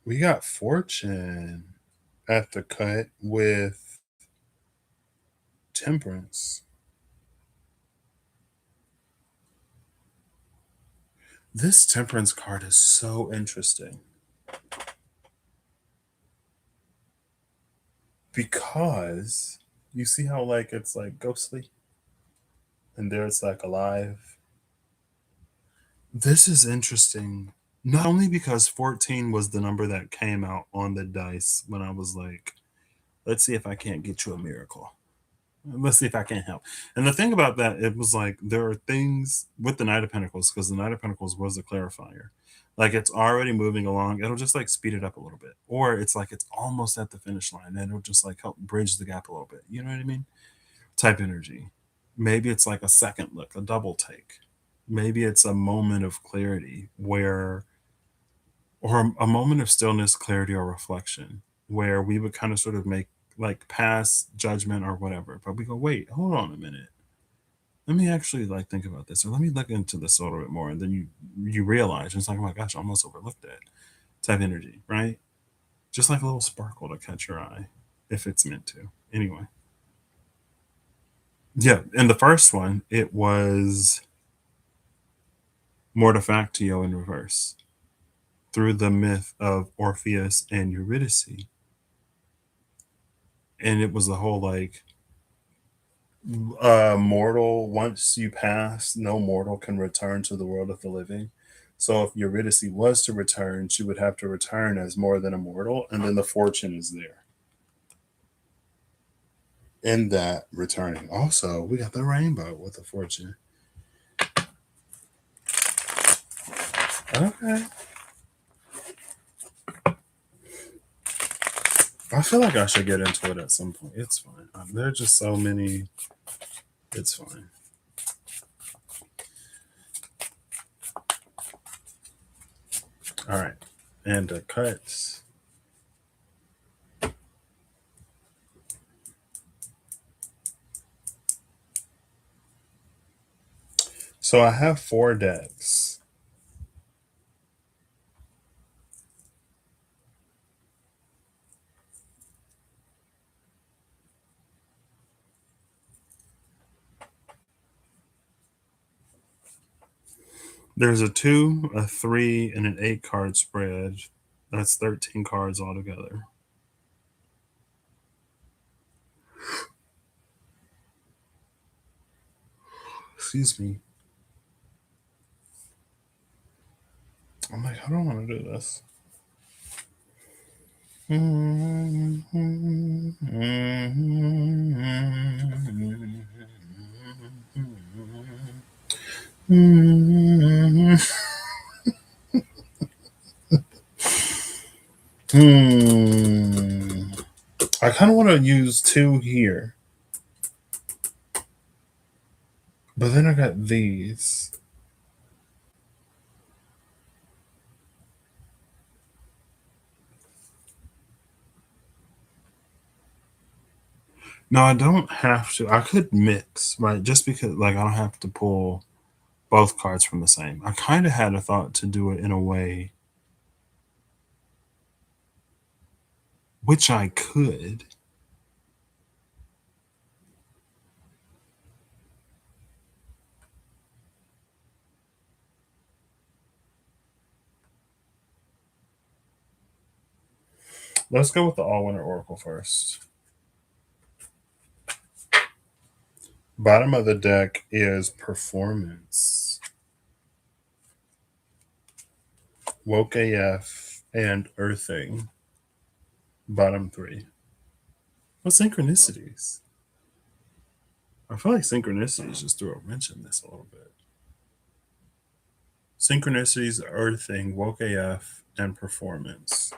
We got fortune at the cut with temperance. This temperance card is so interesting because you see how like it's like ghostly and there it's like alive. This is interesting not only because 14 was the number that came out on the dice when I was like, let's see if I can't get you a miracle. Let's see if I can help. And the thing about that, it was like there are things with the Knight of Pentacles, because the Knight of Pentacles was the clarifier. Like it's already moving along. It'll just like speed it up a little bit. Or it's like it's almost at the finish line and it'll just like help bridge the gap a little bit. You know what I mean? Type energy. Maybe it's like a second look, a double take. Maybe it's a moment of clarity where, or a moment of stillness, clarity, or reflection where we would kind of sort of make like pass judgment or whatever. But we go, wait, hold on a minute, let me actually like think about this, or let me look into this a little bit more, and then you realize it's like, oh my gosh, I almost overlooked that type energy, right? Just like a little sparkle to catch your eye if it's meant to. Anyway, yeah. In the first one, it was Mortifactio in reverse through the myth of Orpheus and Eurydice, and it was the whole like mortal, once you pass, no mortal can return to the world of the living. So if Eurydice was to return, she would have to return as more than a mortal, and then the fortune is there in that returning. Also, we got the rainbow with the fortune. Okay. I feel like I should get into it at some point. It's fine. There are just so many. It's fine. All right. And the cuts. So I have 4 decks. There's a 2, a 3, and an 8 card spread. That's 13 cards altogether. Excuse me. I'm like, I don't want to do this. I kind of want to use 2 here, but then I got these. No, I don't have to. I could mix, right? Just because, like, I don't have to pull both cards from the same. I kind of had a thought to do it in a way, which I could. Let's go with the All Winter Oracle first. Bottom of the deck is Performance, Woke AF, and Earthing. Bottom 3. What synchronicities? I feel like synchronicities just threw a wrench in this a little bit. Synchronicities, Earthing, Woke AF, and Performance.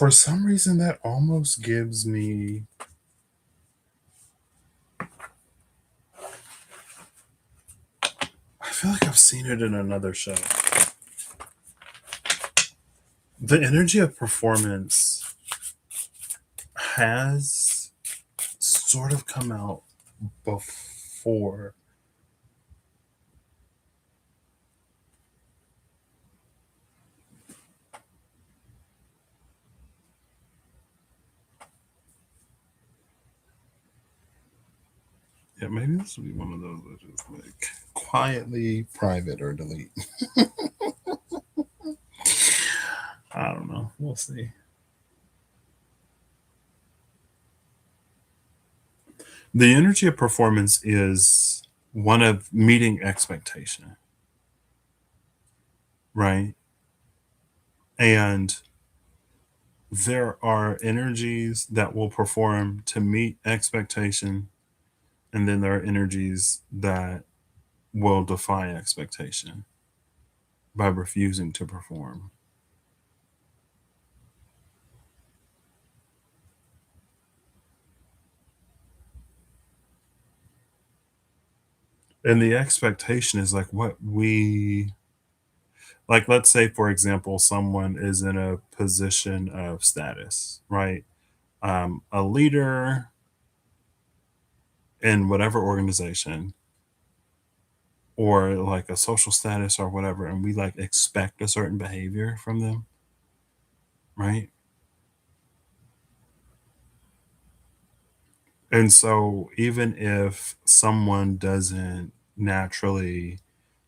For some reason, that almost gives me feel like I've seen it in another show. The energy of performance has sort of come out before. Yeah, maybe this will be one of those that just like quietly private or delete. I don't know. We'll see. The energy of performance is one of meeting expectation, right? And there are energies that will perform to meet expectation, and then there are energies that will defy expectation by refusing to perform. And the expectation is like what we like. Let's say, for example, someone is in a position of status, right? A leader in whatever organization, or like a social status or whatever, and we like expect a certain behavior from them, right? And so even if someone doesn't naturally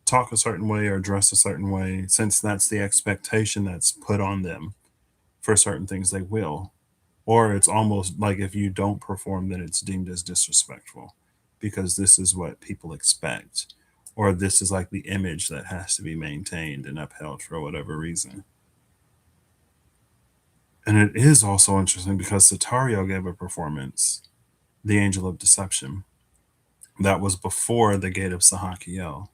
talk a certain way or dress a certain way, since that's the expectation that's put on them for certain things, they will. Or it's almost like if you don't perform, then it's deemed as disrespectful because this is what people expect. Or this is like the image that has to be maintained and upheld for whatever reason. And it is also interesting because Satario gave a performance, The Angel of Deception, that was before the Gate of Sahakiel.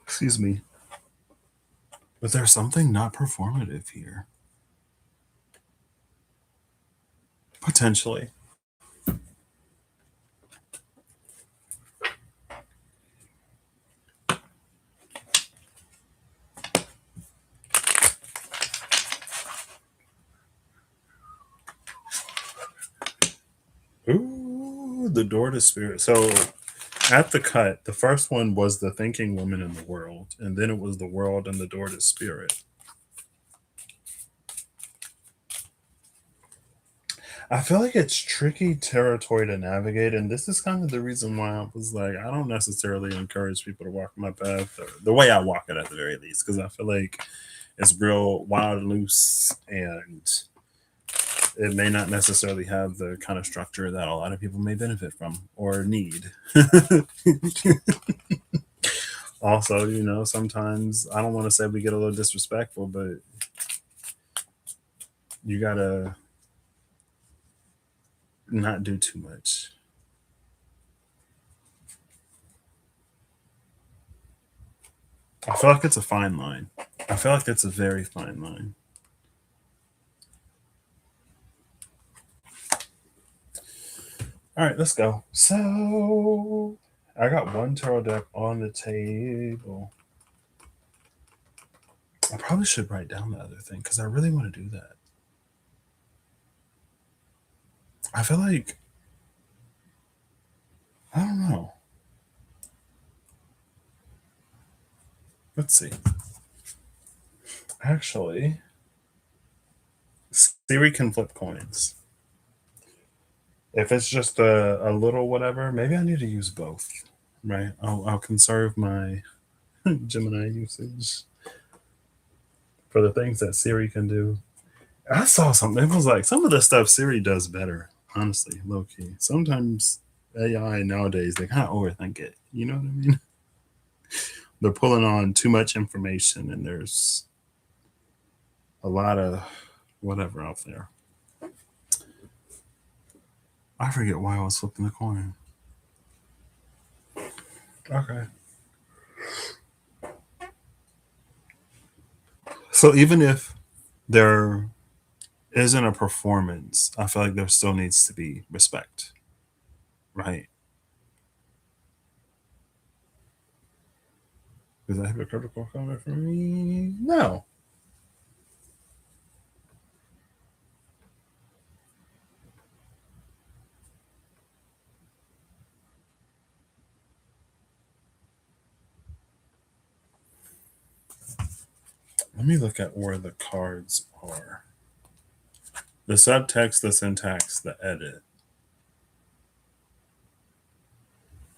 Excuse me. But there's something not performative here. Potentially. Ooh, the door to spirit. So at the cut, the first one was the thinking woman in the world, and then it was the world and the door to spirit. I feel like it's tricky territory to navigate, and this is kind of the reason why I was like, I don't necessarily encourage people to walk my path, or the way I walk it at the very least, because I feel like it's real wild and loose, and it may not necessarily have the kind of structure that a lot of people may benefit from or need. Also, sometimes I don't want to say we get a little disrespectful, but you gotta not do too much. I feel like it's a fine line. I feel like it's a very fine line. All right, let's go. So I got one tarot deck on the table. I probably should write down the other thing because I really want to do that. I feel like I don't know. Let's see. Actually, Siri can flip coins. If it's just a little whatever, maybe I need to use both. Right? I'll conserve my Gemini usage for the things that Siri can do. I saw something. It was like some of the stuff Siri does better, honestly, low key. Sometimes AI nowadays, they kind of overthink it. You know what I mean? They're pulling on too much information, and there's a lot of whatever out there. I forget why I was flipping the coin. Okay. So even if there isn't a performance. I feel like there still needs to be respect, right? Is that hypocritical comment from me? No. Let me look at where the cards are. The subtext, the syntax, the edit.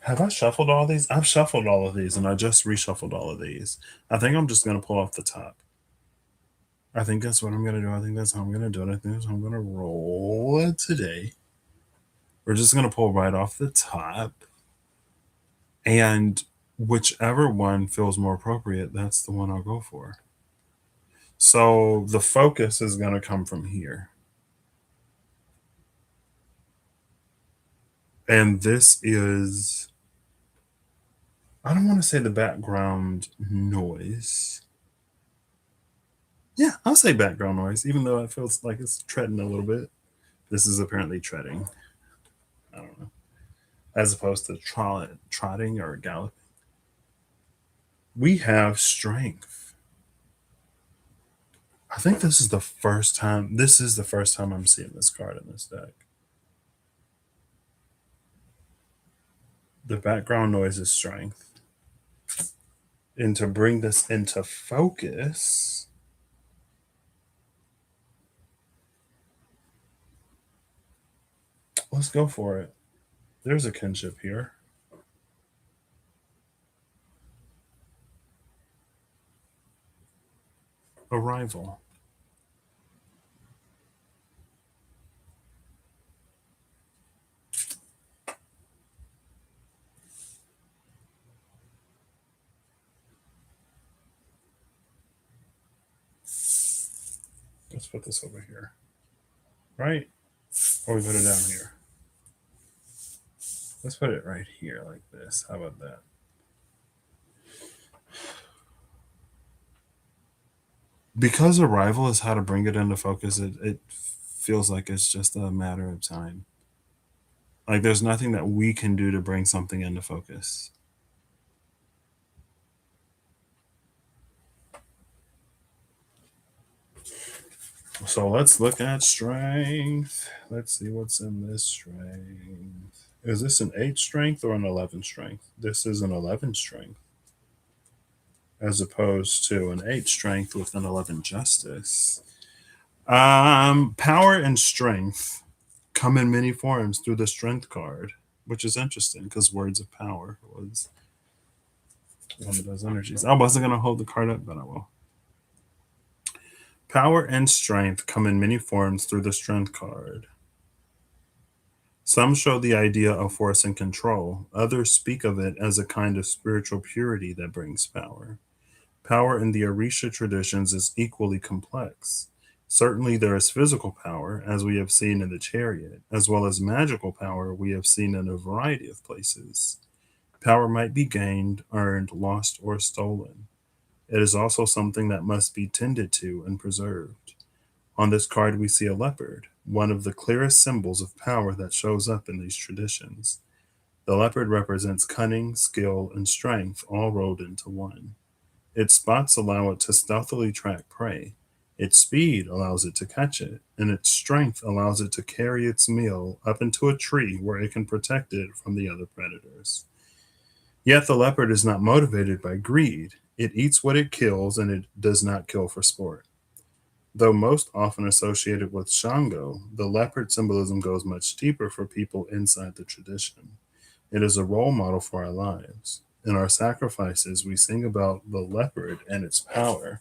Have I shuffled all these? I've shuffled all of these and I just reshuffled all of these. I think I'm just going to pull off the top. I think that's what I'm going to do. I think that's how I'm going to do it. I think that's how I'm going to roll it today. We're just going to pull right off the top. And whichever one feels more appropriate, that's the one I'll go for. So the focus is going to come from here. And this is, I don't want to say the background noise. Yeah, I'll say background noise, even though it feels like it's treading a little bit. This is apparently treading. I don't know. As opposed to trotting or galloping. We have strength. I think this is the first time. This is the first time I'm seeing this card in this deck. The background noise is strength. And to bring this into focus, let's go for it. There's a kinship here. Arrival. Let's put this over here. Right? Or we put it down here. Let's put it right here like this. How about that? Because arrival is how to bring it into focus, it feels like it's just a matter of time. Like there's nothing that we can do to bring something into focus. So let's look at strength. Let's see what's in this strength. Is this an 8 strength or an 11 strength? This is an 11 strength, as opposed to an 8 strength with an 11 justice. Power and strength come in many forms through the strength card, which is interesting because words of power was one of those energies. I wasn't going to hold the card up, but I will. Power and strength come in many forms through the strength card. Some show the idea of force and control. Others speak of it as a kind of spiritual purity that brings power. Power in the Orisha traditions is equally complex. Certainly, there is physical power, as we have seen in the chariot, as well as magical power we have seen in a variety of places. Power might be gained, earned, lost, or stolen. It is also something that must be tended to and preserved. On this card, we see a leopard, one of the clearest symbols of power that shows up in these traditions. The leopard represents cunning, skill, and strength all rolled into one. Its spots allow it to stealthily track prey. Its speed allows it to catch it, and its strength allows it to carry its meal up into a tree where it can protect it from the other predators. Yet the leopard is not motivated by greed. It eats what it kills, and it does not kill for sport. Though most often associated with Shango, the leopard symbolism goes much deeper for people inside the tradition. It is a role model for our lives. In our sacrifices, we sing about the leopard and its power,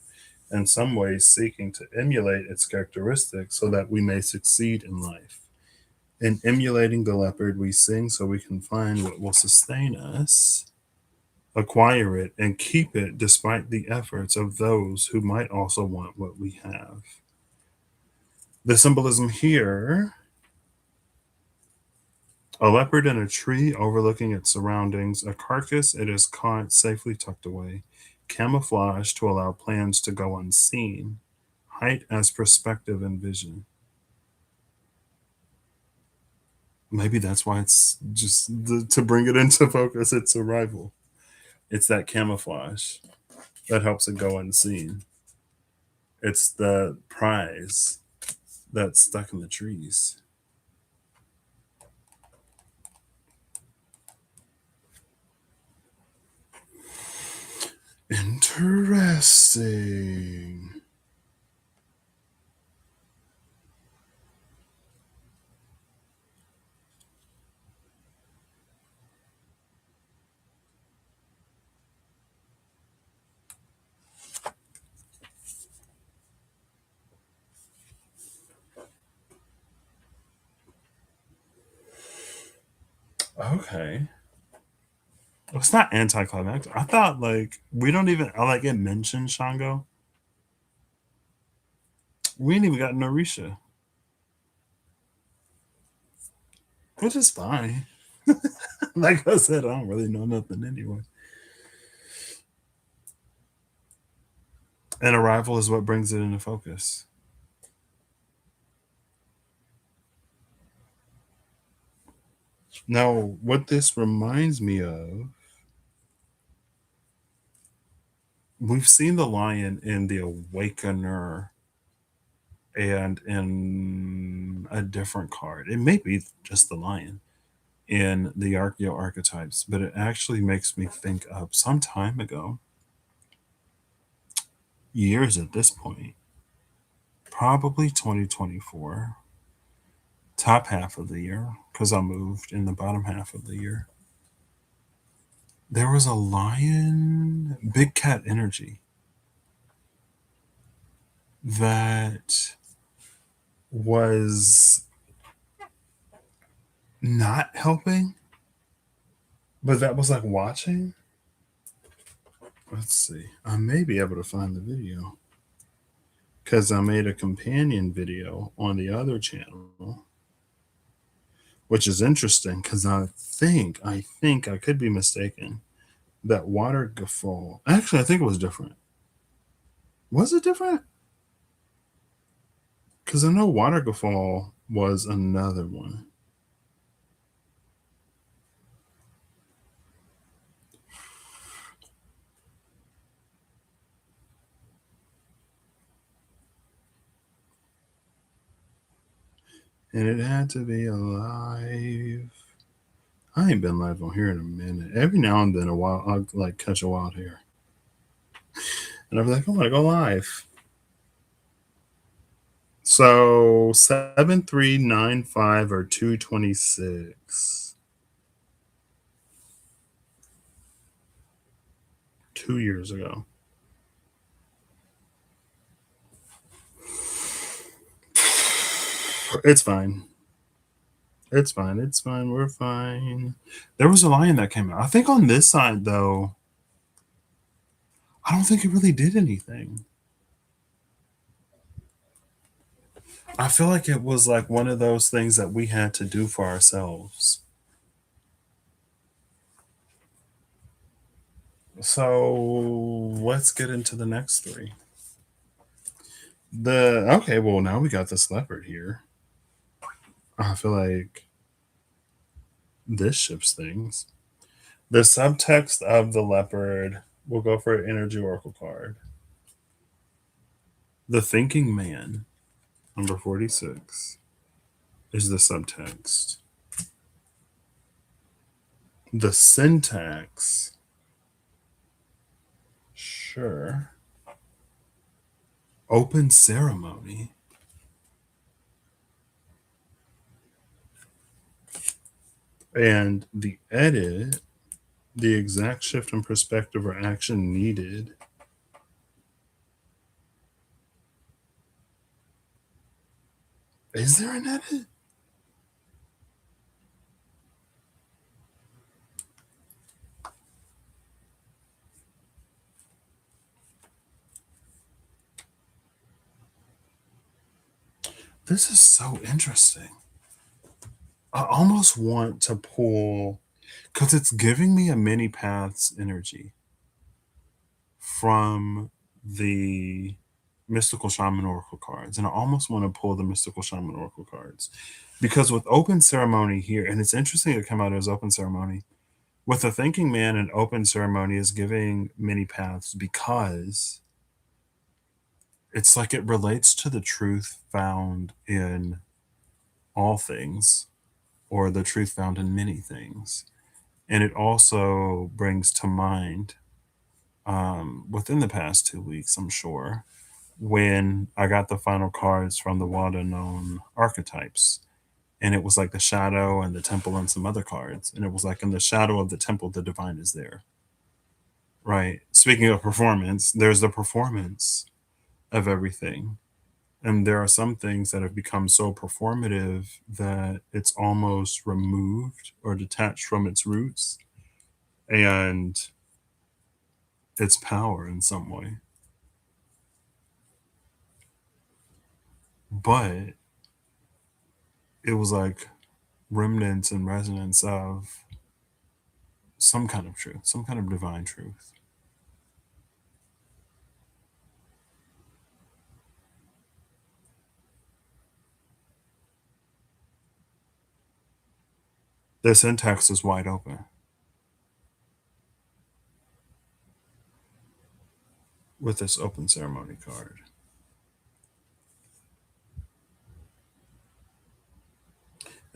in some ways seeking to emulate its characteristics so that we may succeed in life. In emulating the leopard, we sing so we can find what will sustain us, acquire it, and keep it despite the efforts of those who might also want what we have. The symbolism here, a leopard in a tree overlooking its surroundings, a carcass it is caught safely tucked away, camouflage to allow plans to go unseen, height as perspective and vision. Maybe that's why it's just to bring it into focus. It's arrival. It's that camouflage that helps it go unseen. It's the prize that's stuck in the trees. Interesting. Okay. Well, it's not anticlimactic. I thought like we don't even I like it mentioned Shango. We ain't even got Narisha, which is fine. Like I said, I don't really know nothing anyway. And arrival is what brings it into focus. Now, what this reminds me of, we've seen the lion in The Awakener and in a different card. It may be just the lion in the Archeo archetypes, but it actually makes me think of some time ago, years at this point, probably 2024, top half of the year, because I moved in the bottom half of the year. There was a lion, big cat energy that was not helping, but that was like watching. Let's see. I may be able to find the video because I made a companion video on the other channel, which is interesting because I think I could be mistaken that water guffaw. Actually, I think it was different. Was it different? Because I know water guffaw was another one. And it had to be alive. I ain't been live on here in a minute. Every now and then, I'll like catch a wild hair, and I'll be like, "I'm gonna go live." So 7395 or 226. 2 years ago. It's fine. It's fine. It's fine. We're fine. There was a lion that came out. I think on this side though, I don't think it really did anything. I feel like it was like one of those things that we had to do for ourselves. So let's get into the next three. Well, now we got this leopard here. I feel like this ships things. The subtext of the leopard will go for an energy oracle card. The thinking man, number 46, is the subtext. The syntax, sure. Open ceremony. And the edit, the exact shift in perspective or action needed. Is there an edit? This is so interesting. I almost want to pull because it's giving me a many paths energy from the mystical shaman oracle cards, and I almost want to pull the mystical shaman oracle cards because with open ceremony here, and it's interesting to come out as open ceremony with the thinking man, and open ceremony is giving many paths because it's like it relates to the truth found in all things or the truth found in many things. And it also brings to mind within the past 2 weeks, I'm sure, when I got the final cards from the Wanda known archetypes. And it was like the shadow and the temple and some other cards. And it was like in the shadow of the temple, the divine is there. Right. Speaking of performance, there's the performance of everything. And there are some things that have become so performative that it's almost removed or detached from its roots and its power in some way. But it was like remnants and resonance of some kind of truth, some kind of divine truth. The syntax is wide open with this open ceremony card.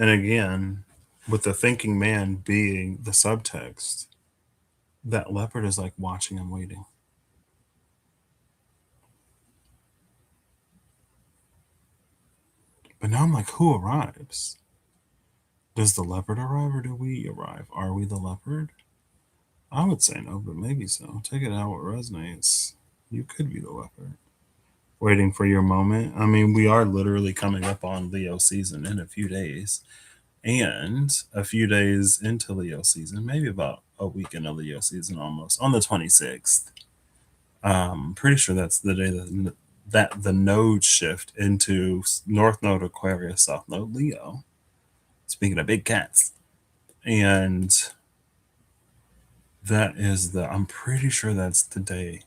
And again, with the thinking man being the subtext, that leopard is like watching and waiting. But now I'm like, who arrives? Does the leopard arrive or do we arrive? Are we the leopard? I would say no, but maybe so. Take it out what resonates. You could be the leopard. Waiting for your moment. I mean, we are literally coming up on Leo season in a few days. And a few days into Leo season, maybe about a week into Leo season almost, on the 26th. Pretty sure that's the day that the nodes shift into North Node Aquarius, South Node Leo. Speaking of big cats. And I'm pretty sure that's the day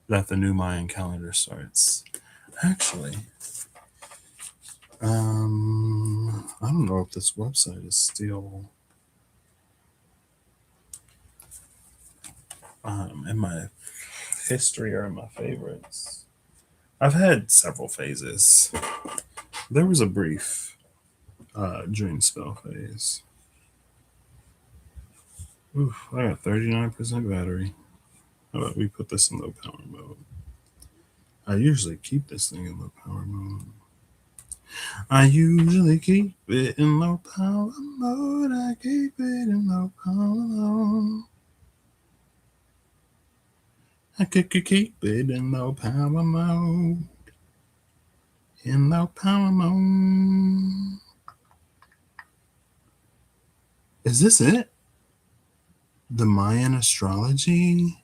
that the new Mayan calendar starts. Actually, I don't know if this website is still in my history or in my favorites. I've had several phases. There was a brief dream spell phase. Oof, I got 39% battery. How about we put this in low power mode? I usually keep this thing in low power mode. I usually keep it in low power mode. I keep it in low power mode. I could keep it in low power mode. In low power mode. Is this it? The Mayan astrology?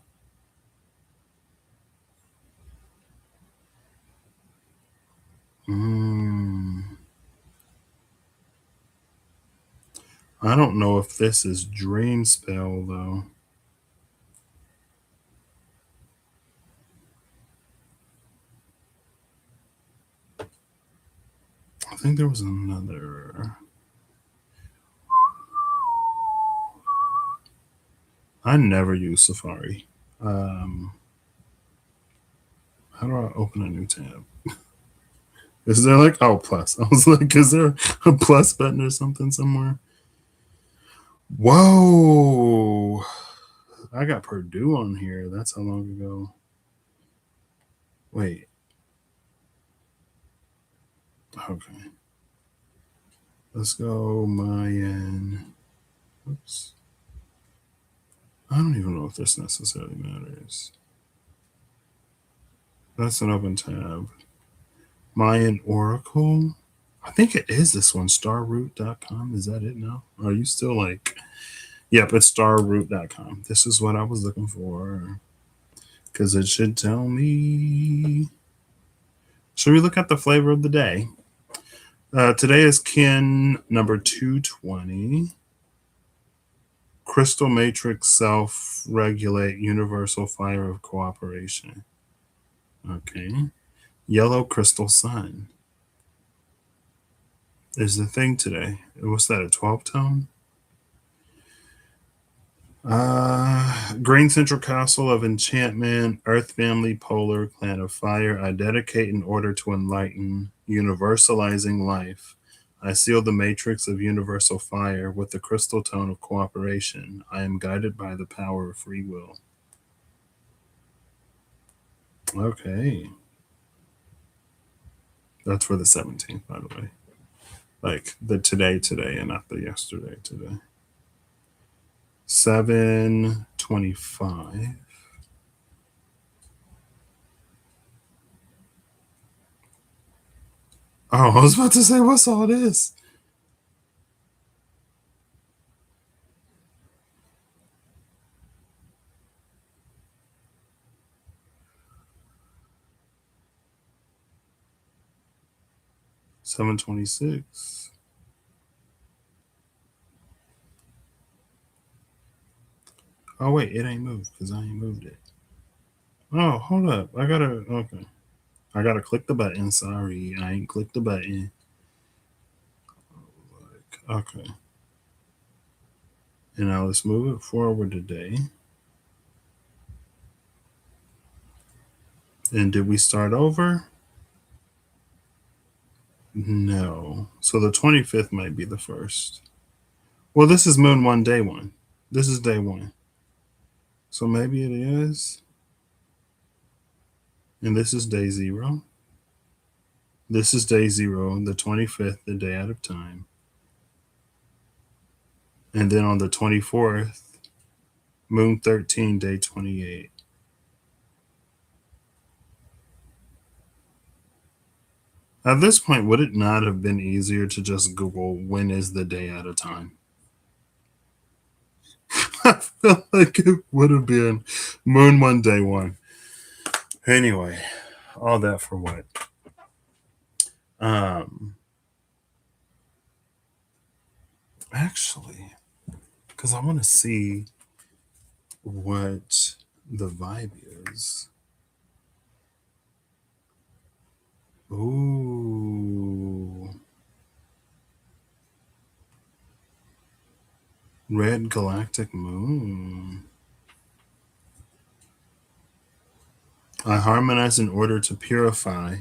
I don't know if this is dream spell though. I think there was another. I never use Safari. How do I open a new tab? Is there like plus? I was like, is there a plus button or something somewhere? Whoa! I got Purdue on here. That's how long ago. Wait. Okay. Let's go Mayan. Oops. I don't even know if this necessarily matters. That's an open tab. Mayan Oracle. I think it is this one, starroot.com. Is that it now? Are you still like, yep, it's starroot.com. This is what I was looking for because it should tell me. Should we look at the flavor of the day? Today is kin number 220. Crystal Matrix Self Regulate Universal Fire of Cooperation. Okay. Yellow crystal sun is the thing today. What's that, a 12 tone? Green Central Castle of Enchantment, Earth Family Polar, Clan of Fire. I dedicate in order to enlighten, universalizing life. I seal the matrix of universal fire with the crystal tone of cooperation. I am guided by the power of free will. Okay. That's for the 17th, by the way. Like the today, and not the yesterday, today. 725. Oh, I was about to say, what's all this? 726. Oh wait, it ain't moved because I ain't moved it. Oh, hold up. Okay. I gotta click the button. Sorry, I ain't clicked the button. Okay. And now let's move it forward today. And did we start over? No. So the 25th might be the first. Well, this is Moon 1, Day 1. This is Day 1. So maybe it is. And this is Day 0. This is Day 0, the 25th, the day out of time. And then on the 24th, Moon 13, Day 28. At this point, would it not have been easier to just Google when is the day at a time? I feel like it would have been Moon 1, Day 1. Anyway, all that for what? Um, Actually, because I want to see what the vibe is. Ooh. Red galactic moon. I harmonize in order to purify,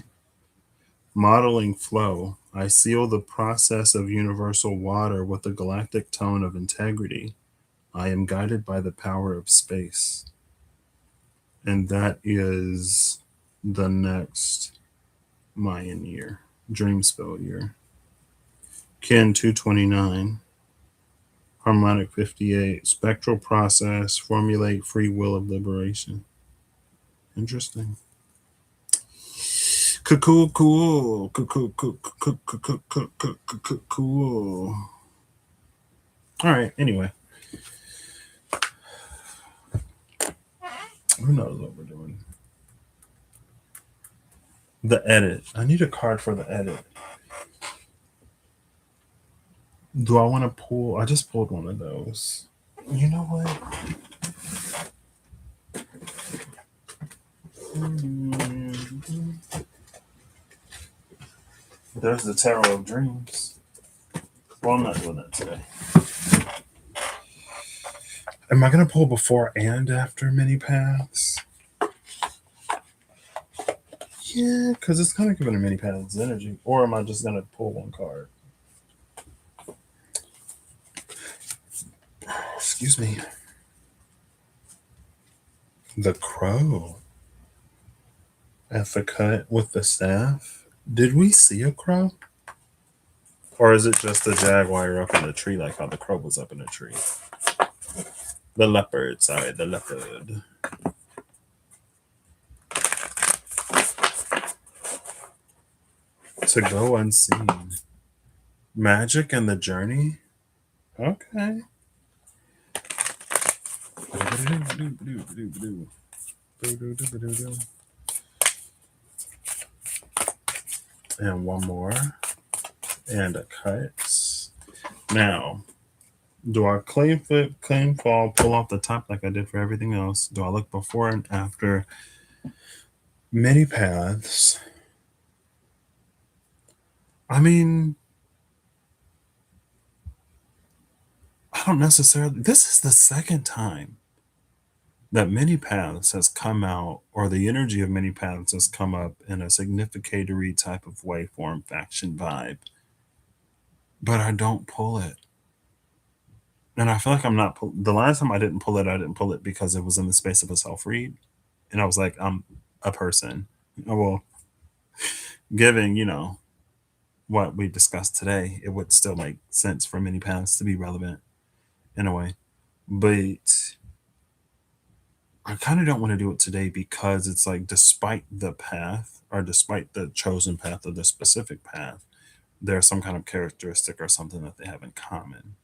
modeling flow. I seal the process of universal water with the galactic tone of integrity. I am guided by the power of space. And that is the next Mayan year, dream spell year. Kin 229, harmonic 58, spectral process, formulate free will of liberation. Interesting. Cool, cool, cool. All right. Anyway, who knows what we're doing? The edit. I need a card for the edit. Do I want to pull? I just pulled one of those. You know what? There's the Tarot of Dreams. Well, I'm not doing that today. Am I going to pull before and after mini paths? Yeah, because it's kind of giving a mini paths energy. Or am I just going to pull one card? Excuse me. The Crow at the cut with the staff. Did we see a crow? Or is it just the jaguar up in the tree, like how the crow was up in the tree? The leopard, sorry, the leopard. To go unseen. Magic and the journey? Okay. And one more. And a cut. Now, do I claim flip, claim fall, pull off the top like I did for everything else? Do I look before and after many paths? I mean, I don't necessarily. This is the second time that many paths has come out, or the energy of many paths has come up in a significatory type of waveform faction vibe, but I don't pull it. And I feel like I'm not. The last time I didn't pull it because it was in the space of a self read, and I was like, I'm a person. Well, given what we discussed today, it would still make sense for many paths to be relevant in a way, but I kind of don't want to do it today because it's like, despite the path or despite the chosen path or the specific path, there's some kind of characteristic or something that they have in common.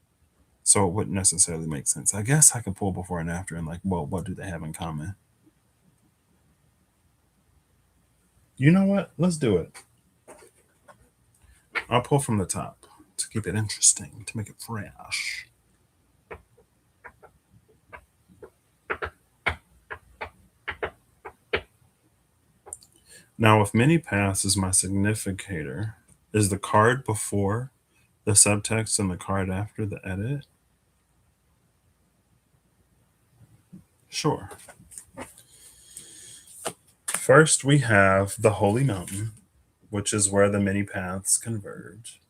So it wouldn't necessarily make sense. I guess I could pull before and after and like, well, what do they have in common? You know what? Let's do it. I'll pull from the top to keep it interesting, to make it fresh. Now, if many paths is my significator, is the card before the subtext and the card after the edit? Sure. First, we have the Holy Mountain, which is where the many paths converge.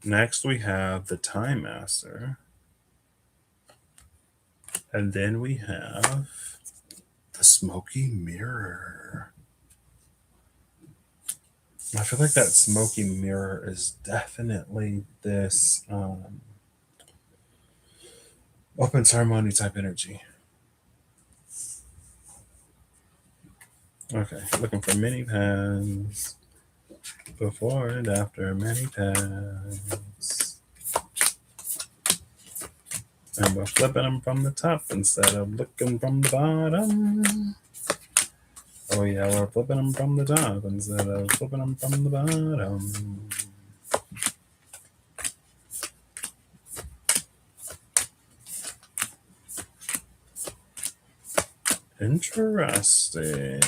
Next, we have the Time Master. And then we have the Smoky Mirror. I feel like that Smoky Mirror is definitely this open ceremony type energy. Okay, looking for many paths. Before and after many paths. And we're flipping them from the top instead of looking from the bottom. Oh yeah, we're flipping them from the top instead of flipping them from the bottom. Interesting.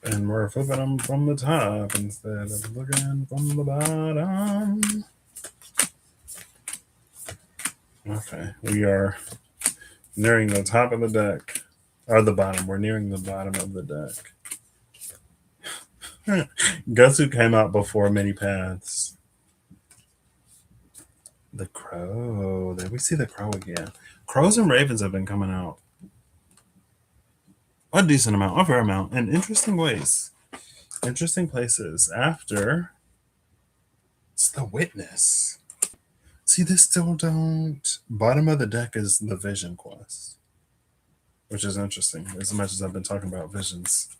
And we're flipping them from the top instead of looking from the bottom. Okay, we are nearing the top of the deck. Or the bottom. We're nearing the bottom of the deck. Guess who came out before many paths? The Crow. There we see the Crow again. Crows and Ravens have been coming out a decent amount, a fair amount, in interesting ways, interesting places. After, it's the Witness. See, this still don't. Bottom of the deck is the Vision Quest, which is interesting. As much as I've been talking about visions,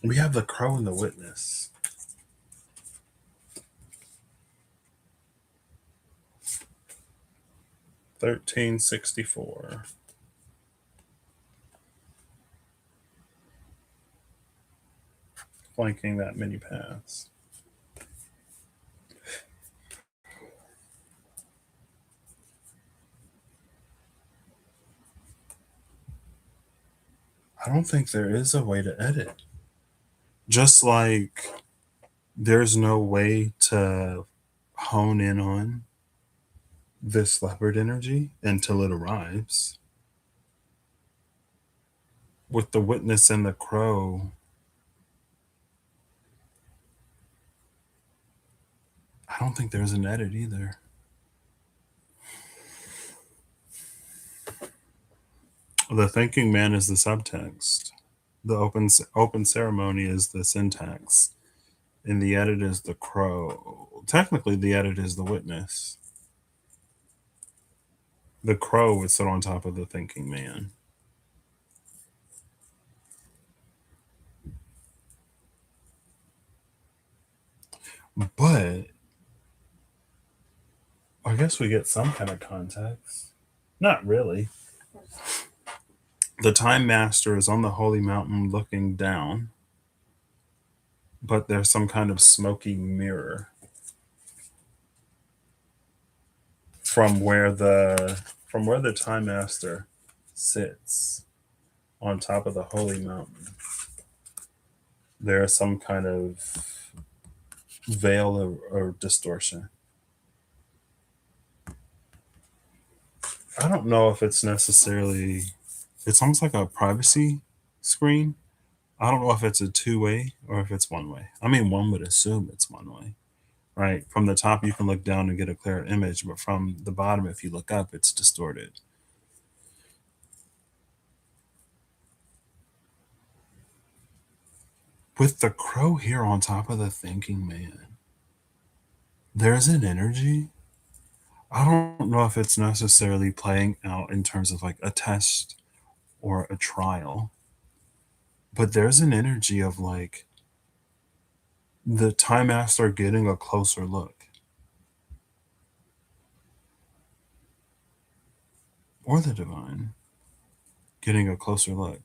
we have the Crow and the Witness. $13.64. Flanking that many paths. I don't think there is a way to edit. Just like there's no way to hone in on this leopard energy until it arrives. With the Witness and the Crow, I don't think there's an edit either. The Thinking Man is the subtext. The open ceremony is the syntax. And the edit is the Crow. Technically, the edit is the Witness. The Crow would sit on top of the Thinking Man. But I guess we get some kind of context. Not really. The time master is on the holy mountain looking down, but there's some kind of smoky mirror from where the time master sits on top of the holy mountain. There is some kind of veil or distortion. I don't know if it's necessarily, it's almost like a privacy screen. I don't know if it's a two-way or if it's one way. I mean, one would assume it's one way, right? From the top, you can look down and get a clear image, but from the bottom, if you look up, it's distorted. With the crow here on top of the thinking man, there's an energy. I don't know if it's necessarily playing out in terms of like a test or a trial, but there's an energy of like the time master getting a closer look, or the divine getting a closer look.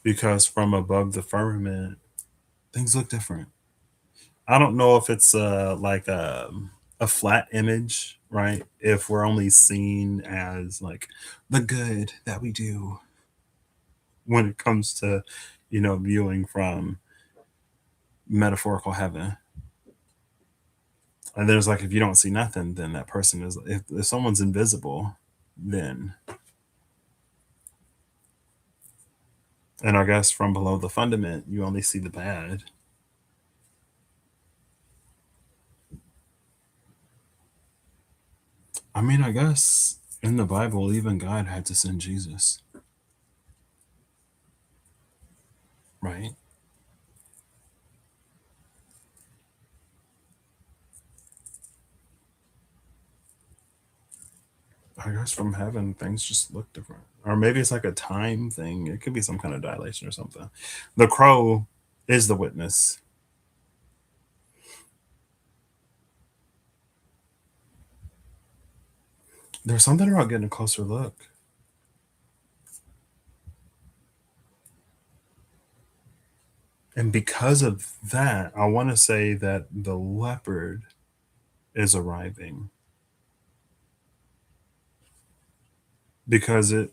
Because from above the firmament, things look different. I don't know if it's like a flat image, right? If we're only seen as like the good that we do when it comes to, viewing from metaphorical heaven. And there's like, if you don't see nothing, then that person is, if someone's invisible, then, and I guess from below the fundament, you only see the bad. I mean, I guess in the Bible, even God had to send Jesus, right? I guess from heaven, things just look different. Or maybe it's like a time thing. It could be some kind of dilation or something. The crow is the witness. There's something about getting a closer look. And because of that, I want to say that the leopard is arriving because it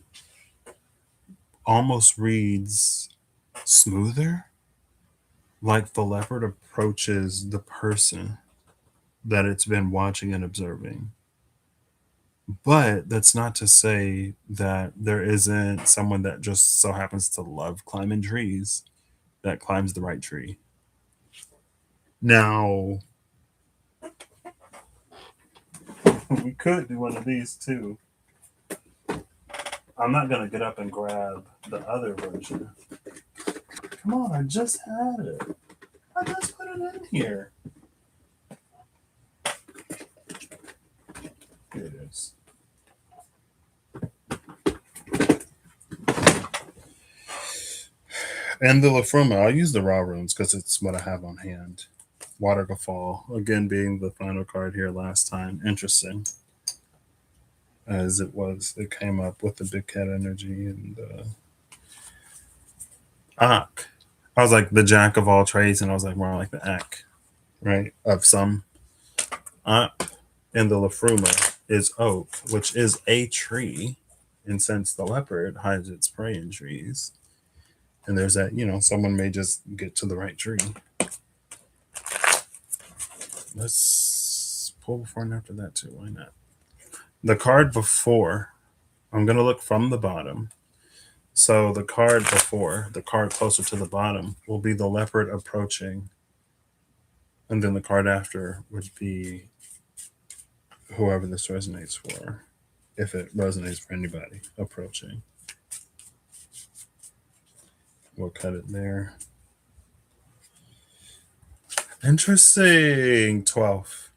almost reads smoother, like the leopard approaches the person that it's been watching and observing. But that's not to say that there isn't someone that just so happens to love climbing trees that climbs the right tree. Now, we could do one of these too. I'm not going to get up and grab the other version. Come on, I just had it. I just put it in here. Here it is. And the Lafruma, I'll use the raw runes because it's what I have on hand. Water Fall, again being the final card here last time. Interesting. As it came up with the big cat energy and Ak. I was like the jack of all trades, and I was like more like the Ak, right? Of some. Ak and the Lafruma is oak, which is a tree. And since the leopard hides its prey in trees, and there's that, someone may just get to the right tree. Let's pull before and after that too. Why not? The card before, I'm going to look from the bottom. So the card before, the card closer to the bottom, will be the leopard approaching. And then the card after would be whoever this resonates for, if it resonates for anybody, approaching. We'll cut it there. Interesting. 12.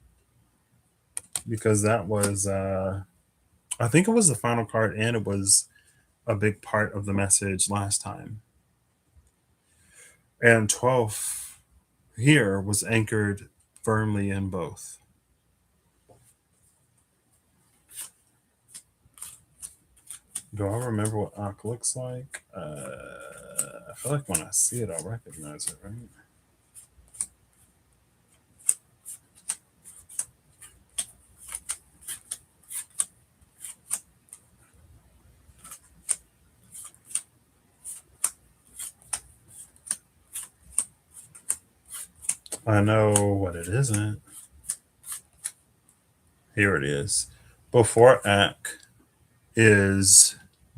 Because that was, I think it was the final card, and it was a big part of the message last time. And 12 here was anchored firmly in both. Do I remember what Ak looks like? I feel like when I see it, I'll recognize it, right? I know what it isn't. Here it is. Before Ak is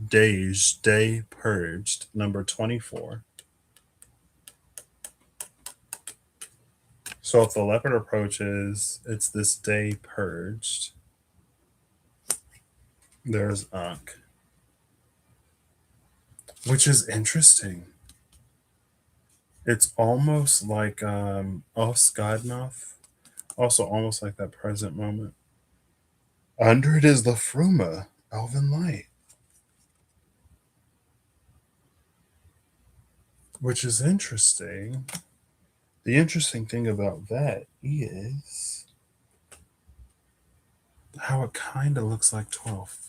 day purged, number 24. So if the leopard approaches, it's this day purged. There's Ak, which is interesting. It's almost like Os Godnoth, also almost like that present moment. Under it is the Fruma, Elven Light, which is interesting. The interesting thing about that is how it kind of looks like 12.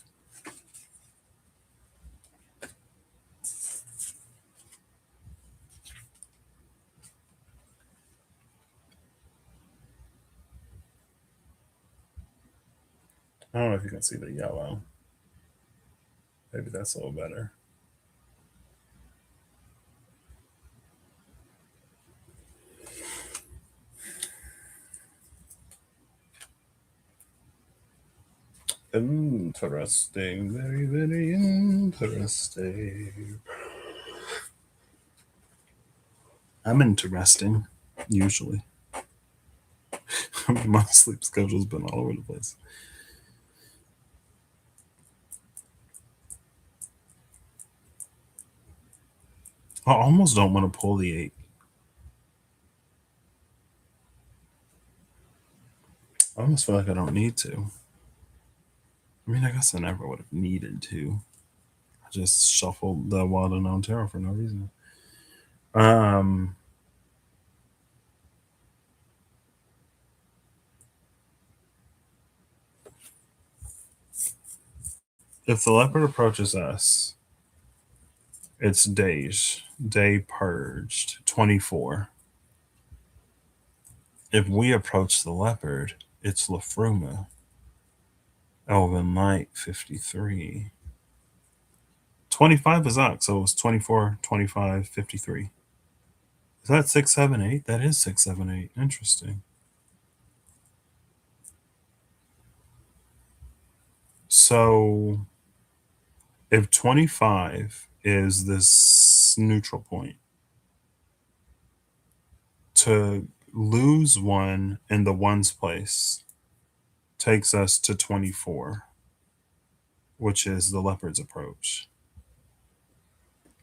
I don't know if you can see the yellow. Maybe that's a little better. Interesting. Very, very interesting. I'm interesting, usually. My sleep schedule's been all over the place. I almost don't want to pull the 8. I almost feel like I don't need to. I mean, I guess I never would have needed to. I just shuffled the Wild Unknown Tarot for no reason. If the leopard approaches us, it's day purged, 24. If we approach the leopard, it's Lafruma, Elven Light, 53. 25 is Ox, so it's 24, 25, 53. Is that 6, 7, 8? That is 6, 7, 8. Interesting. So if 25 is this neutral point, to lose one in the ones place takes us to 24, which is the leopard's approach.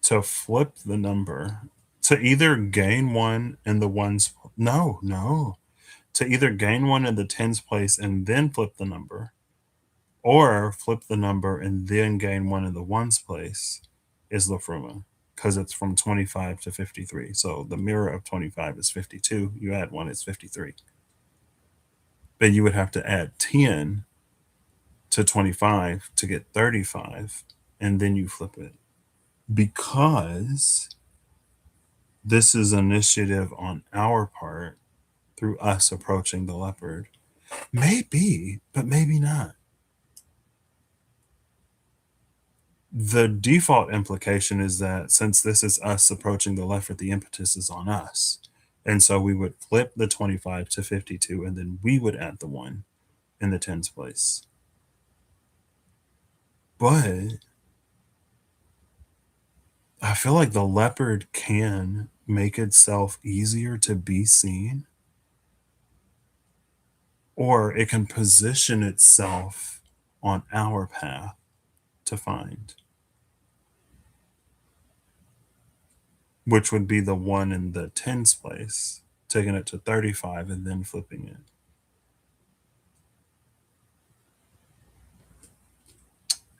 To flip the number, to either gain one in the ones, no, to either gain one in the tens place and then flip the number, or flip the number and then gain one in the ones place is Lafruma, because it's from 25 to 53. So the mirror of 25 is 52. You add one, it's 53. But you would have to add 10 to 25 to get 35, and then you flip it. Because this is initiative on our part through us approaching the leopard. Maybe, but maybe not. The default implication is that since this is us approaching the leopard, the impetus is on us. And so we would flip the 25 to 52, and then we would add the 1 in the tens place. But I feel like the leopard can make itself easier to be seen, or it can position itself on our path to find, which would be the 1 in the tens place, taking it to 35 and then flipping it.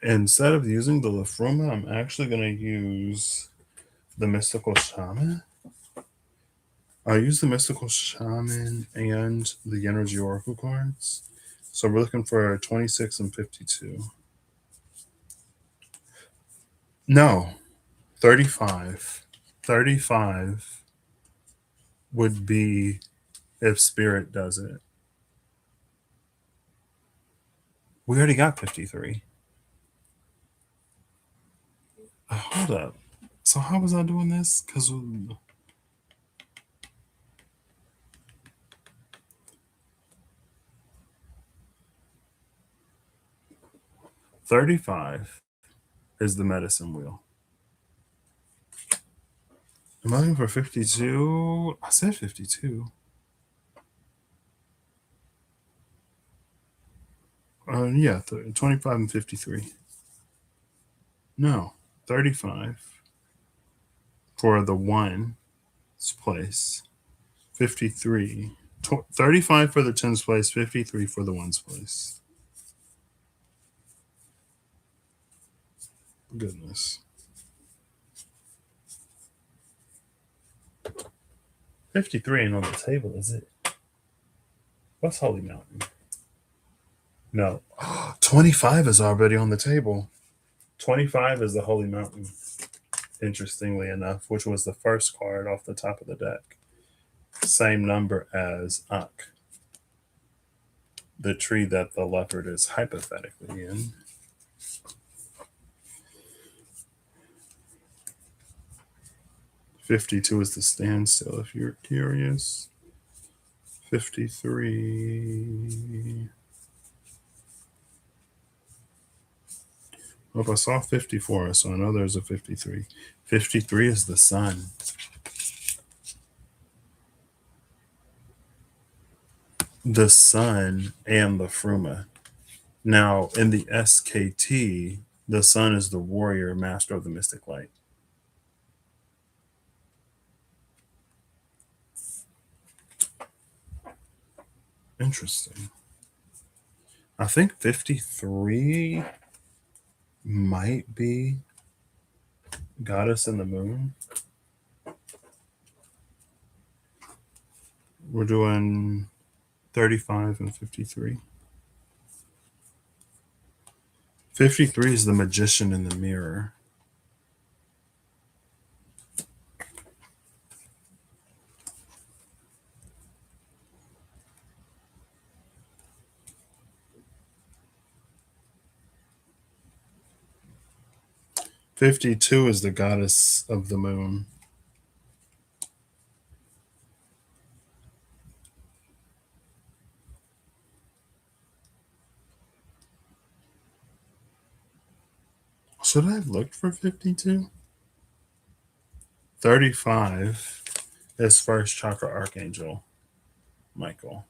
Instead of using the Lafruma, I'm actually going to use the Mystical Shaman. I use the mystical shaman and the energy oracle cards. So we're looking for 26 and 52. No, 35. 35 would be if spirit does it. We already got 53. Hold up. So how was I doing this? Because 35 is the medicine wheel. Am I looking for 52? I said 52. Yeah, 25 and 53. No, 35 for the ones place, 53. 35 for the tens place, 53 for the ones place. Goodness. 53 ain't on the table, is it? What's Holy Mountain? No. 25 is already on the table. 25 is the Holy Mountain, interestingly enough, which was the first card off the top of the deck. Same number as Ak, the tree that the leopard is hypothetically in. $52 is the standstill, if you're curious. 53. Oh, I saw 54, so I know there's a 53. 53 is the sun. The sun and the Fruma. Now, in the SKT, the sun is the warrior, master of the mystic light. Interesting. I think 53 might be Goddess in the Moon. We're doing 35 and 53. 53 is the magician in the mirror. $52 is the goddess of the moon. Should I have looked for 52? 35 is first chakra archangel, Michael.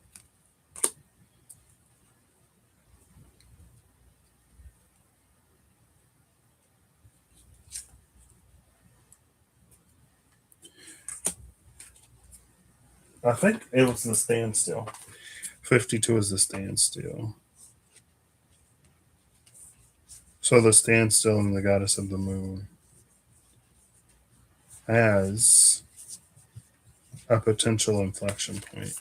I think it was the standstill. 52 is the standstill. So the standstill and the goddess of the moon has a potential inflection point.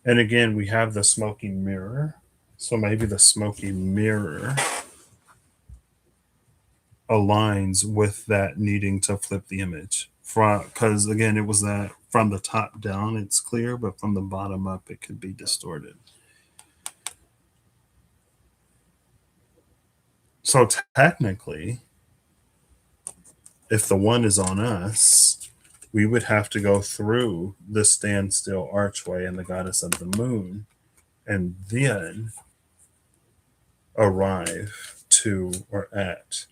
And again, we have the smoky mirror. So maybe the smoky mirror aligns with that needing to flip the image. Because again, it was that from the top down, it's clear, but from the bottom up, it could be distorted. So technically, if the one is on us, we would have to go through the standstill archway and the goddess of the moon, and then arrive to or at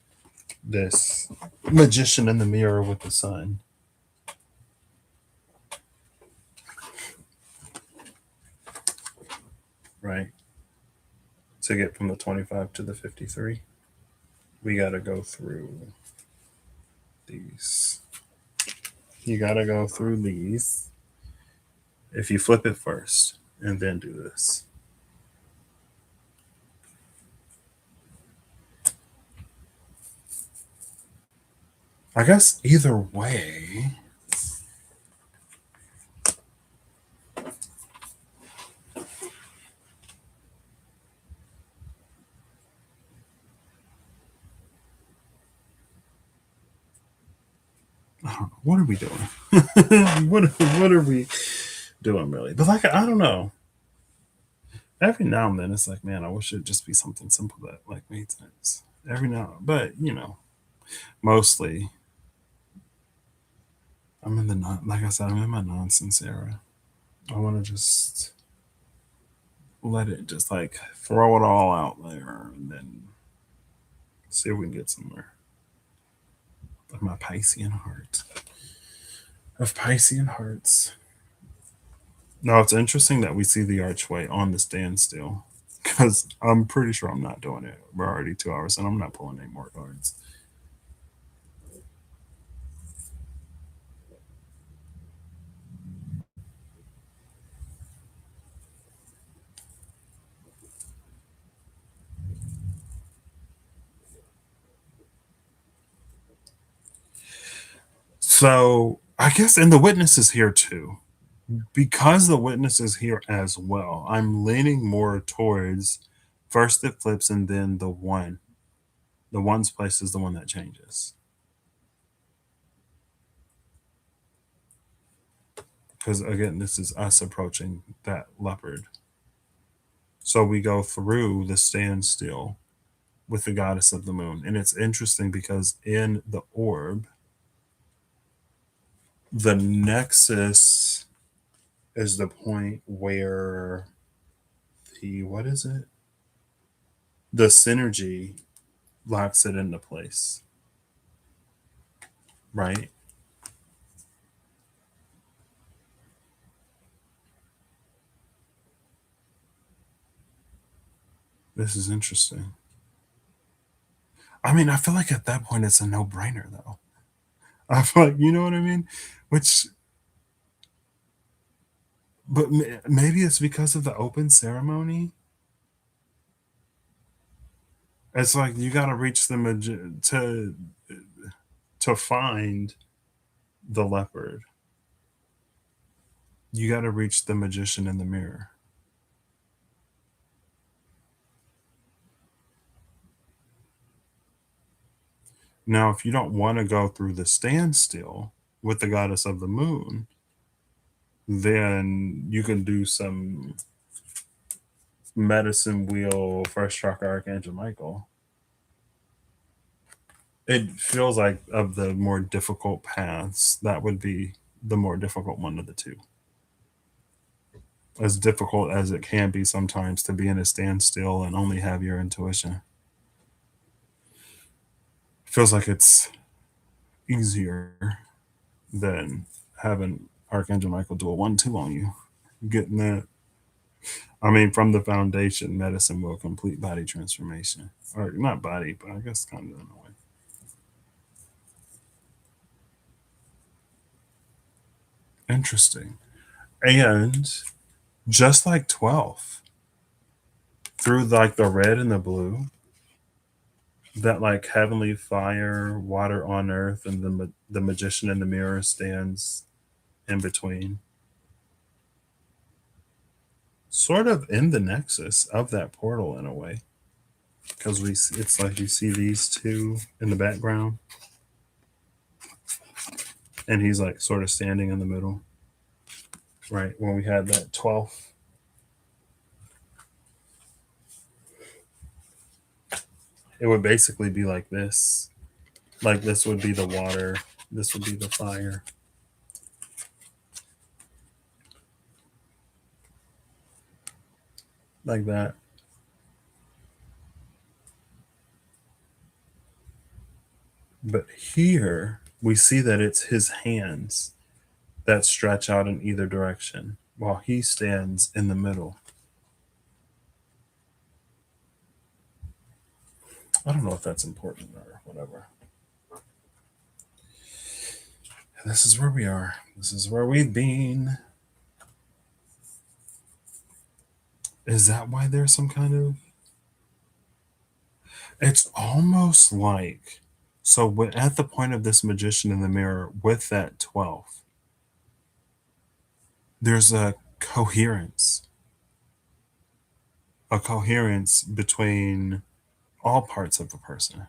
this magician in the mirror with the sun. Right? To get from the 25 to the 53, we got to go through these. You got to go through these. If you flip it first and then do this. I guess either way, what are we doing? What are we doing really? But like I don't know. Every now and then it's like, man, I wish it'd just be something simple that like made sense. Every now, but mostly I'm in the non like I said, I'm in my nonsense era. I want to just let it just like throw it all out there and then see if we can get somewhere. Of my Piscean heart. Of Piscean hearts. Now it's interesting that we see the archway on the standstill. Because I'm pretty sure I'm not doing it. We're already 2 hours and I'm not pulling any more cards. So I guess, and the witness is here too. Because the witness is here as well, I'm leaning more towards first it flips and then the one. The one's place is the one that changes. Because again, this is us approaching that leopard. So we go through the standstill with the goddess of the moon. And it's interesting because in the orb, the nexus is the point where what is it? The synergy locks it into place, right? This is interesting. I mean, I feel like at that point it's a no brainer, though. I feel like, you know what I mean? Which, but maybe it's because of the open ceremony. It's like you got to reach the to find the leopard. You got to reach the magician in the mirror. Now, if you don't want to go through the standstill with the goddess of the moon, then you can do some medicine wheel first chakra Archangel Michael. It feels like of the more difficult paths, that would be the more difficult one of the two. As difficult as it can be sometimes to be in a standstill and only have your intuition. Feels like it's easier than having Archangel Michael do a 1-2 on you. Getting that. I mean, from the foundation, medicine will complete body transformation. Or not body, but I guess kind of in a way. Interesting. And just like 12, through like the red and the blue, that like heavenly fire, water on earth, and the magician in the mirror stands in between. Sort of in the nexus of that portal in a way. Because it's like you see these two in the background, and he's like sort of standing in the middle, right? When we had that 12th, it would basically be like this. Like this would be the water, this would be the fire, like that. But here we see that it's his hands that stretch out in either direction while he stands in the middle. I don't know if that's important or whatever. This is where we are. This is where we've been. Is that why there's some kind of. It's almost like. So, at the point of this magician in the mirror with that 12, there's a coherence between all parts of a person.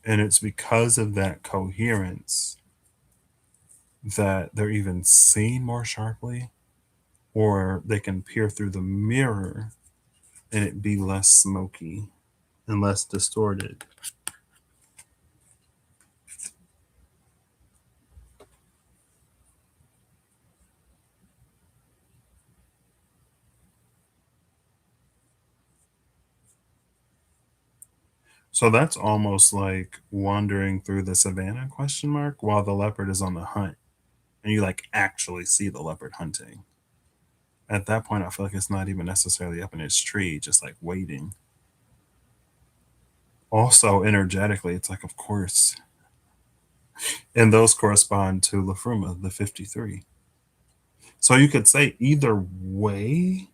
And it's because of that coherence that they're even seen more sharply, or they can peer through the mirror and it be less smoky and less distorted. So that's almost like wandering through the savannah question mark while the leopard is on the hunt and you like actually see the leopard hunting. At that point I feel like it's not even necessarily up in its tree, just like waiting. Also energetically, it's like of course. And those correspond to Lafruma, the 53. So you could say either way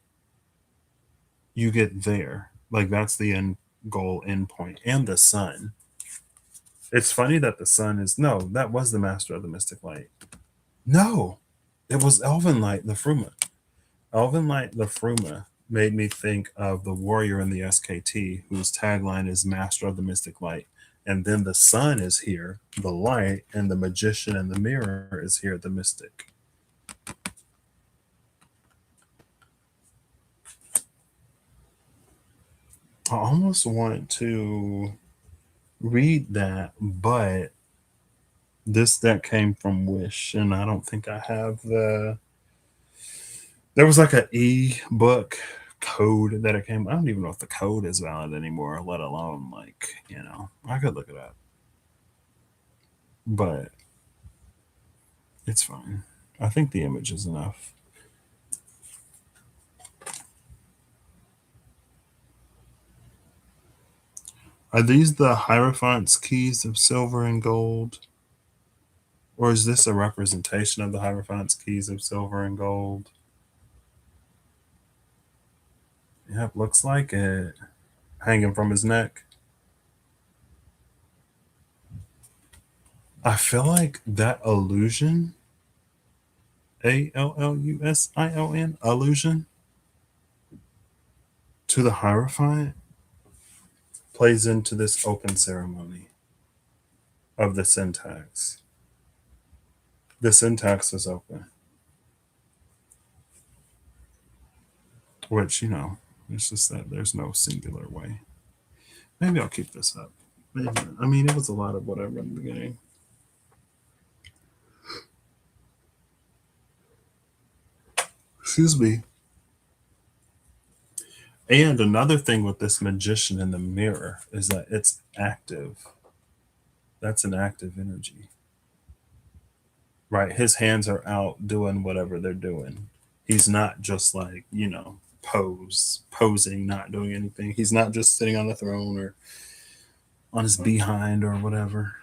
you get there. Like that's the end goal end point. And the sun. It's funny that the sun is no, that was the master of the mystic light. No, it was Elven Light, the Fruma. Elven Light, the Fruma made me think of the warrior in the SKT whose tagline is Master of the Mystic Light. And then the sun is here, the light, and the magician in the mirror is here, the mystic. I almost want to read that, but this deck came from Wish, and I don't think I have the. There was like an e-book code that it came. I don't even know if the code is valid anymore, let alone like I could look it up, but it's fine. I think the image is enough. Are these the Hierophant's keys of silver and gold? Or is this a representation of the Hierophant's keys of silver and gold? Yep, looks like it. Hanging from his neck. I feel like that illusion, Allusion, illusion to the Hierophant plays into this open ceremony of the syntax. The syntax is open, which, it's just that there's no singular way. Maybe I'll keep this up. Maybe. I mean, it was a lot of whatever in the beginning. Excuse me. And another thing with this magician in the mirror is that it's active. That's an active energy, right? His hands are out doing whatever they're doing. He's not just like, posing, not doing anything. He's not just sitting on the throne or on his behind or whatever.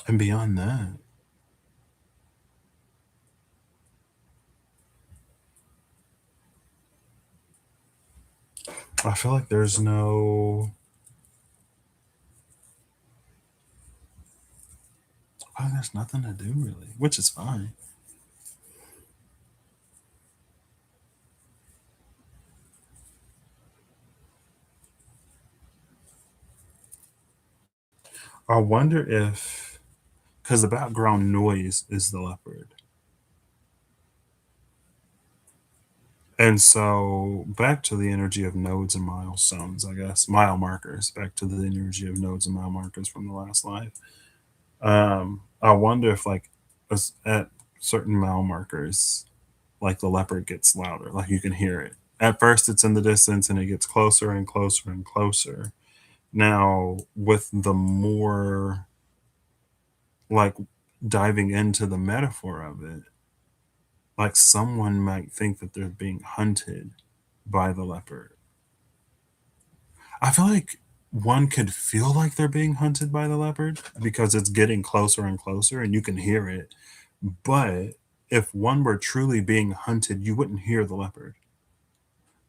And beyond that, I feel like there's no. Oh, there's nothing to do really, which is fine. I wonder if, because the background noise is the leopard. And so back to the energy of nodes and milestones, I guess, mile markers, back to the energy of nodes and mile markers from the last life. I wonder if like at certain mile markers, like the leopard gets louder, like you can hear it. At first it's in the distance and it gets closer and closer and closer. Now with the more like diving into the metaphor of it, like someone might think that they're being hunted by the leopard. I feel like one could feel like they're being hunted by the leopard because it's getting closer and closer and you can hear it. But if one were truly being hunted, you wouldn't hear the leopard.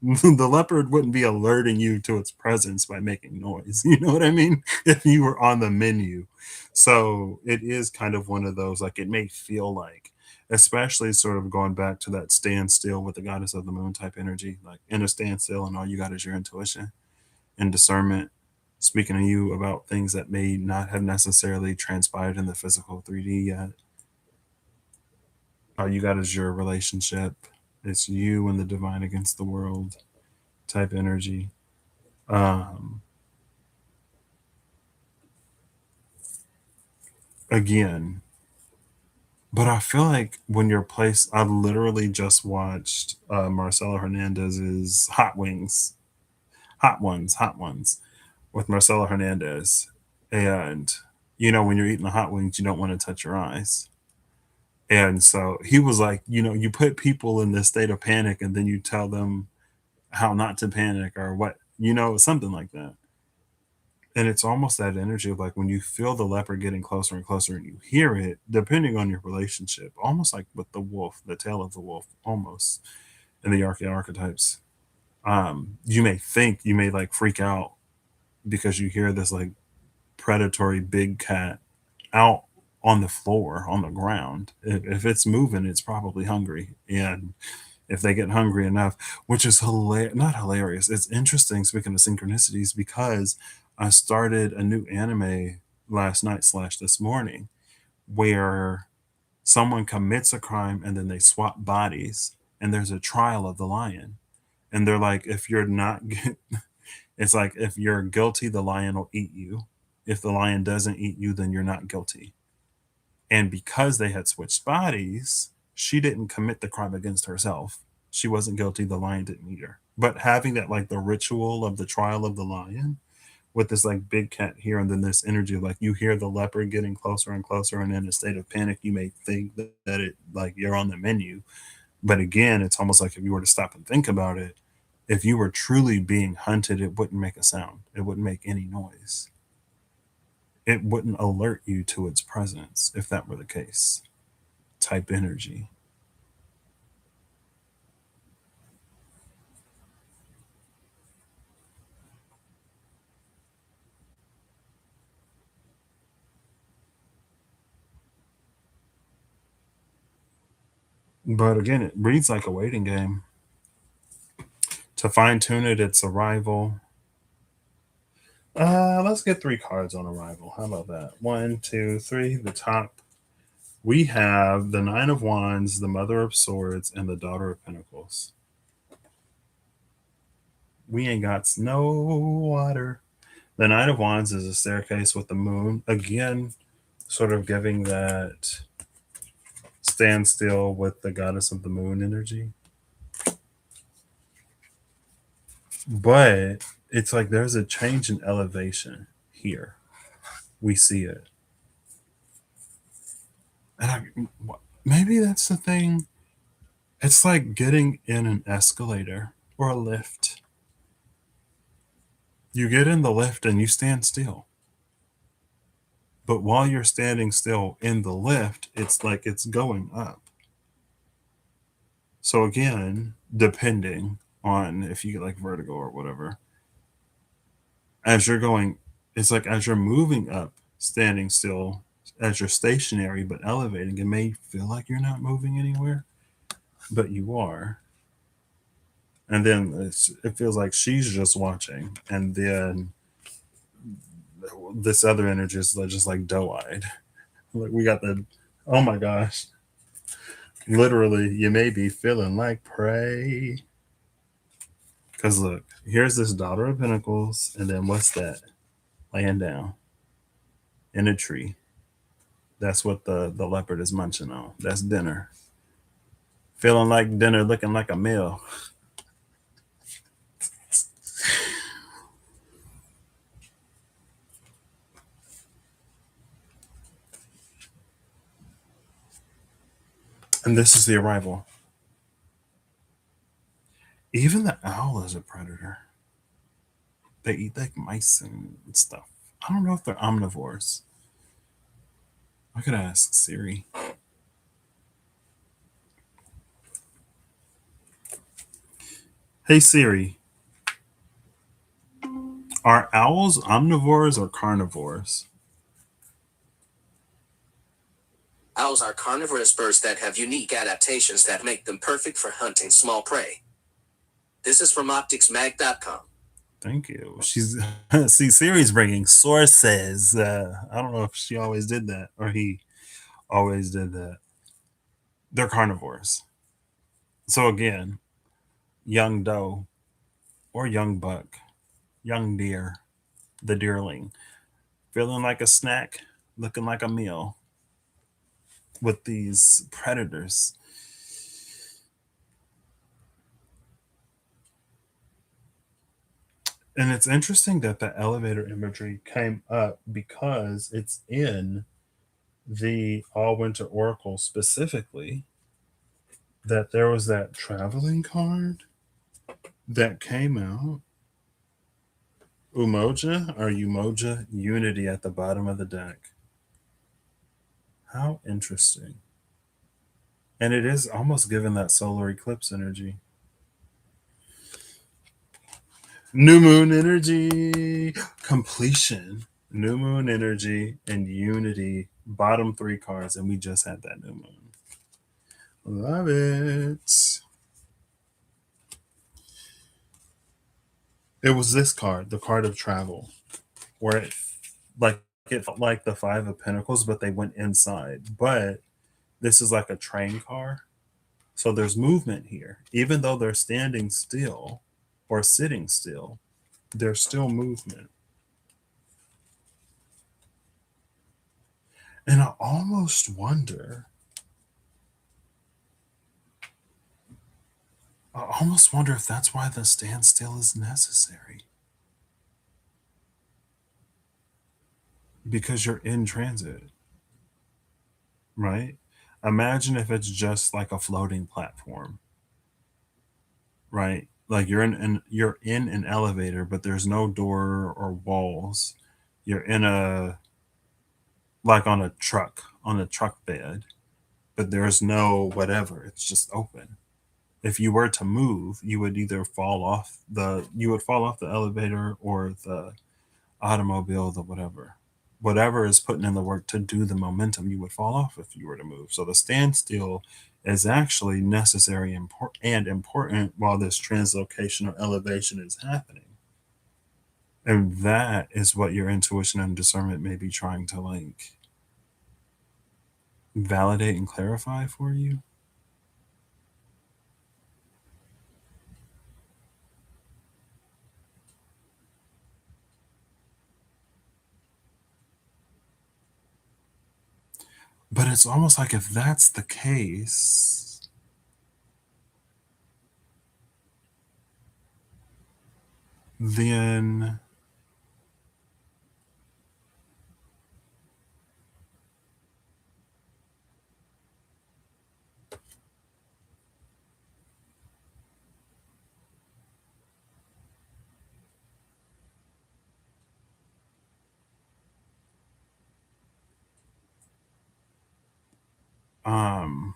The leopard wouldn't be alerting you to its presence by making noise. You know what I mean? If you were on the menu. So it is kind of one of those, like it may feel like. especially sort of going back to that standstill with the goddess of the moon type energy, like in a standstill, and all you got is your intuition and discernment, speaking to you about things that may not have necessarily transpired in the physical 3D yet. All you got is your relationship. It's you and the divine against the world type energy. Um, Again, but I feel like when you're placed, I literally just watched Marcelo Hernandez's Hot Ones with Marcelo Hernandez. And, when you're eating the hot wings, you don't want to touch your eyes. And so he was like, you put people in this state of panic and then you tell them how not to panic or what, something like that. And it's almost that energy of like when you feel the leopard getting closer and closer and you hear it, depending on your relationship, almost like with the wolf, the tail of the wolf, almost in the archetypes. You may like freak out because you hear this like predatory big cat out on the floor, on the ground. If it's moving, it's probably hungry. And if they get hungry enough, which is not hilarious, it's interesting, speaking of synchronicities, because I started a new anime last night slash this morning where someone commits a crime and then they swap bodies and there's a trial of the lion. And they're like, if you're not, it's like, if you're guilty, the lion will eat you. If the lion doesn't eat you, then you're not guilty. And because they had switched bodies, she didn't commit the crime against herself. She wasn't guilty. The lion didn't eat her. But having that, like the ritual of the trial of the lion with this like big cat here, and then this energy of like you hear the leopard getting closer and closer, and in a state of panic, you may think that it like you're on the menu. But again, it's almost like if you were to stop and think about it, if you were truly being hunted, it wouldn't make a sound. It wouldn't make any noise. It wouldn't alert you to its presence if that were the case. Type energy. But again, it reads like a waiting game. To fine tune it, it's arrival. Let's get 3 cards on arrival. How about that? 1, 2, 3. The top. We have the Nine of Wands, the Mother of Swords, and the Daughter of Pentacles. We ain't got no water. The Nine of Wands is a staircase with the moon. Again, sort of giving that standstill with the goddess of the moon energy. But it's like there's a change in elevation here. We see it. And maybe that's the thing. It's like getting in an escalator or a lift. You get in the lift and you stand still. But while you're standing still in the lift, it's like it's going up. So again, depending on if you get like vertigo or whatever, as you're going, it's like as you're moving up, standing still, as you're stationary but elevating, it may feel like you're not moving anywhere, but you are. And then it feels like she's just watching, and then this other energy is just like doe-eyed. Like we got the, oh my gosh, literally, you may be feeling like prey. Because look, here's this Daughter of Pentacles, and then what's that? Laying down in a tree. That's what the leopard is munching on. That's dinner. Feeling like dinner, looking like a meal. And this is the arrival. Even the owl is a predator. They eat like mice and stuff. I don't know if they're omnivores. I could ask Siri. Hey Siri, are owls omnivores or carnivores? Owls are carnivorous birds that have unique adaptations that make them perfect for hunting small prey. This is from opticsmag.com. Thank you. She's see Siri's bringing sources. I don't know if she always did that or he always did that. They're carnivores. So again, young doe or young buck, young deer, the deerling, feeling like a snack, looking like a meal with these predators. And it's interesting that the elevator imagery came up because it's in the All Winter Oracle specifically that there was that traveling card that came out. Umoja or Umoja Unity at the bottom of the deck. How interesting. And it is almost given that solar eclipse energy. New moon energy, completion, new moon energy, and unity. Bottom three cards, and we just had that new moon. Love it. It was this card, the card of travel, where it felt like the Five of Pentacles, but they went inside. But this is like a train car. So there's movement here. Even though they're standing still or sitting still, there's still movement. And I almost wonder if that's why the standstill is necessary. Because you're in transit, right? Imagine if it's just like a floating platform, right? Like you're in an elevator, but there's no door or walls. You're in a like on a truck bed, but there's no whatever. It's just open. If you were to move, you would fall off the elevator or the automobile, the whatever is putting in the work to do the momentum, you would fall off if you were to move. So the standstill is actually necessary and important while this translocation or elevation is happening. And that is what your intuition and discernment may be trying to like validate and clarify for you. But it's almost like if that's the case, then um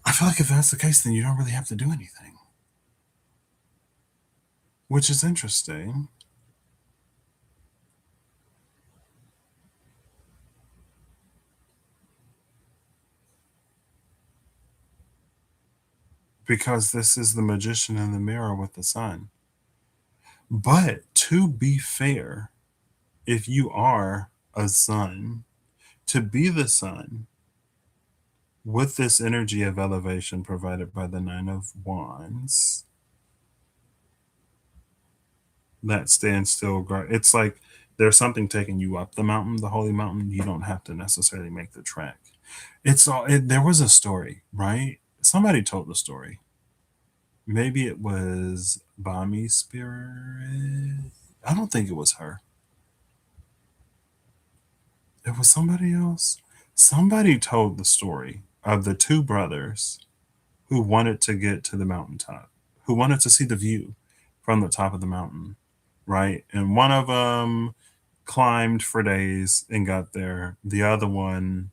I feel like if that's the case, then you don't really have to do anything, which is interesting because this is the magician in the mirror with the sun. But to be fair, if you are a sun, to be the sun with this energy of elevation provided by the Nine of Wands, that stands still guard. It's like there's something taking you up the mountain, the holy mountain. You don't have to necessarily make the trek. There was a story, right? Somebody told the story. Maybe it was Bami Spirit. I don't think it was her. It was somebody else. Somebody told the story of the two brothers who wanted to get to the mountaintop, who wanted to see the view from the top of the mountain, right? And one of them climbed for days and got there. The other one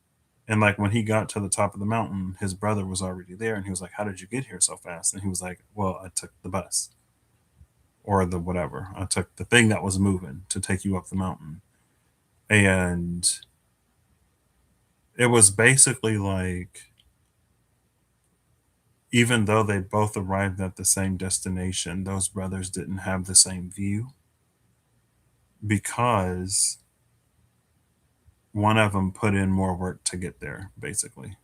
And like when he got to the top of the mountain, his brother was already there, and he was like, "How did you get here so fast?" And he was like, "Well, I took the bus or the whatever. I took the thing that was moving to take you up the mountain." And it was basically like, even though they both arrived at the same destination, those brothers didn't have the same view because one of them put in more work to get there, basically.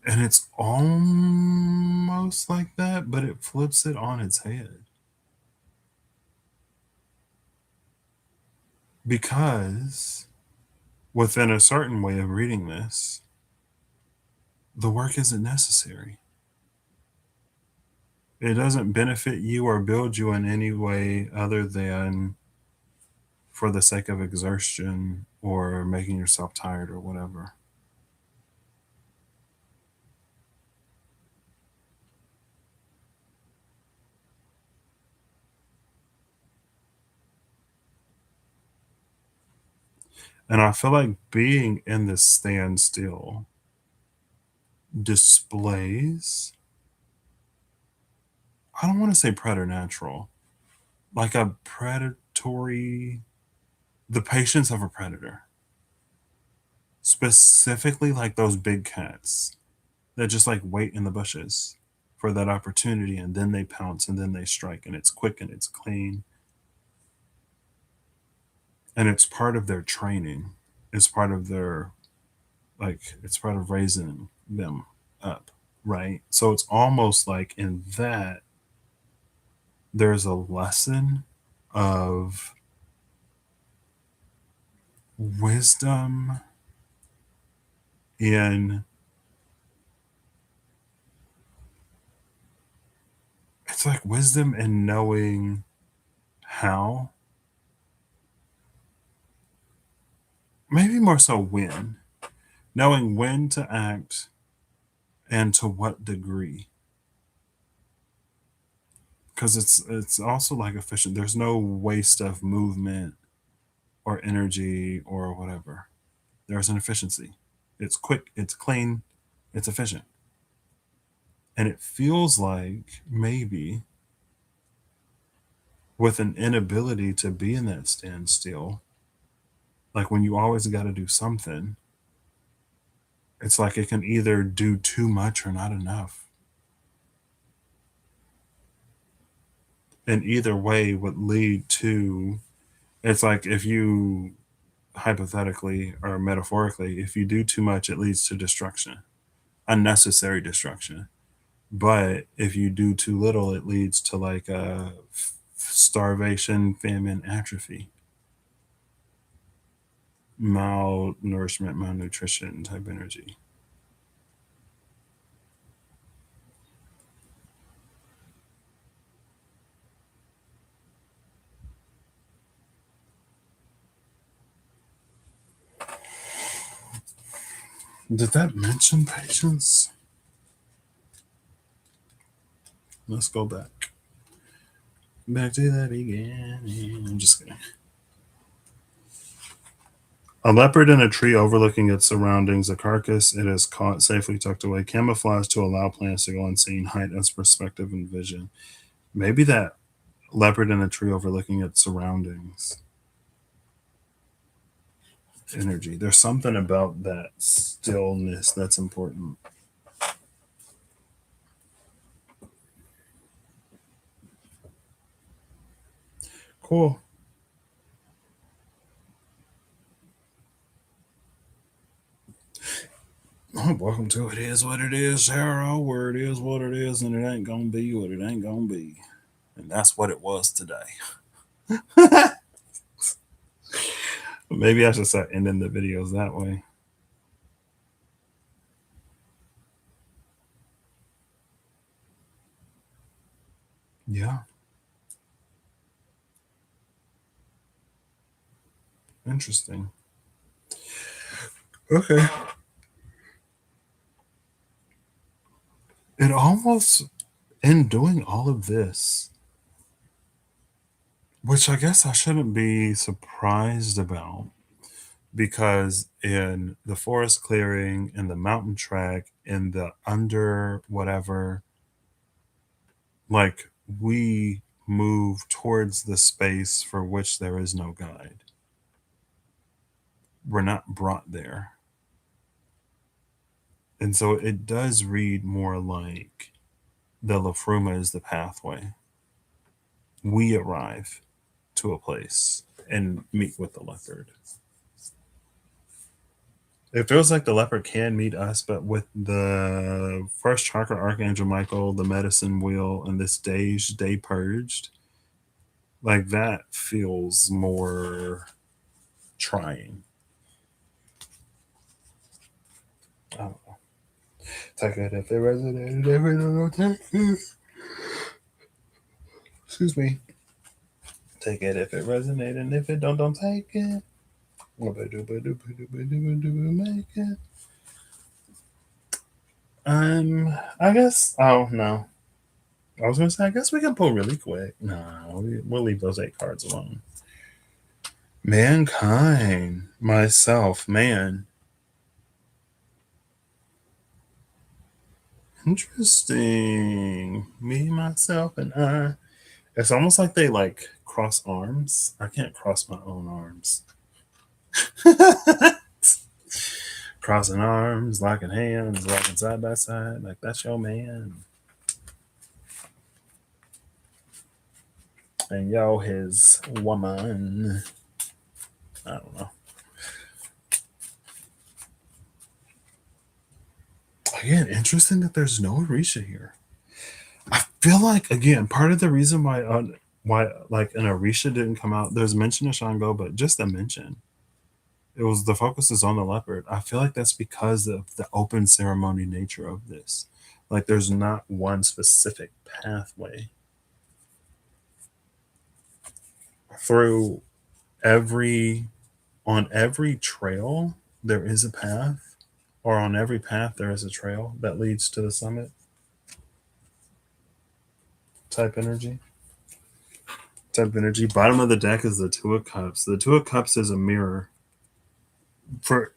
And it's almost like that, but it flips it on its head. Because within a certain way of reading this, the work isn't necessary. It doesn't benefit you or build you in any way other than for the sake of exertion or making yourself tired or whatever. And I feel like being in this standstill displays, I don't want to say preternatural, like a predatory, the patience of a predator. Specifically, like those big cats that just like wait in the bushes for that opportunity, and then they pounce and then they strike, and it's quick and it's clean. And it's part of their training. It's part of their, like, it's part of raising them up, right? So it's almost like in that there's a lesson of wisdom in, it's like wisdom in knowing how, maybe more so when, knowing when to act and to what degree. Because it's also like efficient. There's no waste of movement or energy or whatever. There's an efficiency. It's quick, it's clean, it's efficient. And it feels like maybe with an inability to be in that standstill, like when you always got to do something, it's like it can either do too much or not enough. And either way would lead to, it's like if you hypothetically or metaphorically, if you do too much, it leads to destruction, unnecessary destruction. But if you do too little, it leads to like a starvation, famine, atrophy, malnourishment, malnutrition type energy. Did that mention patience? Let's go back. Back to the beginning. I'm just kidding. A leopard in a tree overlooking its surroundings, a carcass it has caught safely tucked away, camouflaged to allow plants to go unseen, height as perspective and vision. Maybe that leopard in a tree overlooking its surroundings energy. There's something about that stillness that's important. Cool. Oh, welcome to It Is What It Is, Sarah, where it is what it is, and it ain't gonna be what it ain't gonna be. And that's what it was today. Maybe I should start ending the videos that way. Yeah. Interesting. Okay. It almost, in doing all of this, which I guess I shouldn't be surprised about, because in the forest clearing, in the mountain trek, in the under whatever, like we move towards the space for which there is no guide. We're not brought there. And so it does read more like the Lafruma is the pathway. We arrive to a place and meet with the leopard. It feels like the leopard can meet us, but with the first chakra Archangel Michael, the medicine wheel, and this day purged, like that feels more trying. I don't know. Take it if it resonated, if it don't take it. Excuse me. Take it if it resonated, and if it don't take it. Make it. I guess. Oh no, I was gonna say. I guess we can pull really quick. No, we'll leave those 8 cards alone. Mankind, myself, man. Interesting. Me, myself, and I. It's almost like they like cross arms. I can't cross my own arms. Crossing arms, locking hands, walking side by side, like that's your man. And yo, his woman. I don't know. Again, interesting that there's no Orisha here. I feel like again, part of the reason why like an Orisha didn't come out. There's mention of Shango, but just a mention. It was the focus is on the leopard. I feel like that's because of the open ceremony nature of this. Like there's not one specific pathway through every on every trail there is a path, or on every path there is a trail that leads to the summit type energy. Bottom of the deck is the 2 of Cups. The 2 of Cups is a mirror for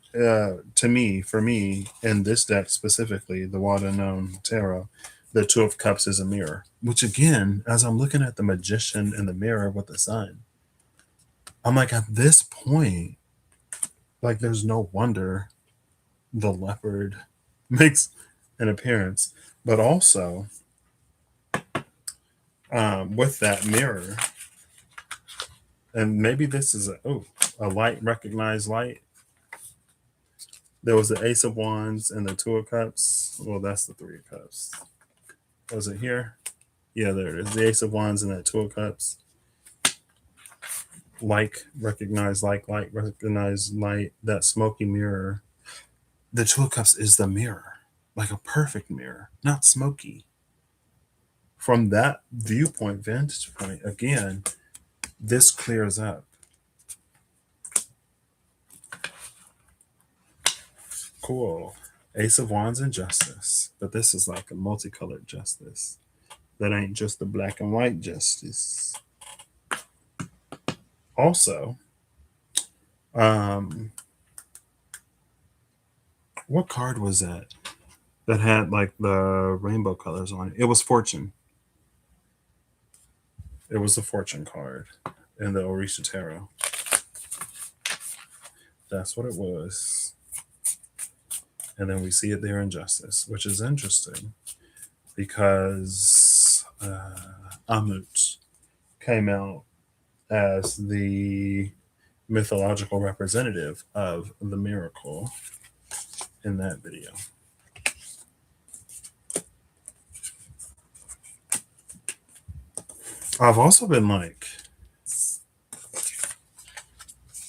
for me in this deck specifically, the Wada known tarot. The 2 of Cups is a mirror, which again, as I'm looking at the Magician in the mirror with the sun, I'm like, at this point, like there's no wonder the leopard makes an appearance. But also with that mirror, and maybe this is a light, recognized light. There was the Ace of Wands and the 2 of Cups. Well, that's the 3 of Cups. Was it here? Yeah, there it is. The Ace of Wands and that 2 of Cups. Like, recognize, light, recognize light, that smoky mirror. The 2 of Cups is the mirror, like a perfect mirror, not smoky. From that viewpoint, vantage point, again, this clears up. Cool. Ace of Wands and Justice. But this is like a multicolored justice. That ain't just the black and white justice. Also, what card was that had like the rainbow colors on it? It was Fortune. It was the Fortune card in the Orisha Tarot. That's what it was. And then we see it there in Justice, which is interesting because Amut came out as the mythological representative of the miracle in that video. I've also been like,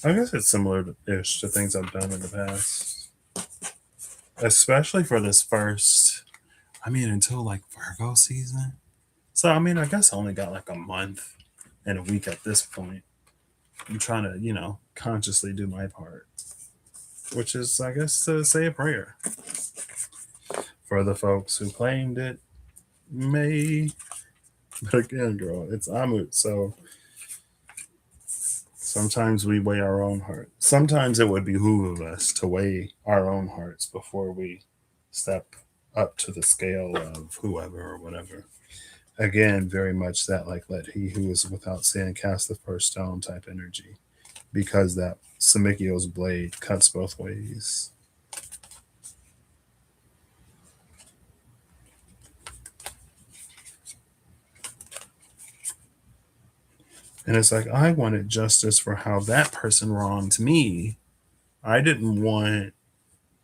I guess it's similar-ish to things I've done in the past, especially for this first, until like Virgo season. So, I guess I only got like a month and a week at this point. I'm trying to, consciously do my part, which is, I guess, to say a prayer for the folks who claimed it but again, girl, it's Amut, so Sometimes we weigh our own heart. Sometimes it would behoove us to weigh our own hearts before we step up to the scale of whoever or whatever. Again, very much that like let he who is without sin cast the first stone type energy, because that Samikio's blade cuts both ways. And it's like, I wanted justice for how that person wronged me. I didn't want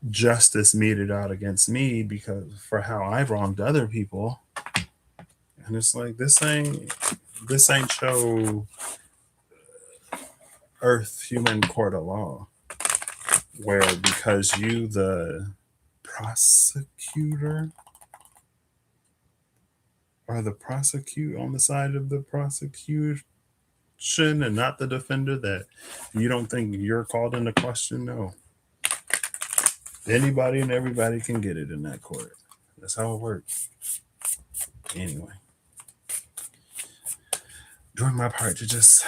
justice meted out against me because for how I wronged other people. And it's like this ain't show earth human court of law where because you the prosecutor or the prosecute on the side of the prosecution and not the defender that you don't think you're called into question. No, anybody and everybody can get it in that court. That's how it works. Anyway, doing my part to just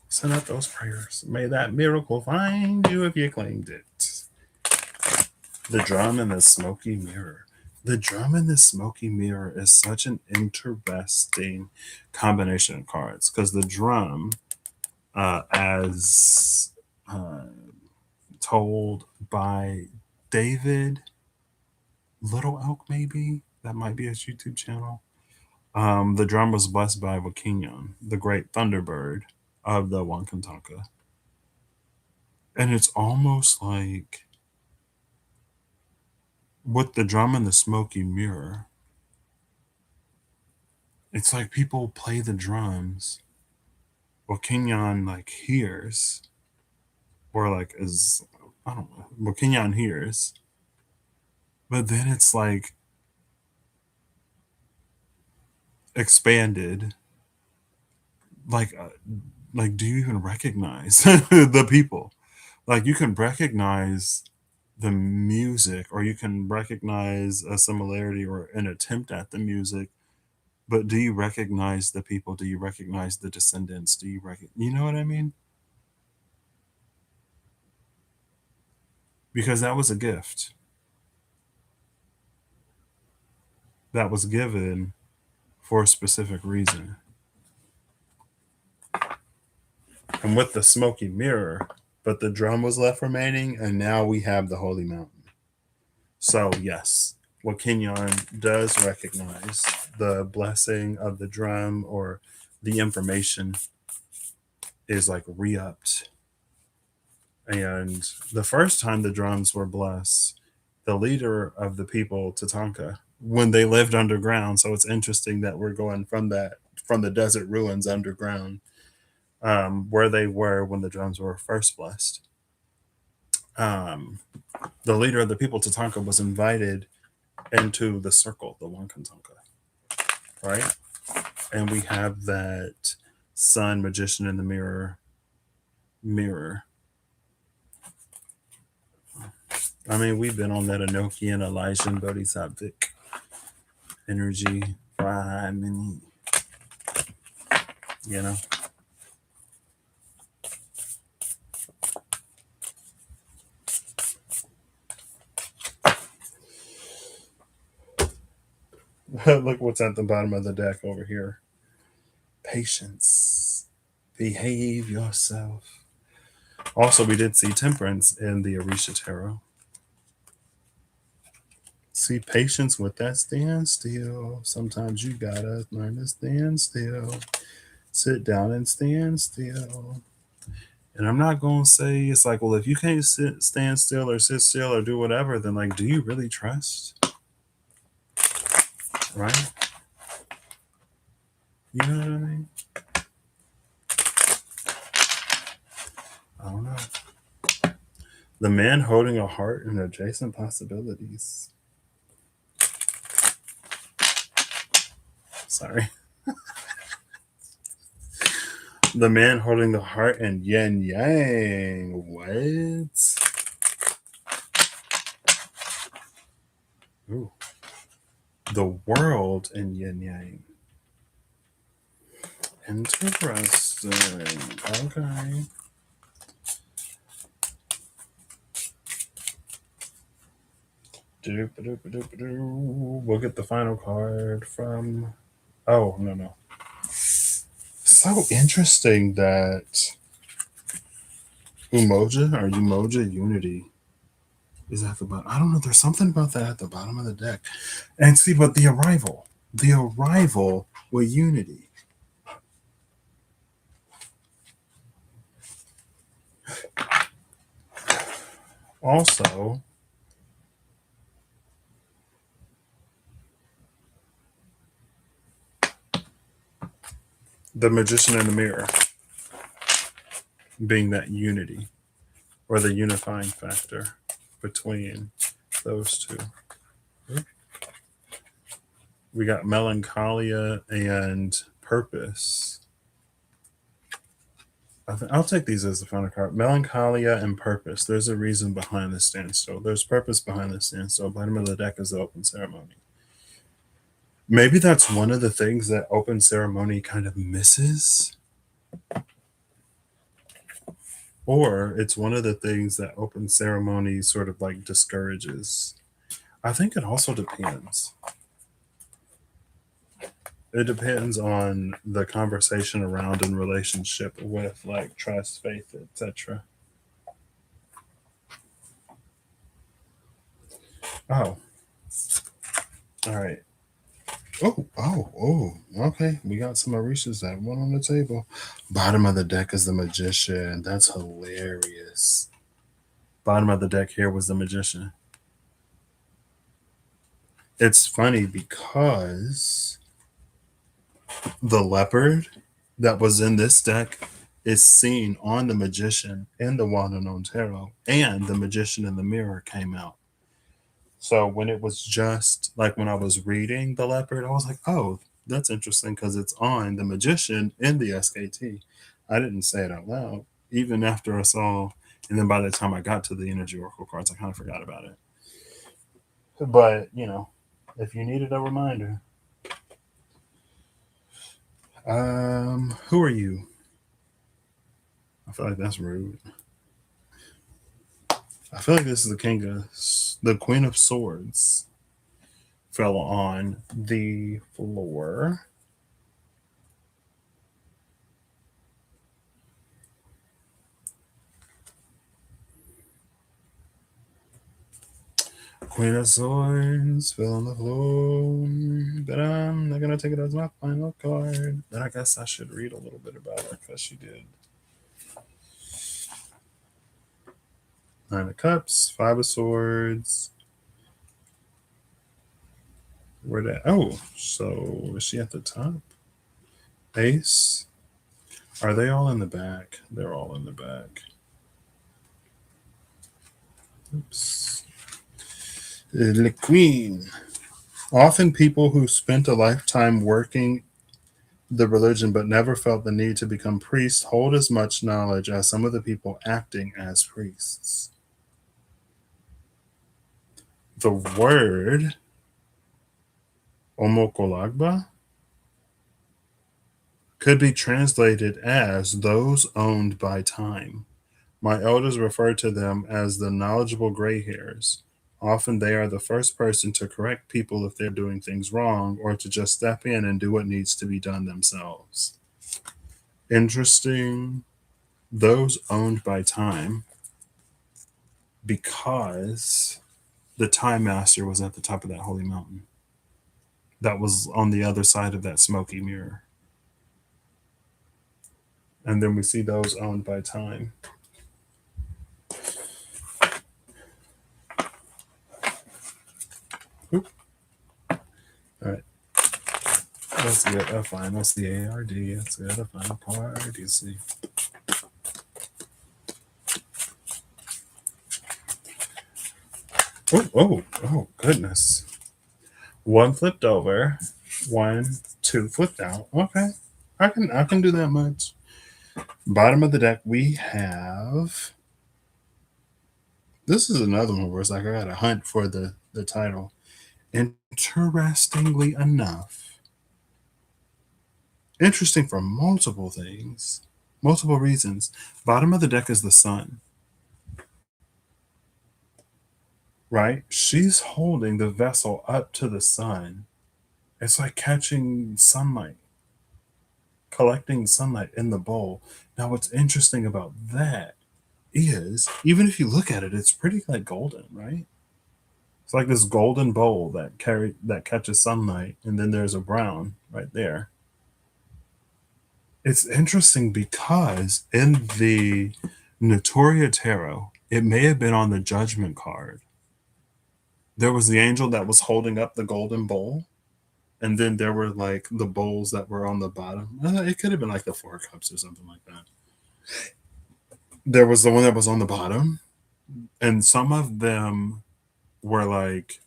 send out those prayers. May that miracle find you if you claimed it. The drum and the smoky mirror. The drum and the smoky mirror is such an interesting combination of cards because the drum, as told by David Little Elk, maybe that might be his YouTube channel. The drum was blessed by Wakinyon, the great thunderbird of the Wankantanka. And it's almost like with the drum and the smoky mirror, it's like people play the drums. What Kenyon like hears, or like is I don't know what Kenyon hears, but then it's like expanded. Like, do you even recognize the people? Like, you can recognize the music, or you can recognize a similarity or an attempt at the music. But do you recognize the people? Do you recognize the descendants? Do you you know what I mean? Because that was a gift that was given for a specific reason. And with the smoky mirror, but the drum was left remaining, and now we have the holy mountain. So yes, what Kenyon does recognize the blessing of the drum, or the information is like re-upped. And the first time the drums were blessed, the leader of the people, Tatanka, when they lived underground. So it's interesting that we're going from the desert ruins underground, where they were when the drums were first blessed. The leader of the people, Tatanka, was invited into the circle, the Wankantanka, right? And we have that sun magician in the mirror. I mean, we've been on that Enochian, Elijah, Bodhisattvic energy for a minute, you know. Look what's at the bottom of the deck over here. Patience. Behave yourself. Also, we did see temperance in the Orisha Tarot. See patience with that standstill. Sometimes you gotta learn to stand still. Sit down and stand still. And I'm not gonna say it's like, well, if you can't stand still or sit still or do whatever, then like, do you really trust? Right? You know what I mean? I don't know. The man holding a heart and adjacent possibilities. Sorry. The man holding the heart and yin yang. What? Ooh. The world in yin yang. Interesting. Okay. We'll get the final card from. Oh, no, no. So interesting that Umoja Unity is at the bottom. I don't know. There's something about that at the bottom of the deck. And see, but the arrival with Unity. Also, the Magician in the Mirror being that unity or the unifying factor between those two. We got melancholia and purpose. I'll take these as the final card. Melancholia and purpose. There's a reason behind the standstill. There's purpose behind the standstill. Bottom of the deck is the open ceremony. Maybe that's one of the things that open ceremony kind of misses. Or it's one of the things that open ceremony sort of like discourages. I think it also depends. It depends on the conversation around in relationship with like trust, faith, etc. Oh, all right. Oh. Okay, we got some Orishas that one on the table. Bottom of the deck is the Magician. That's hilarious. Bottom of the deck here was the Magician. It's funny because the leopard that was in this deck is seen on the Magician in the Wand Unknown Tarot, and the Magician in the Mirror came out. So when it was just like when I was reading the leopard, I was like, oh, that's interesting because it's on the Magician in the SKT. I didn't say it out loud, even after I saw, and then by the time I got to the Energy Oracle cards, I kind of forgot about it. But, if you needed a reminder, who are you? I feel like that's rude. I feel like this is the Queen of Swords fell on the floor. Queen of Swords fell on the floor, but I'm not gonna take it as my final card. But I guess I should read a little bit about her because she did. Nine of Cups, Five of Swords. Where that? Oh, so is she at the top? Ace. Are they all in the back? They're all in the back. Oops. The Queen. Often people who spent a lifetime working the religion but never felt the need to become priests hold as much knowledge as some of the people acting as priests. The word Omokolagba could be translated as those owned by time. My elders refer to them as the knowledgeable gray hairs. Often they are the first person to correct people if they're doing things wrong or to just step in and do what needs to be done themselves. Interesting. Those owned by time, because the Time Master was at the top of that holy mountain. That was on the other side of that smoky mirror. And then we see those owned by time. Oop. All right. That's good. Oh, fine. That's the ARD. That's good. A final card. You see. Oh, goodness. One flipped over. 1, 2 flipped out. Okay. I can do that much. Bottom of the deck, we have. This is another one where it's like I got to hunt for the title. Interestingly enough, Interesting for multiple things, multiple reasons. Bottom of the deck is the sun, right? She's holding the vessel up to the sun. It's like catching sunlight, collecting sunlight in the bowl. Now, what's interesting about that is, even if you look at it, it's pretty like golden, right? It's like this golden bowl that catches sunlight, and then there's a brown right there. It's interesting because in the Notoria Tarot, it may have been on the Judgment card. There was the angel that was holding up the golden bowl, and then there were like the bowls that were on the bottom. It could have been like the Four of Cups or something like that. There was the one that was on the bottom, and some of them were like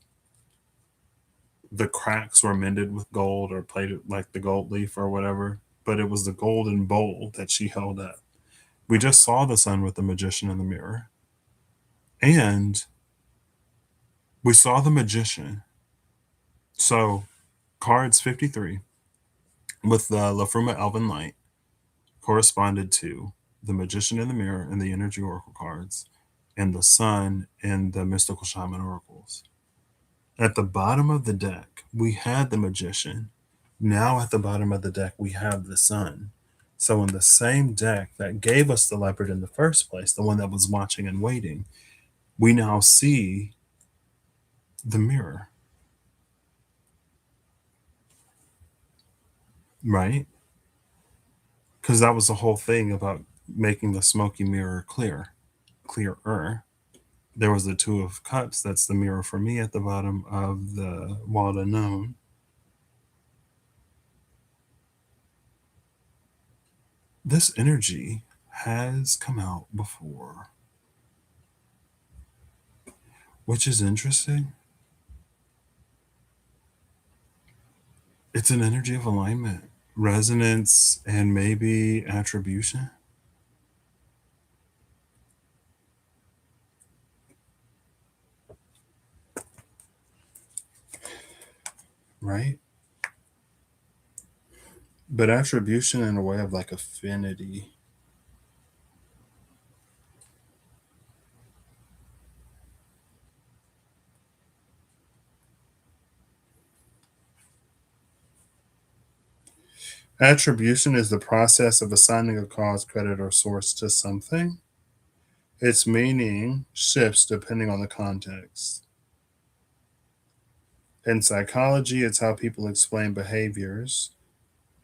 the cracks were mended with gold or plated like the gold leaf or whatever, but it was the golden bowl that she held up. We just saw the sun with the magician in the mirror, and we saw the magician. So, cards 53 with the La Fruma Elven Light corresponded to the magician in the mirror and the energy oracle cards, and the sun and the mystical shaman oracles. At the bottom of the deck, we had the magician. Now at the bottom of the deck, we have the sun. So in the same deck that gave us the leopard in the first place, the one that was watching and waiting, we now see the mirror, right? Because that was the whole thing about making the smoky mirror clearer. There was the Two of Cups. That's the mirror for me at the bottom of the wall unknown. This energy has come out before, which is interesting. It's an energy of alignment, resonance, and maybe attribution. Right? But attribution in a way of like affinity. Attribution is the process of assigning a cause, credit, or source to something. Its meaning shifts depending on the context. In psychology, it's how people explain behaviors.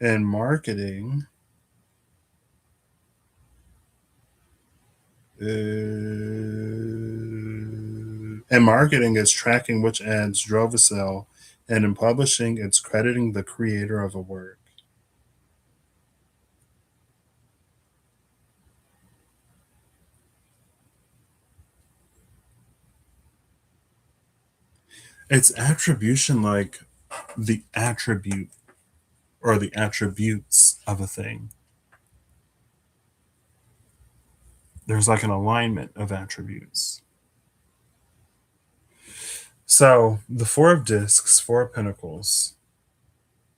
In marketing, is tracking which ads drove a sale, and in publishing, it's crediting the creator of a work. It's attribution, like the attribute or the attributes of a thing. There's like an alignment of attributes. So the Four of Discs, Four of Pentacles,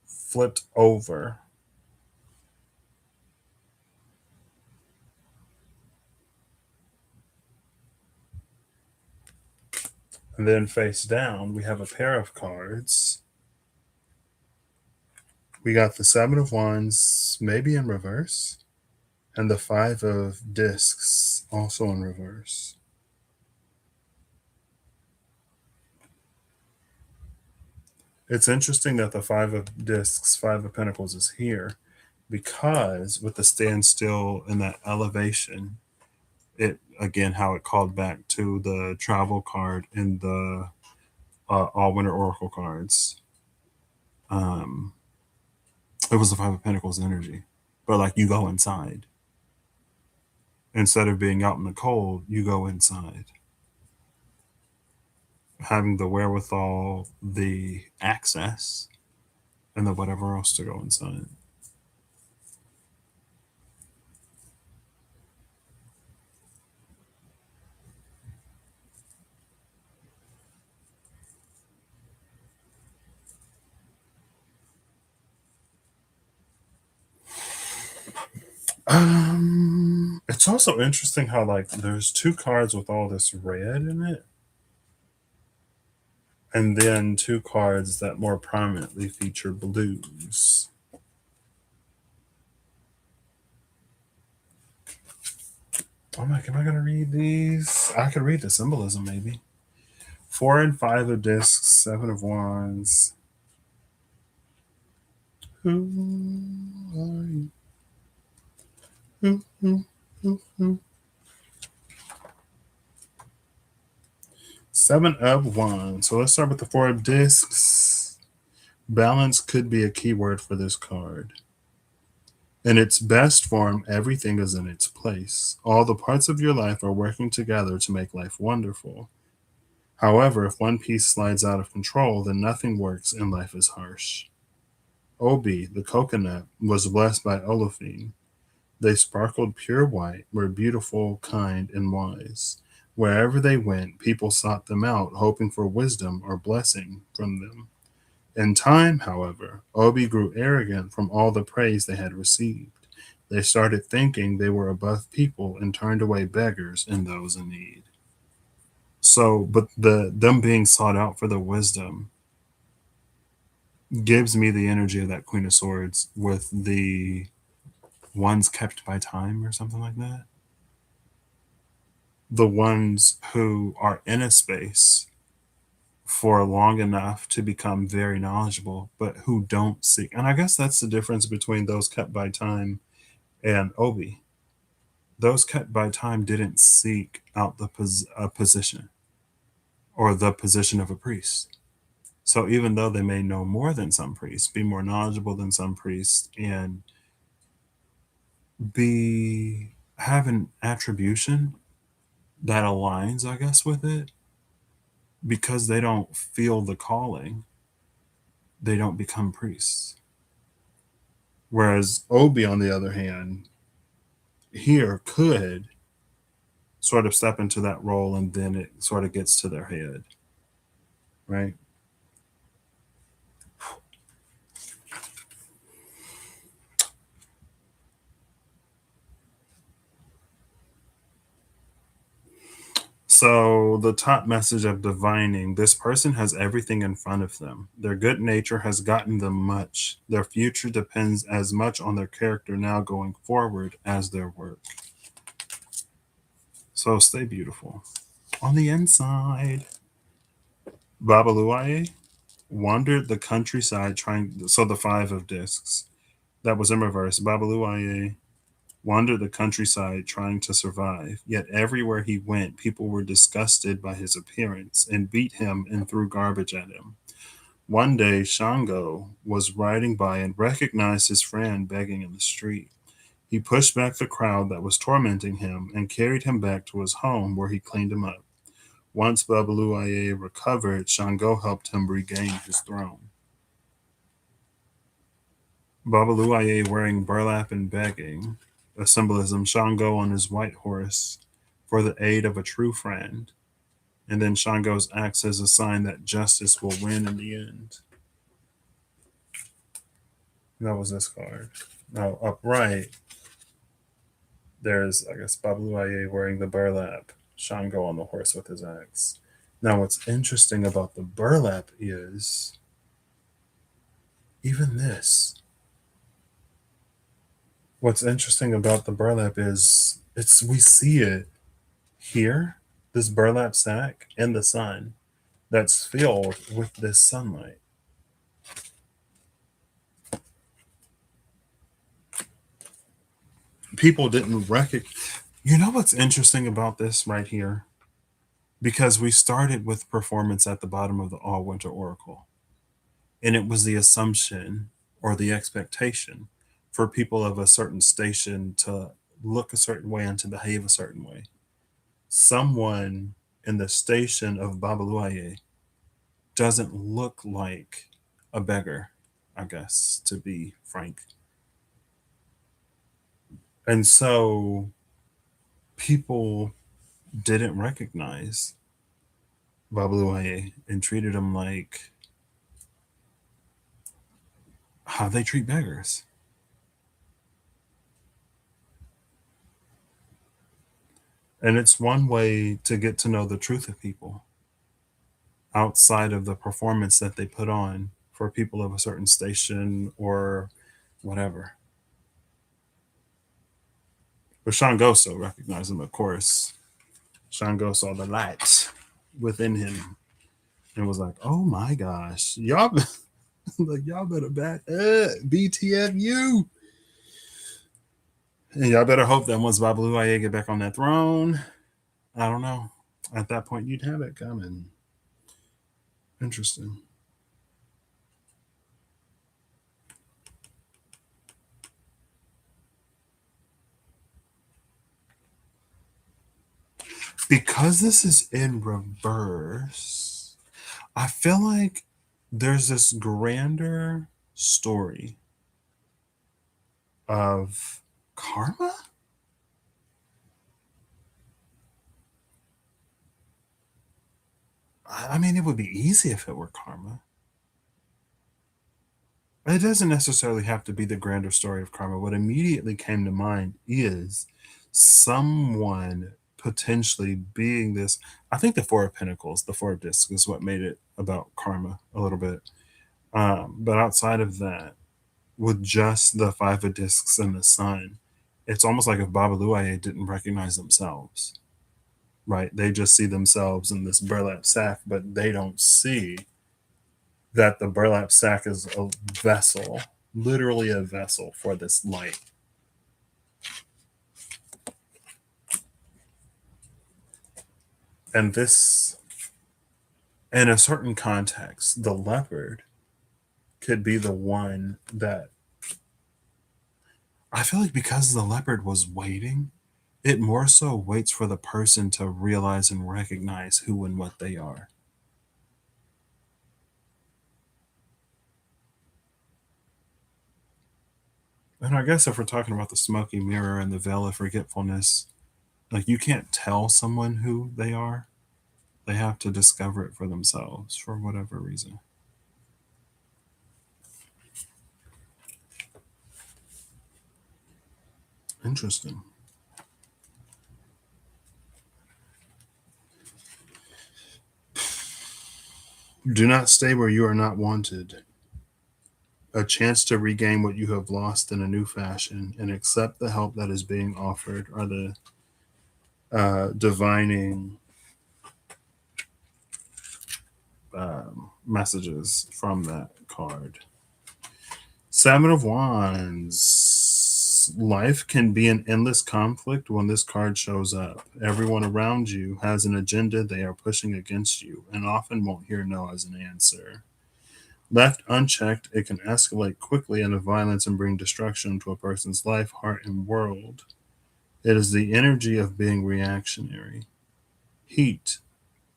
flipped over. And then face down, we have a pair of cards. We got the Seven of Wands, maybe in reverse, and the Five of Discs, also in reverse. It's interesting that the Five of Discs, Five of Pentacles is here because with the standstill and that elevation, it again, how it called back to the travel card in the All Winter Oracle cards. Um, it was the Five of Pentacles energy, but like you go inside. Instead of being out in the cold, you go inside. Having the wherewithal, the access, and the whatever else to go inside. It's also interesting how like there's two cards with all this red in it, and then two cards that more prominently feature blues. I'm like, am I gonna read these? I could read the symbolism maybe. 4 and 5 of discs, 7 of wands. Who are you? Who? 7 of wands. So let's start with the 4 of discs. Balance could be a keyword for this card. In its best form, everything is in its place. All the parts of your life are working together to make life wonderful. However, if one piece slides out of control, then nothing works and life is harsh. Obi, the coconut, was blessed by olefin. They sparkled pure white, were beautiful, kind, and wise. Wherever they went, people sought them out, hoping for wisdom or blessing from them. In time, however, Obi grew arrogant from all the praise they had received. They started thinking they were above people and turned away beggars and those in need. So, but them being sought out for the wisdom gives me the energy of that Queen of Swords with the ones kept by time or something like that. The ones who are in a space for long enough to become very knowledgeable, but who don't seek. And I guess that's the difference between those kept by time and Obi. Those kept by time didn't seek out a position or the position of a priest. So even though they may know more than some priests, be more knowledgeable than some priests, and be have an attribution that aligns, I guess, with it, because they don't feel the calling, they don't become priests. Whereas Obi, on the other hand, here could sort of step into that role and then it sort of gets to their head, right? So, the top message of divining: this person has everything in front of them. Their good nature has gotten them much. Their future depends as much on their character now going forward as their work. So, stay beautiful. On the inside, Babaluaye wandered the countryside trying. So, the 5 of discs. That was in reverse. Babaluaye wandered the countryside trying to survive. Yet everywhere he went, people were disgusted by his appearance and beat him and threw garbage at him. One day, Shango was riding by and recognized his friend begging in the street. He pushed back the crowd that was tormenting him and carried him back to his home where he cleaned him up. Once Babaluaye recovered, Shango helped him regain his throne. Babaluaye wearing burlap and begging, a symbolism: Shango on his white horse for the aid of a true friend. And then Shango's axe as a sign that justice will win in the end. That was this card. Now, upright, there's, I guess, Babaluaye wearing the burlap, Shango on the horse with his axe. Now, what's interesting about the burlap is even this. What's interesting about the burlap is we see it here, this burlap sack in the sun that's filled with this sunlight. People didn't recognize. You know what's interesting about this right here? Because we started with performance at the bottom of the All Winter Oracle, and it was the assumption or the expectation for people of a certain station to look a certain way and to behave a certain way. Someone in the station of Babaluaye doesn't look like a beggar, I guess, to be frank. And so people didn't recognize Babaluaye and treated him like how they treat beggars. And it's one way to get to know the truth of people outside of the performance that they put on for people of a certain station or whatever. But Sean Goso recognized him, of course. Shango saw the light within him and was like, "Oh my gosh, y'all, like y'all better back up, BTFU, and y'all better hope that once Babalu Aye get back on that throne, I don't know. At that point, you'd have it coming. Interesting. Because this is in reverse, I feel like there's this grander story of karma. I mean, it would be easy if it were karma. It doesn't necessarily have to be the grander story of karma. What immediately came to mind is someone potentially being this. I think the Four of Pentacles, the Four of Discs, is what made it about karma a little bit. But outside of that, with just the Five of Discs and the Sun, it's almost like if Babaluaye didn't recognize themselves, right? They just see themselves in this burlap sack, but they don't see that the burlap sack is a vessel, literally a vessel for this light. And this, in a certain context, the leopard could be the one that I feel like because the leopard was waiting, it more so waits for the person to realize and recognize who and what they are. And I guess if we're talking about the smoky mirror and the veil of forgetfulness, like you can't tell someone who they are. They have to discover it for themselves for whatever reason. Interesting. Do not stay where you are not wanted. A chance to regain what you have lost in a new fashion and accept the help that is being offered are the divining messages from that card. Seven of Wands. Life can be an endless conflict when this card shows up. Everyone around you has an agenda they are pushing against you and often won't hear no as an answer. Left unchecked, it can escalate quickly into violence and bring destruction to a person's life, heart, and world. It is the energy of being reactionary. Heat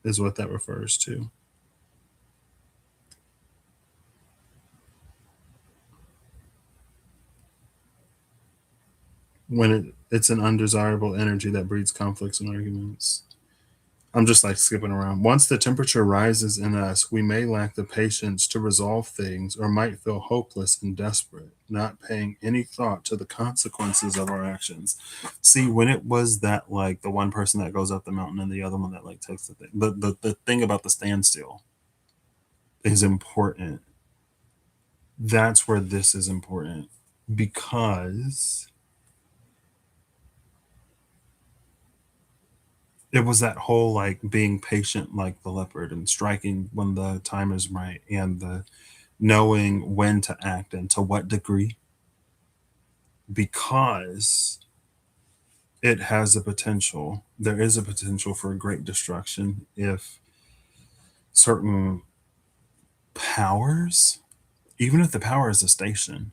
is what that refers to. When it's an undesirable energy that breeds conflicts and arguments. I'm just like skipping around. Once the temperature rises in us, we may lack the patience to resolve things or might feel hopeless and desperate, not paying any thought to the consequences of our actions. See, when it was that like the one person that goes up the mountain and the other one that like takes the thing, the thing about the standstill is important. That's where this is important because it was that whole like being patient like the leopard and striking when the time is right and the knowing when to act and to what degree because it has a potential there is a potential for great destruction if certain powers, even if the power is a station,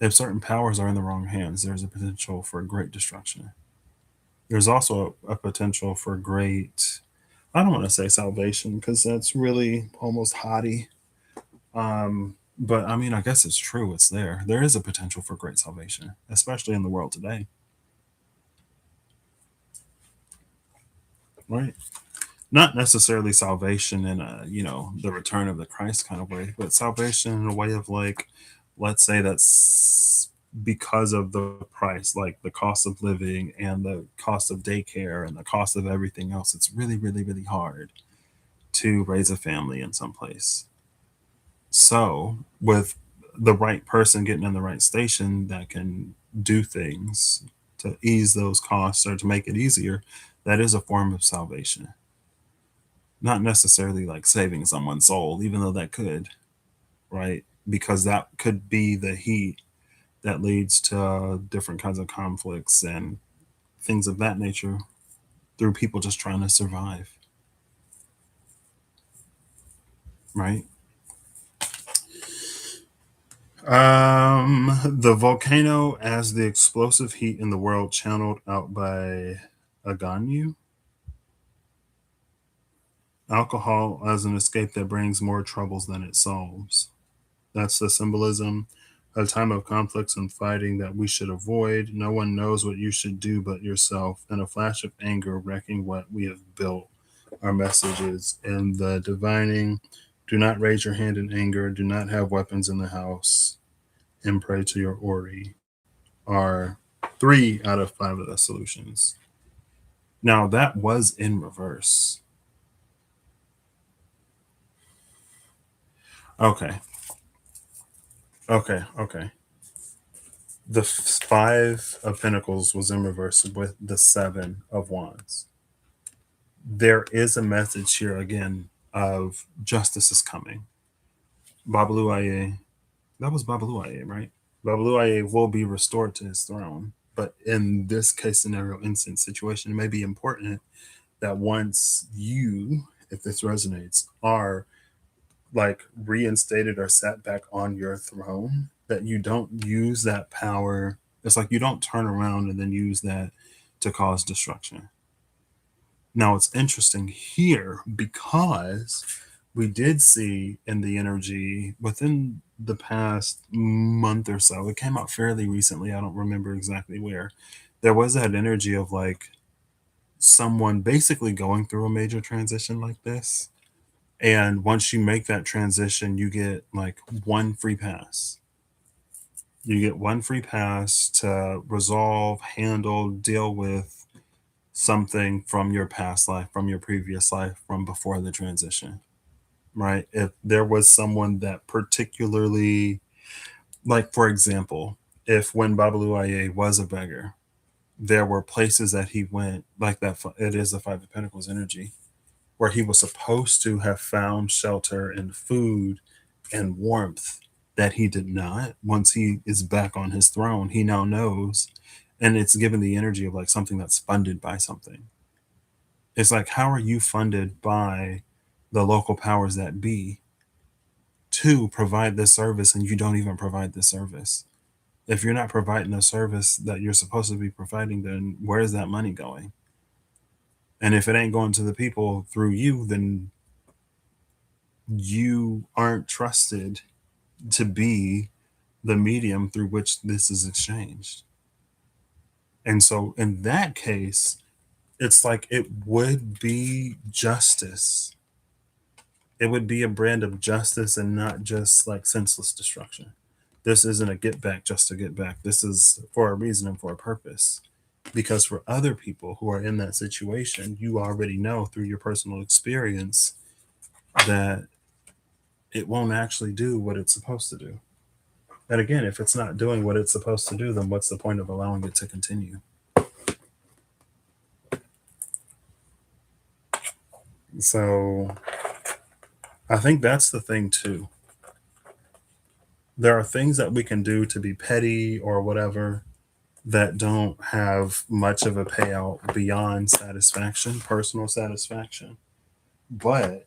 if certain powers are in the wrong hands, there's a potential for great destruction. There's also a potential for great, I don't want to say salvation because that's really almost haughty. But I mean, I guess it's true. It's there. There is a potential for great salvation, especially in the world today, right? Not necessarily salvation in a, the return of the Christ kind of way, but salvation in a way of like, let's say that's because of the price, like the cost of living and the cost of daycare and the cost of everything else. It's really, really, really hard to raise a family in some place. So, with the right person getting in the right station that can do things to ease those costs or to make it easier, that is a form of salvation. Not necessarily like saving someone's soul, even though that could, right? Because that could be the heat that leads to different kinds of conflicts and things of that nature through people just trying to survive, right? The volcano as the explosive heat in the world channeled out by Aganyu. Alcohol as an escape that brings more troubles than it solves. That's the symbolism. A time of conflicts and fighting that we should avoid. No one knows what you should do but yourself. And a flash of anger wrecking what we have built. Our messages and the divining. Do not raise your hand in anger. Do not have weapons in the house. And pray to your Ori are 3 out of 5 of the solutions. Now that was in reverse. Okay. Okay. The 5 of Pentacles was in reverse with the 7 of Wands. There is a message here again of justice is coming. Babaluaye, that was Babaluaye, right? Babaluaye will be restored to his throne. But in this case scenario, instant situation, it may be important that once you, if this resonates, are like reinstated or sat back on your throne, that you don't use that power. It's like you don't turn around and then use that to cause destruction. Now it's interesting here because we did see in the energy within the past month or so, it came out fairly recently. I don't remember exactly where. There was that energy of like someone basically going through a major transition like this. And once you make that transition, you get like one free pass. You get one free pass to resolve, handle, deal with something from your past life, from your previous life, from before the transition, right? If there was someone that particularly, like for example, if when Babaluaye was a beggar, there were places that he went, like that, it is the 5 of Pentacles energy, where he was supposed to have found shelter and food and warmth that he did not. Once he is back on his throne, he now knows. And it's given the energy of like something that's funded by something. It's like, how are you funded by the local powers that be to provide this service and you don't even provide the service? If you're not providing the service that you're supposed to be providing, then where is that money going? And if it ain't going to the people through you, then you aren't trusted to be the medium through which this is exchanged. And so in that case, it's like it would be justice. It would be a brand of justice and not just like senseless destruction. This isn't a get back just to get back. This is for a reason and for a purpose. Because for other people who are in that situation, you already know through your personal experience that it won't actually do what it's supposed to do. And again, if it's not doing what it's supposed to do, then what's the point of allowing it to continue? So I think that's the thing too. There are things that we can do to be petty or whatever that don't have much of a payout beyond satisfaction, personal satisfaction. But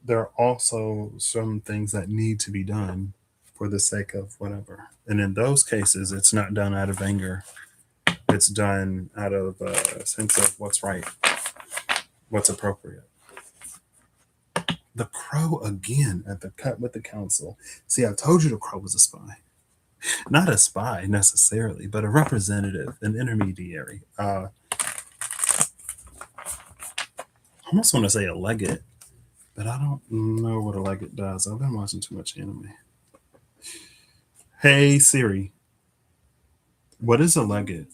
there are also some things that need to be done for the sake of whatever. And in those cases, it's not done out of anger. It's done out of a sense of what's right, what's appropriate. The crow again at the cut with the council. See, I told you the crow was a spy. Not a spy necessarily, but a representative, an intermediary. I almost want to say a legate, but I don't know what a legate does. I've been watching too much anime. Hey Siri, What is a legate?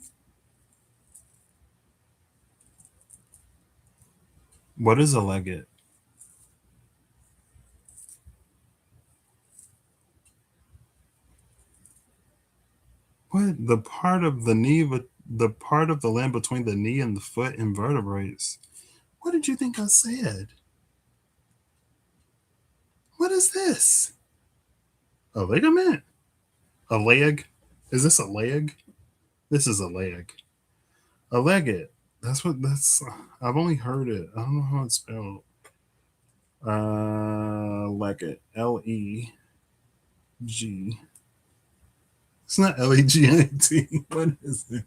What is a legate? What the part of the knee, the part of the land between the knee and the foot and vertebrates? What did you think I said? What is this? A ligament? A leg? Is this a leg? This is a leg. A legate. That's what that's. I've only heard it. I don't know how it's spelled. Legate. L-E-G. It's not Legate. What is it?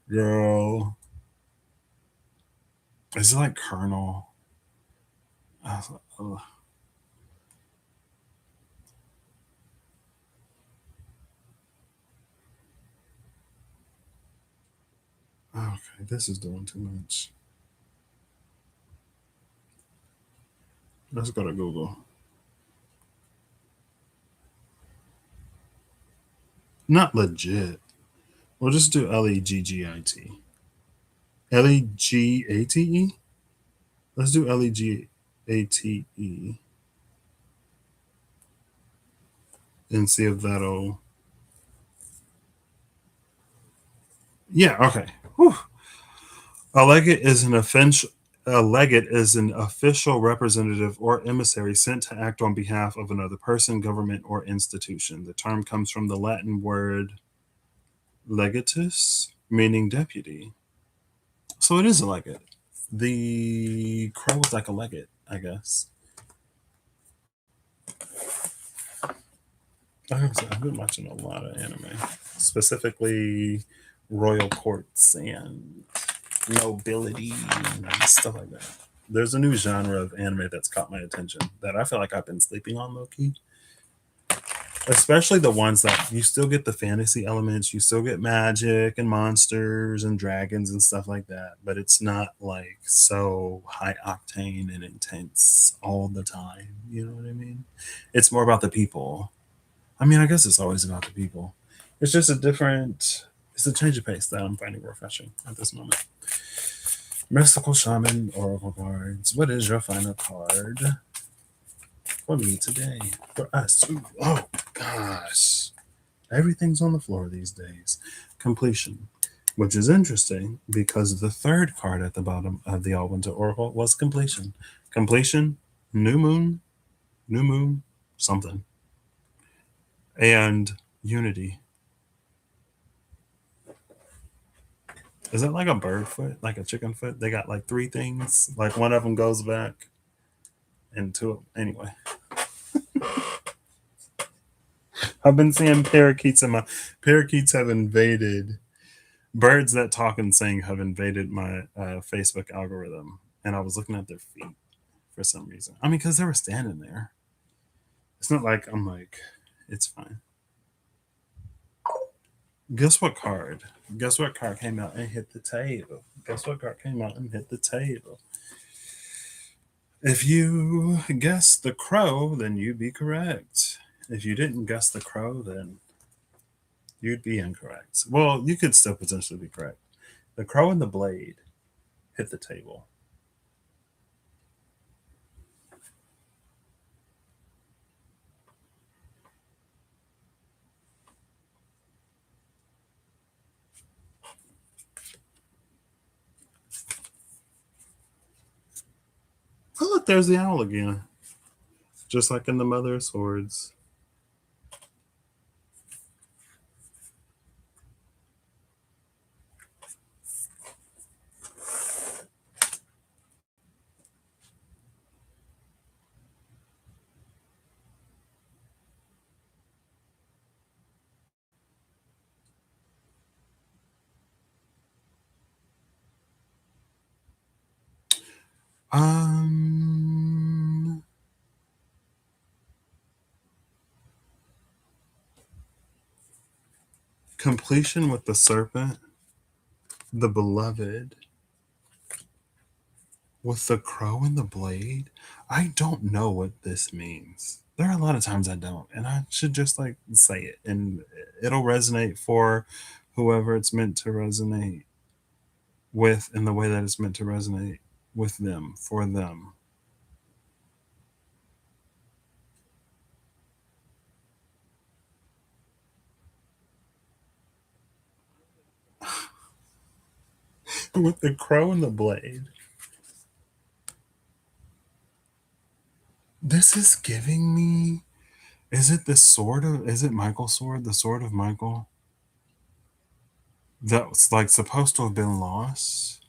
Girl. Is it like Colonel? Okay, this is doing too much. Let's go to Google. Not legit. We'll just do Leggit. Legate? Let's do Legate and see if that'll. Yeah, okay. Whew. A legate is an official. A legate is an official representative or emissary sent to act on behalf of another person, government, or institution. The term comes from the Latin word legatus, meaning deputy. So it is a legate. The crow is like a legate, I guess. I've been watching a lot of anime, specifically royal courts and nobility and stuff like that. There's a new genre of anime that's caught my attention that I feel like I've been sleeping on low key. Especially the ones that you still get the fantasy elements, you still get magic and monsters and dragons and stuff like that, but it's not like so high octane and intense all the time. You know what I mean? It's more about the people. I mean, I guess it's always about the people. It's just a different, it's a change of pace that I'm finding refreshing at this moment. Mystical Shaman Oracle cards. What is your final card for me today? For us. Ooh, oh, gosh. Everything's on the floor these days. Completion. Which is interesting because the third card at the bottom of the All Winter Oracle was completion. Completion, new moon, something. And unity. Is it like a bird foot, like a chicken foot? They got like three things. Like one of them goes back, and two. Anyway, I've been seeing parakeets, and my parakeets have invaded. Birds that talk and sing have invaded my Facebook algorithm, and I was looking at their feet for some reason. I mean, because they were standing there. It's not like I'm like, it's fine. Guess what card? Guess what card came out and hit the table? Guess what card came out and hit the table? If you guessed the crow, then you'd be correct. If you didn't guess the crow, then you'd be incorrect. Well, you could still potentially be correct. The crow and the blade hit the table. Oh, look, there's the owl again. Just like in the Mother of Swords. Um, Completion with the serpent, the beloved, with the crow and the blade. I don't know what this means. There are a lot of times I don't, and I should just like say it, and it'll resonate for whoever it's meant to resonate with in the way that it's meant to resonate with them, for them. With the crow and the blade. This is giving me. Is it the sword of? Is it Michael's sword? The sword of Michael? That's like supposed to have been lost.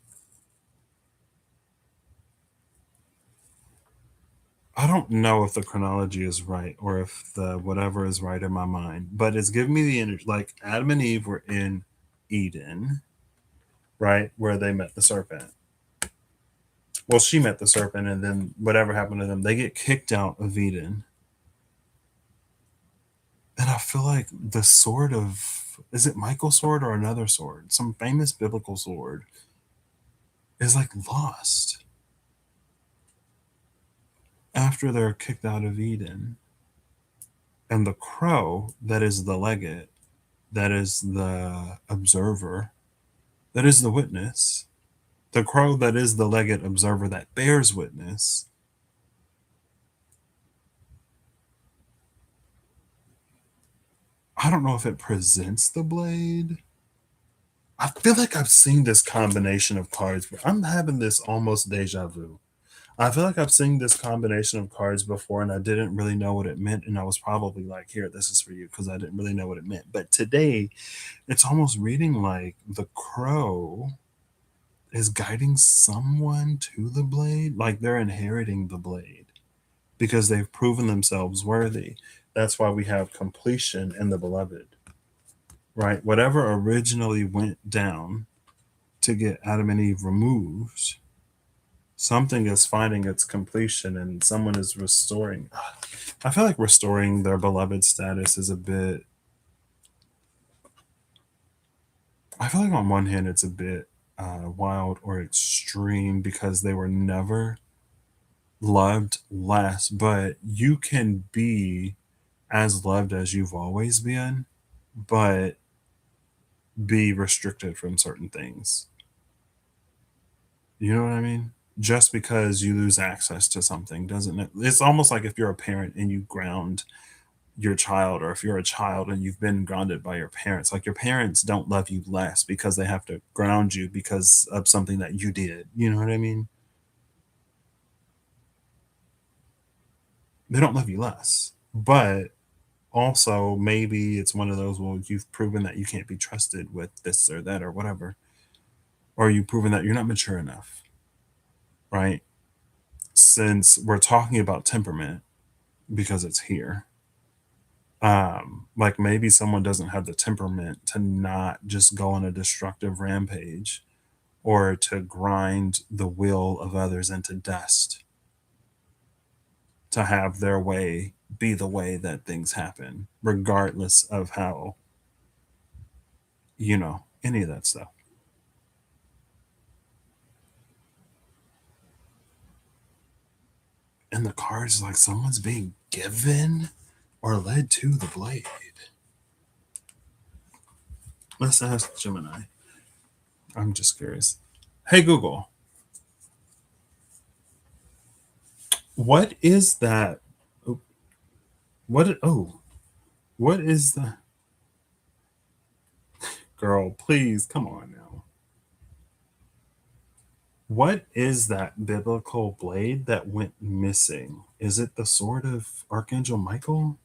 I don't know if the chronology is right or if the whatever is right in my mind, but it's giving me the energy. Like Adam and Eve were in Eden, right, where they met the serpent. Well, she met the serpent, and then whatever happened to them, they get kicked out of Eden. And I feel like the sword of, is it Michael's sword or another sword? Some famous biblical sword is like lost after they're kicked out of Eden. And the crow, that is the legate, that is the observer, that is the witness, the crow that is the legate observer that bears witness. I don't know if it presents the blade. I feel like I've seen this combination of cards. I'm having this almost deja vu. I feel like I've seen this combination of cards before and I didn't really know what it meant. And I was probably like, here, this is for you because I didn't really know what it meant. But today, it's almost reading like the crow is guiding someone to the blade, like they're inheriting the blade because they've proven themselves worthy. That's why we have completion in the beloved, right? Whatever originally went down to get Adam and Eve removed, something is finding its completion and someone is restoring. I feel like restoring their beloved status is a bit, I feel like on one hand it's a bit wild or extreme because they were never loved less, but you can be as loved as you've always been, but be restricted from certain things. You know what I mean? Just because you lose access to something doesn't it's almost like if you're a parent and you ground your child, or if you're a child and you've been grounded by your parents, like your parents don't love you less because they have to ground you because of something that you did. You know what I mean? They don't love you less. But also maybe it's one of those, well, you've proven that you can't be trusted with this or that or whatever, or you've proven that you're not mature enough, right? Since we're talking about temperament, because it's here, like maybe someone doesn't have the temperament to not just go on a destructive rampage or to grind the will of others into dust, to have their way be the way that things happen regardless of how, any of that stuff. And the cards, like someone's being given or led to the blade. Let's ask Gemini. I'm just curious. Hey Google, what is that? Oh, what is the girl? Please come on now. What is that biblical blade that went missing? Is it the sword of Archangel Michael?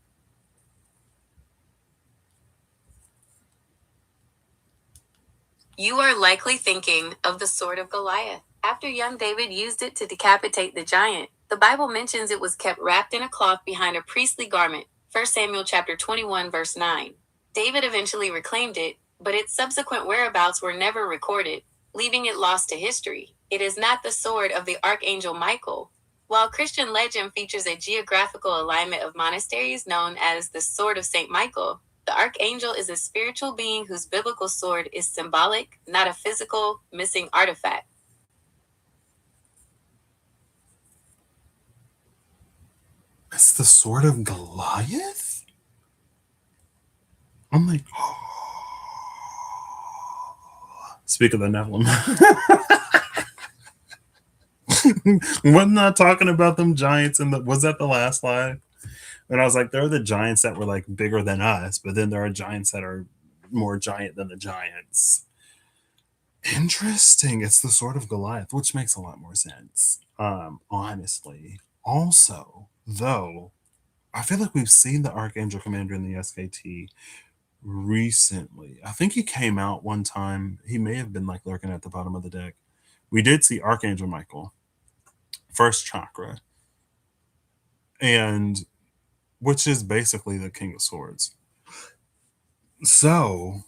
You are likely thinking of the sword of Goliath. After young David used it to decapitate the giant, the Bible mentions it was kept wrapped in a cloth behind a priestly garment. 1 Samuel chapter 21 verse 9. David eventually reclaimed it, but its subsequent whereabouts were never recorded, leaving it lost to history. It is not the sword of the Archangel Michael. While Christian legend features a geographical alignment of monasteries known as the Sword of St. Michael, the archangel is a spiritual being whose biblical sword is symbolic, not a physical, missing It's the sword of Goliath? I'm like, oh. Speak of the Nephilim. Wasn't I talking about them giants in the was that the last slide? And I was like, there are the giants that were like bigger than us, but then there are giants that are more giant than the giants. Interesting. It's the sword of Goliath, which makes a lot more sense. Honestly. Also, though, I feel like we've seen the Archangel Commander in the SKT recently. I think he came out one time. He may have been like lurking at the bottom of the deck. We did see Archangel Michael, first chakra, and which is basically the King of Swords. So,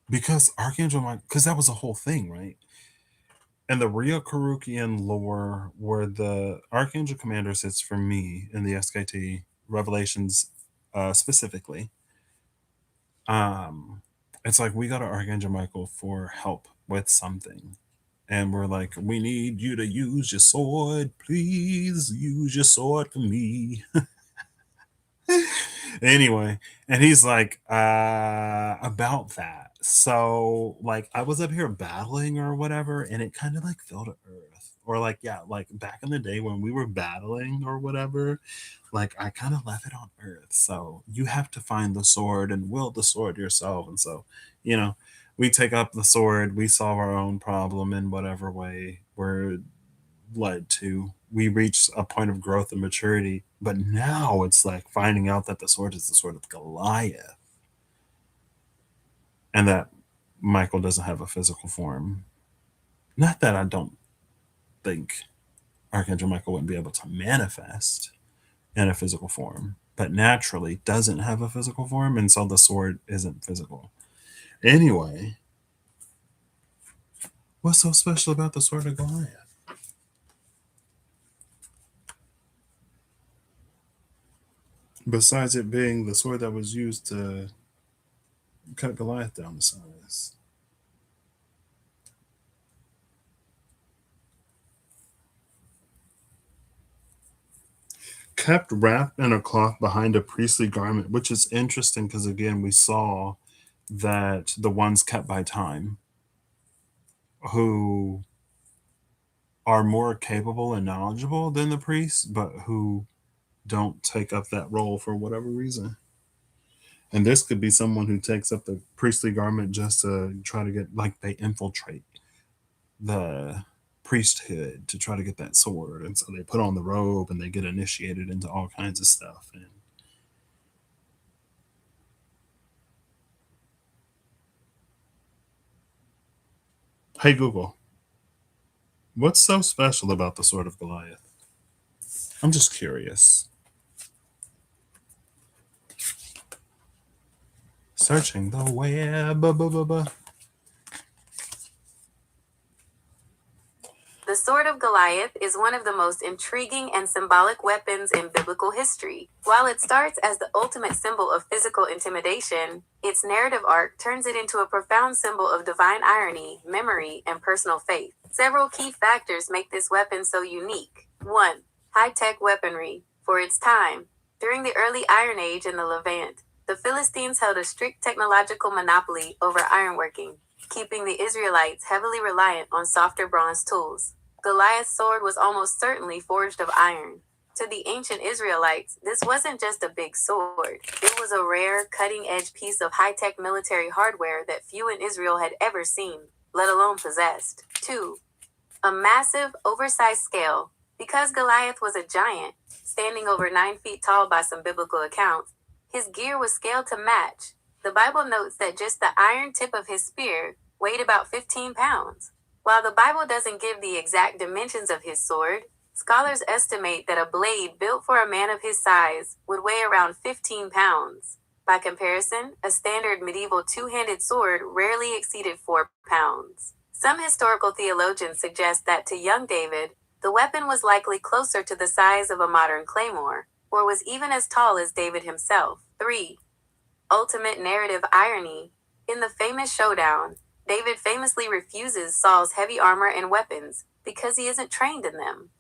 because Archangel Michael, because that was a whole thing, right? And the Rio Karukian lore, where the Archangel Commander sits for me in the SKT Revelations specifically, it's like we got an Archangel Michael for help with something. And we're like, we need you to use your sword. Please use your sword for me. Anyway, and he's like, about that. So, like, I was up here battling or whatever, and it kind of like fell to earth. Or, like, yeah, like back in the day when we were battling or whatever, like, I kind of left it on earth. So, you have to find the sword and wield the sword yourself. And so, you know, we take up the sword, we solve our own problem in whatever way we're led to. We reach a point of growth and maturity, but now it's like finding out that the sword is the sword of Goliath and that Michael doesn't have a physical form. Not that I don't think Archangel Michael wouldn't be able to manifest in a physical form, but naturally doesn't have a physical form, and so the sword isn't physical. Anyway, what's so special about the sword of Goliath? Besides it being the sword that was used to cut Goliath down to size. Kept wrapped in a cloth behind a priestly garment, which is interesting because, again, we saw that the ones kept by time who are more capable and knowledgeable than the priests, but who don't take up that role for whatever reason. And this could be someone who takes up the priestly garment just to try to get, like, they infiltrate the priesthood to try to get that sword. And so they put on the robe and they get initiated into all kinds of stuff. And hey, Google, what's so special about the sword of Goliath? I'm just curious. Searching the web. The sword of Goliath is one of the most intriguing and symbolic weapons in biblical history. While it starts as the ultimate symbol of physical intimidation, its narrative arc turns it into a profound symbol of divine irony, memory, and personal faith. Several key factors make this weapon so unique. 1. High-tech weaponry. For its time, during the early Iron Age in the Levant, the Philistines held a strict technological monopoly over ironworking, keeping the Israelites heavily reliant on softer bronze tools. Goliath's sword was almost certainly forged of iron. To the ancient Israelites, this wasn't just a big sword. It was a rare, cutting-edge piece of high-tech military hardware that few in Israel had ever seen, let alone possessed. 2. A massive, oversized scale. Because Goliath was a giant, standing over 9 feet tall by some biblical accounts, his gear was scaled to match. The Bible notes that just the iron tip of his spear weighed about 15 pounds. While the Bible doesn't give the exact dimensions of his sword, scholars estimate that a blade built for a man of his size would weigh around 15 pounds. By comparison, a standard medieval two-handed sword rarely exceeded 4 pounds. Some historical theologians suggest that to young David, the weapon was likely closer to the size of a modern claymore, or was even as tall as David himself. 3. Ultimate narrative irony. In the famous showdown, David famously refuses Saul's heavy armor and weapons because he isn't trained in them.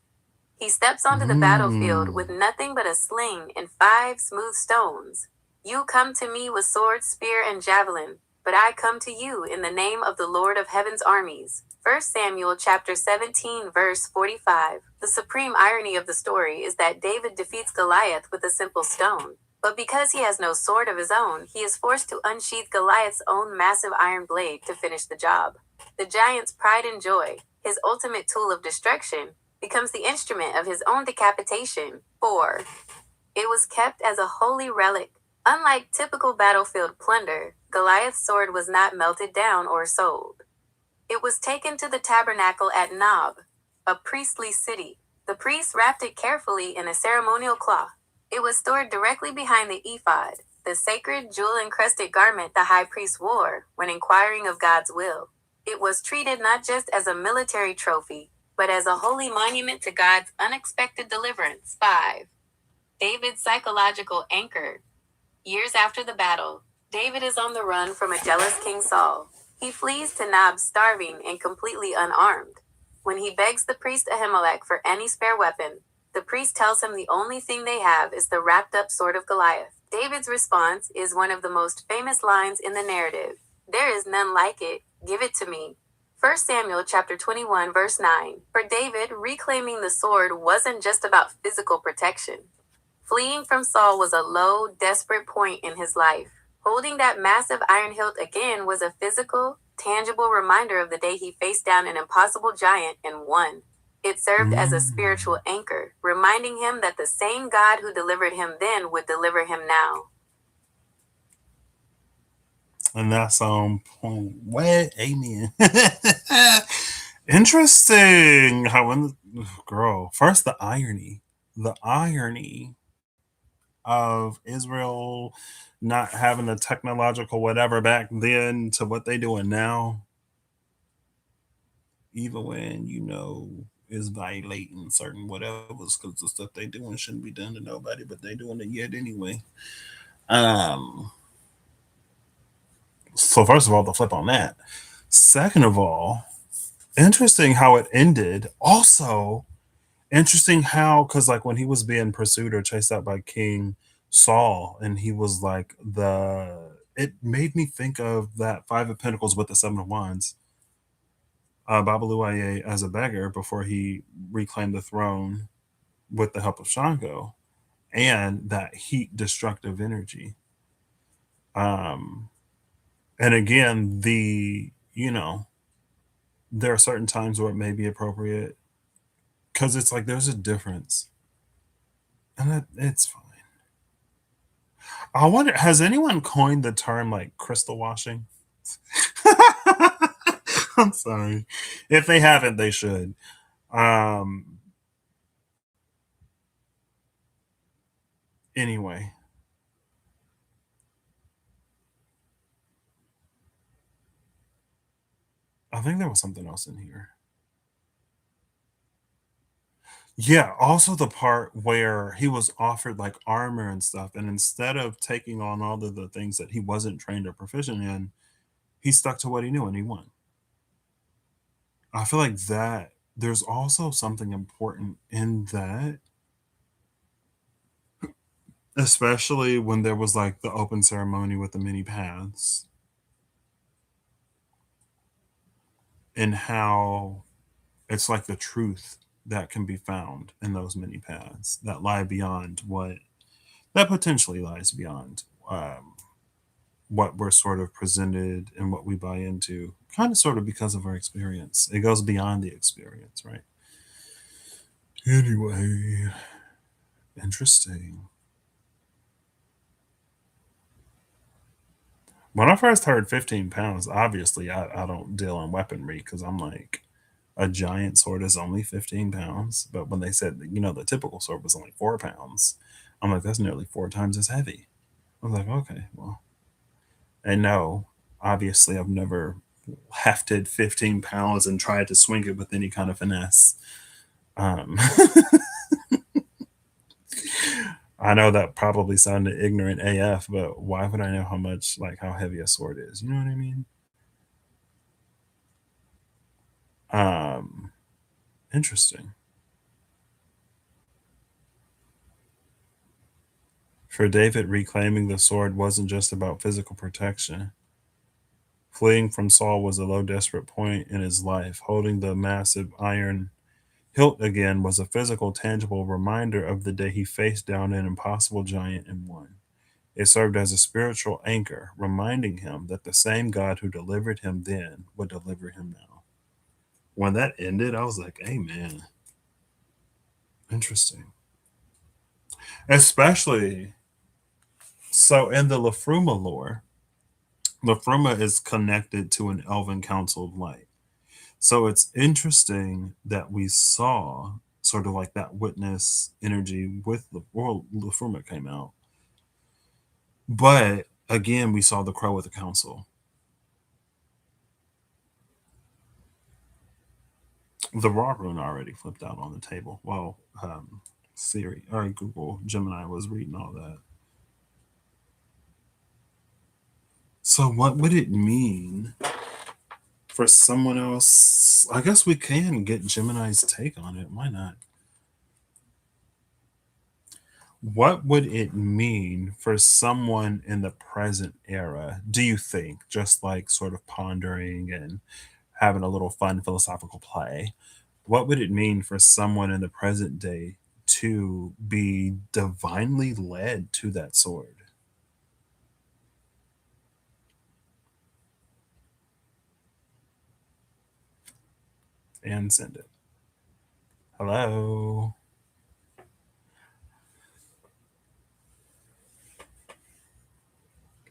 He steps onto the battlefield with nothing but a sling and 5 smooth stones. You come to me with sword, spear, and javelin, but I come to you in the name of the Lord of Heaven's armies. 1 Samuel chapter 17 verse 45. The supreme irony of the story is that David defeats Goliath with a simple stone. But because he has no sword of his own, he is forced to unsheath Goliath's own massive iron blade to finish the job. The giant's pride and joy, his ultimate tool of destruction, becomes the instrument of his own decapitation. 4. It was kept as a holy relic. Unlike typical battlefield plunder, Goliath's sword was not melted down or sold. It was taken to the tabernacle at Nob, a priestly city. The priests wrapped it carefully in a ceremonial cloth. It was stored directly behind the ephod, the sacred jewel-encrusted garment the high priest wore when inquiring of God's will. It was treated not just as a military trophy, but as a holy monument to God's unexpected deliverance. 5. David's psychological anchor. Years after the battle, David is on the run from a jealous King Saul. He flees to Nob starving and completely unarmed. When he begs the priest Ahimelech for any spare weapon, the priest tells him the only thing they have is the wrapped-up sword of Goliath. David's response is one of the most famous lines in the narrative. There is none like it. Give it to me. 1 Samuel chapter 21 verse 9. For David, reclaiming the sword wasn't just about physical protection. Fleeing from Saul was a low, desperate point in his life. Holding that massive iron hilt again was a physical, tangible reminder of the day he faced down an impossible giant and won. It served as a spiritual anchor, reminding him that the same God who delivered him then would deliver him now. And that's on point. What? Amen. Interesting how when girl, first the irony of Israel not having the technological whatever back then to what they doing now, even when is violating certain whatevers, because the stuff they doing shouldn't be done to nobody, but they doing it yet anyway. So first of all, the flip on that. Second of all, interesting how it ended. Also, interesting how, because like when he was being pursued or chased out by King Saul, and he was like it made me think of that Five of Pentacles with the Seven of Wands. Babaluaye as a beggar before he reclaimed the throne with the help of Shango, and that heat destructive energy. And again, there are certain times where it may be appropriate because it's like there's a difference, and it's fine. I wonder, has anyone coined the term like crystal washing? I'm sorry. If they haven't, they should. Anyway. I think there was something else in here. Yeah, also the part where he was offered like armor and stuff, and instead of taking on all of the things that he wasn't trained or proficient in, he stuck to what he knew and he won. I feel like that there's also something important in that, especially when there was like the open ceremony with the many paths, and how it's like the truth that can be found in those many paths that lie beyond that potentially lies beyond what we're sort of presented and what we buy into, kind of sort of because of our experience. It goes beyond the experience, right? Anyway, interesting. When I first heard 15 pounds, obviously I don't deal in weaponry because I'm like, a giant sword is only 15 pounds. But when they said, the typical sword was only 4 pounds, I'm like, that's nearly 4 times as heavy. I was like, okay, well. And no, obviously I've never hefted 15 pounds and tried to swing it with any kind of finesse. I know that probably sounded ignorant AF, but why would I know how heavy a sword is? You know what I mean? Interesting. For David, reclaiming the sword wasn't just about physical protection. Fleeing from Saul was a low, desperate point in his life. Holding the massive iron hilt again was a physical, tangible reminder of the day he faced down an impossible giant and won. It served as a spiritual anchor, reminding him that the same God who delivered him then would deliver him now. When that ended, I was like, amen. Interesting. Especially so in the Lafruma lore, Lafruma is connected to an elven council of light. So it's interesting that we saw sort of like that witness energy with the world Lafruma came out. But again, we saw the crow with the council. The raw rune already flipped out on the table. Well, Siri or Google Gemini was reading all that. So what would it mean for someone else? I guess we can get Gemini's take on it. Why not? What would it mean for someone in the present era, do you think? Just like sort of pondering and having a little fun philosophical play. What would it mean for someone in the present day to be divinely led to that sword? And send it. Hello.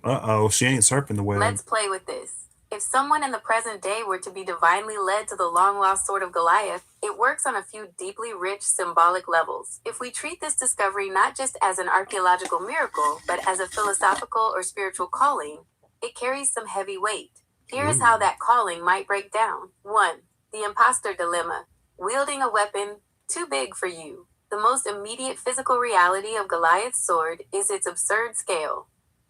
Uh-oh, she ain't surfing the web. Let's play with this. If someone in the present day were to be divinely led to the long-lost sword of Goliath, it works on a few deeply rich symbolic levels. If we treat this discovery not just as an archaeological miracle, but as a philosophical or spiritual calling, it carries some heavy weight. Here is how that calling might break down. 1. The imposter dilemma. Wielding a weapon too big for you. The most immediate physical reality of Goliath's sword is its absurd scale.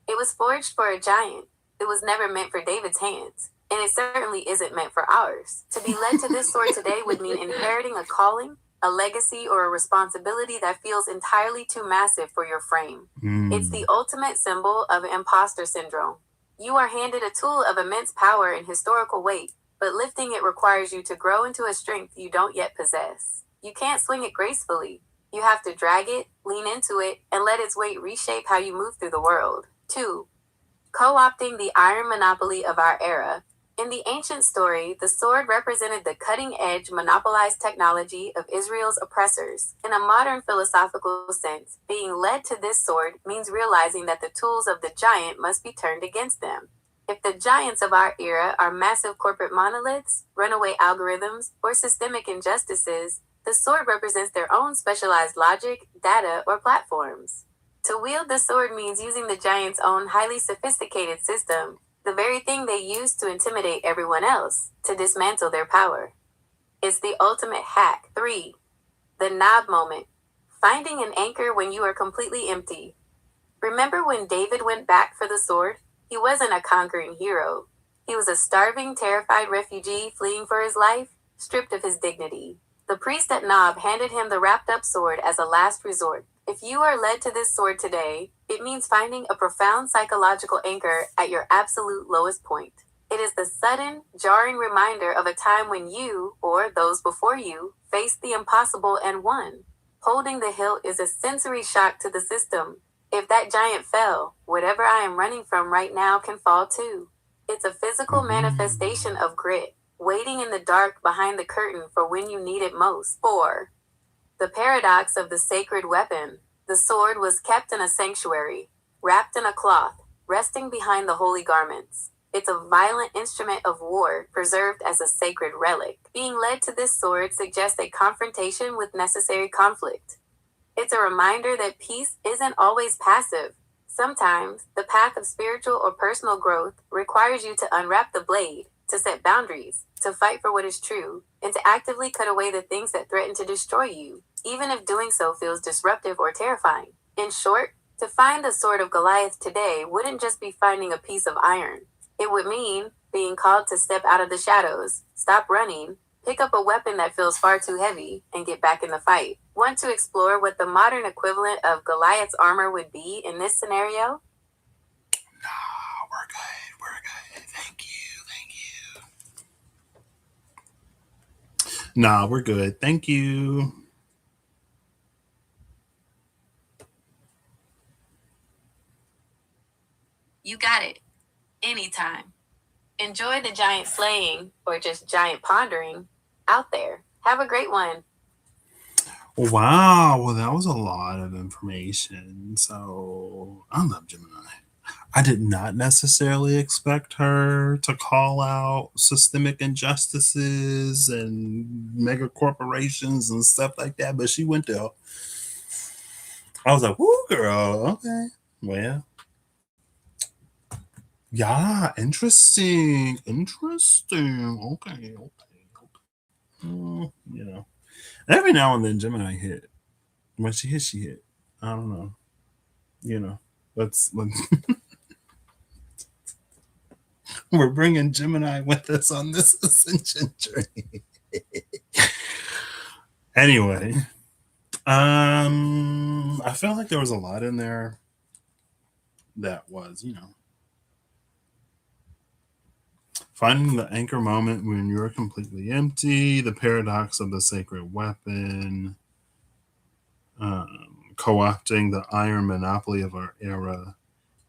It was forged for a giant. It was never meant for David's hands, and it certainly isn't meant for ours. To be led to this sword today would mean inheriting a calling, a legacy, or a responsibility that feels entirely too massive for your frame. It's the ultimate symbol of imposter syndrome. You are handed a tool of immense power and historical weight, but lifting it requires you to grow into a strength you don't yet possess. You can't swing it gracefully. You have to drag it, lean into it, and let its weight reshape how you move through the world. 2. Co-opting the iron monopoly of our era. In the ancient story, the sword represented the cutting-edge, monopolized technology of Israel's oppressors. In a modern philosophical sense, being led to this sword means realizing that the tools of the giant must be turned against them. If the giants of our era are massive corporate monoliths, runaway algorithms, or systemic injustices, the sword represents their own specialized logic, data, or platforms. To wield the sword means using the giant's own highly sophisticated system, the very thing they use to intimidate everyone else, to dismantle their power. It's the ultimate hack. 3. The knob moment. Finding an anchor when you are completely empty. Remember when David went back for the sword? He wasn't a conquering hero. He was a starving, terrified refugee fleeing for his life, stripped of his dignity. The priest at Nob handed him the wrapped-up sword as a last resort. If you are led to this sword today, it means finding a profound psychological anchor at your absolute lowest point. It is the sudden, jarring reminder of a time when you, or those before you, faced the impossible and won. Holding the hilt is a sensory shock to the system. If that giant fell, whatever I am running from right now can fall too. It's a physical manifestation of grit, waiting in the dark behind the curtain for when you need it most. 4. The paradox of the sacred weapon. The sword was kept in a sanctuary, wrapped in a cloth, resting behind the holy garments. It's a violent instrument of war, preserved as a sacred relic. Being led to this sword suggests a confrontation with necessary conflict. It's a reminder that peace isn't always passive. Sometimes, the path of spiritual or personal growth requires you to unwrap the blade, to set boundaries, to fight for what is true, and to actively cut away the things that threaten to destroy you, even if doing so feels disruptive or terrifying. In short, to find the sword of Goliath today wouldn't just be finding a piece of iron. It would mean being called to step out of the shadows, stop running, Pick up a weapon that feels far too heavy and get back in the fight. Want to explore what the modern equivalent of Goliath's armor would be in this scenario? Nah, we're good. We're good. Thank you. Nah, we're good. Thank you. You got it. Anytime. Enjoy the giant slaying, or just giant pondering, out there. Have a great one. Wow. Well, that was a lot of information. So I love Gemini. I did not necessarily expect her to call out systemic injustices and mega corporations and stuff like that, but she went there. I was like, woo, girl. Okay. Well, yeah, interesting. Interesting. Okay. You know, every now and then Gemini hit. When she hit, she hit. I don't know. You know, let's we're bringing Gemini with us on this ascension journey. Anyway, I feel like there was a lot in there that was, finding the anchor moment when you're completely empty, the paradox of the sacred weapon, co-opting the iron monopoly of our era,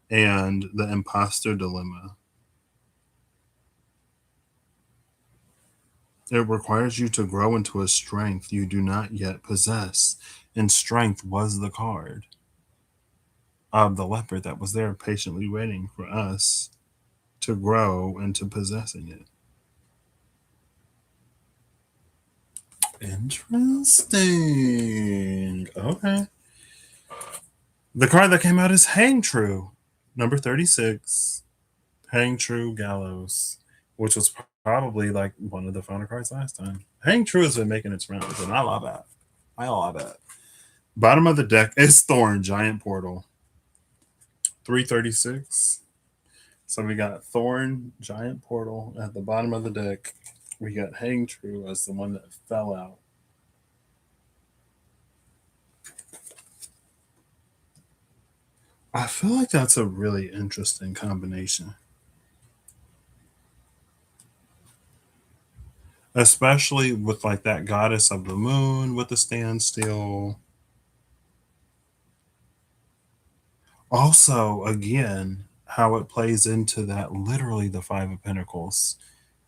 and the imposter dilemma. It requires you to grow into a strength you do not yet possess. And strength was the card of the leopard that was there patiently waiting for us to grow into possessing it. Interesting. Okay. The card that came out is Hang True, number 36. Hang True Gallows, which was probably like one of the final cards last time. Hang True has been making its rounds, and I love that. I love it. Bottom of the deck is Thorn, Giant Portal. 336. So we got Thorn, Giant Portal at the bottom of the deck. We got Hang True as the one that fell out. I feel like that's a really interesting combination. Especially with like that goddess of the moon with the standstill. Also, again, how it plays into that literally the Five of Pentacles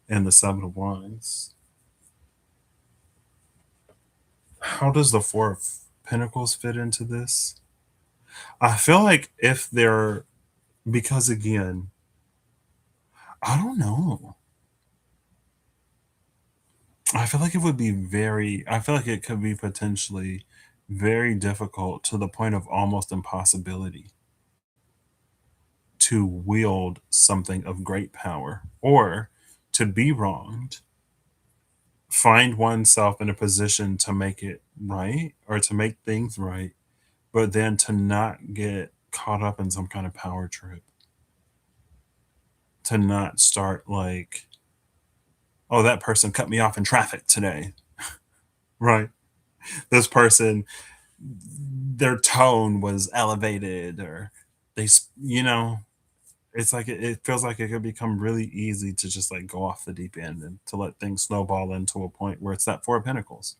and the Seven of Wands. How does the Four of Pentacles fit into this? I feel like if they're, because again, I don't know. I feel like it would be I feel like it could be potentially very difficult to the point of almost impossibility to wield something of great power or to be wronged, find oneself in a position to make it right or to make things right, but then to not get caught up in some kind of power trip, to not start like, oh, that person cut me off in traffic today, right? This person, their tone was elevated, or they, it's like it feels like it could become really easy to just like go off the deep end and to let things snowball into a point where it's that Four of Pentacles.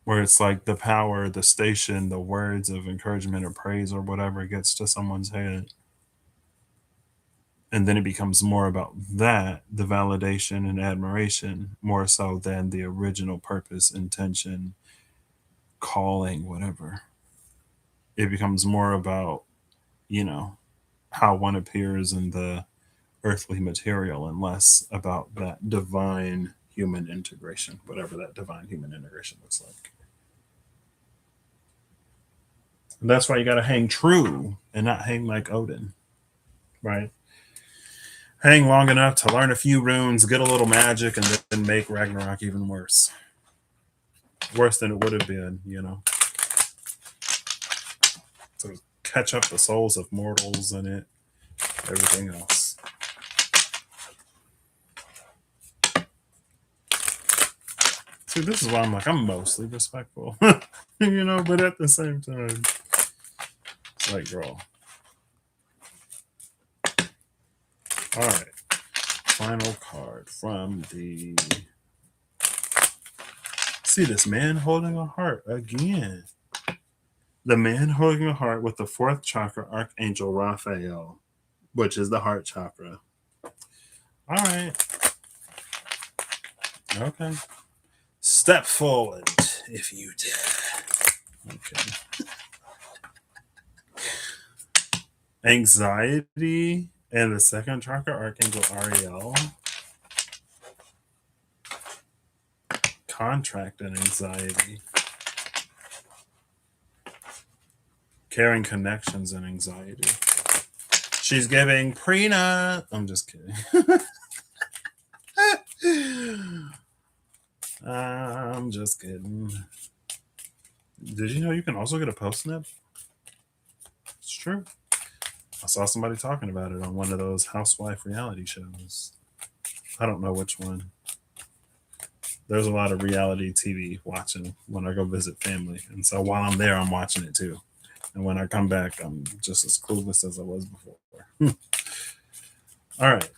Where it's like the power, the station, the words of encouragement or praise or whatever gets to someone's head. And then it becomes more about that, the validation and admiration, more so than the original purpose, intention, calling, whatever. It becomes more about, how one appears in the earthly material and less about that divine human integration, whatever that divine human integration looks like. And that's why you got to hang true and not hang like Odin, right? Hang long enough to learn a few runes, get a little magic, and then make Ragnarok even worse. Worse than it would have been, To catch up the souls of mortals and everything else. See, this is why I'm like, I'm mostly respectful, but at the same time, it's like, girl. All right. Final card from the. See this man holding a heart again. The man holding a heart with the fourth chakra, Archangel Raphael, which is the heart chakra. All right. Okay. Step forward if you dare. Okay. Anxiety and the second chakra, Archangel Ariel. Contract and anxiety. Caring connections and anxiety. She's giving prenup. I'm just kidding. I'm just kidding. Did you know you can also get a post-nip? It's true. I saw somebody talking about it on one of those housewife reality shows. I don't know which one. There's a lot of reality TV watching when I go visit family. And so while I'm there, I'm watching it too. And when I come back, I'm just as clueless as I was before. All right.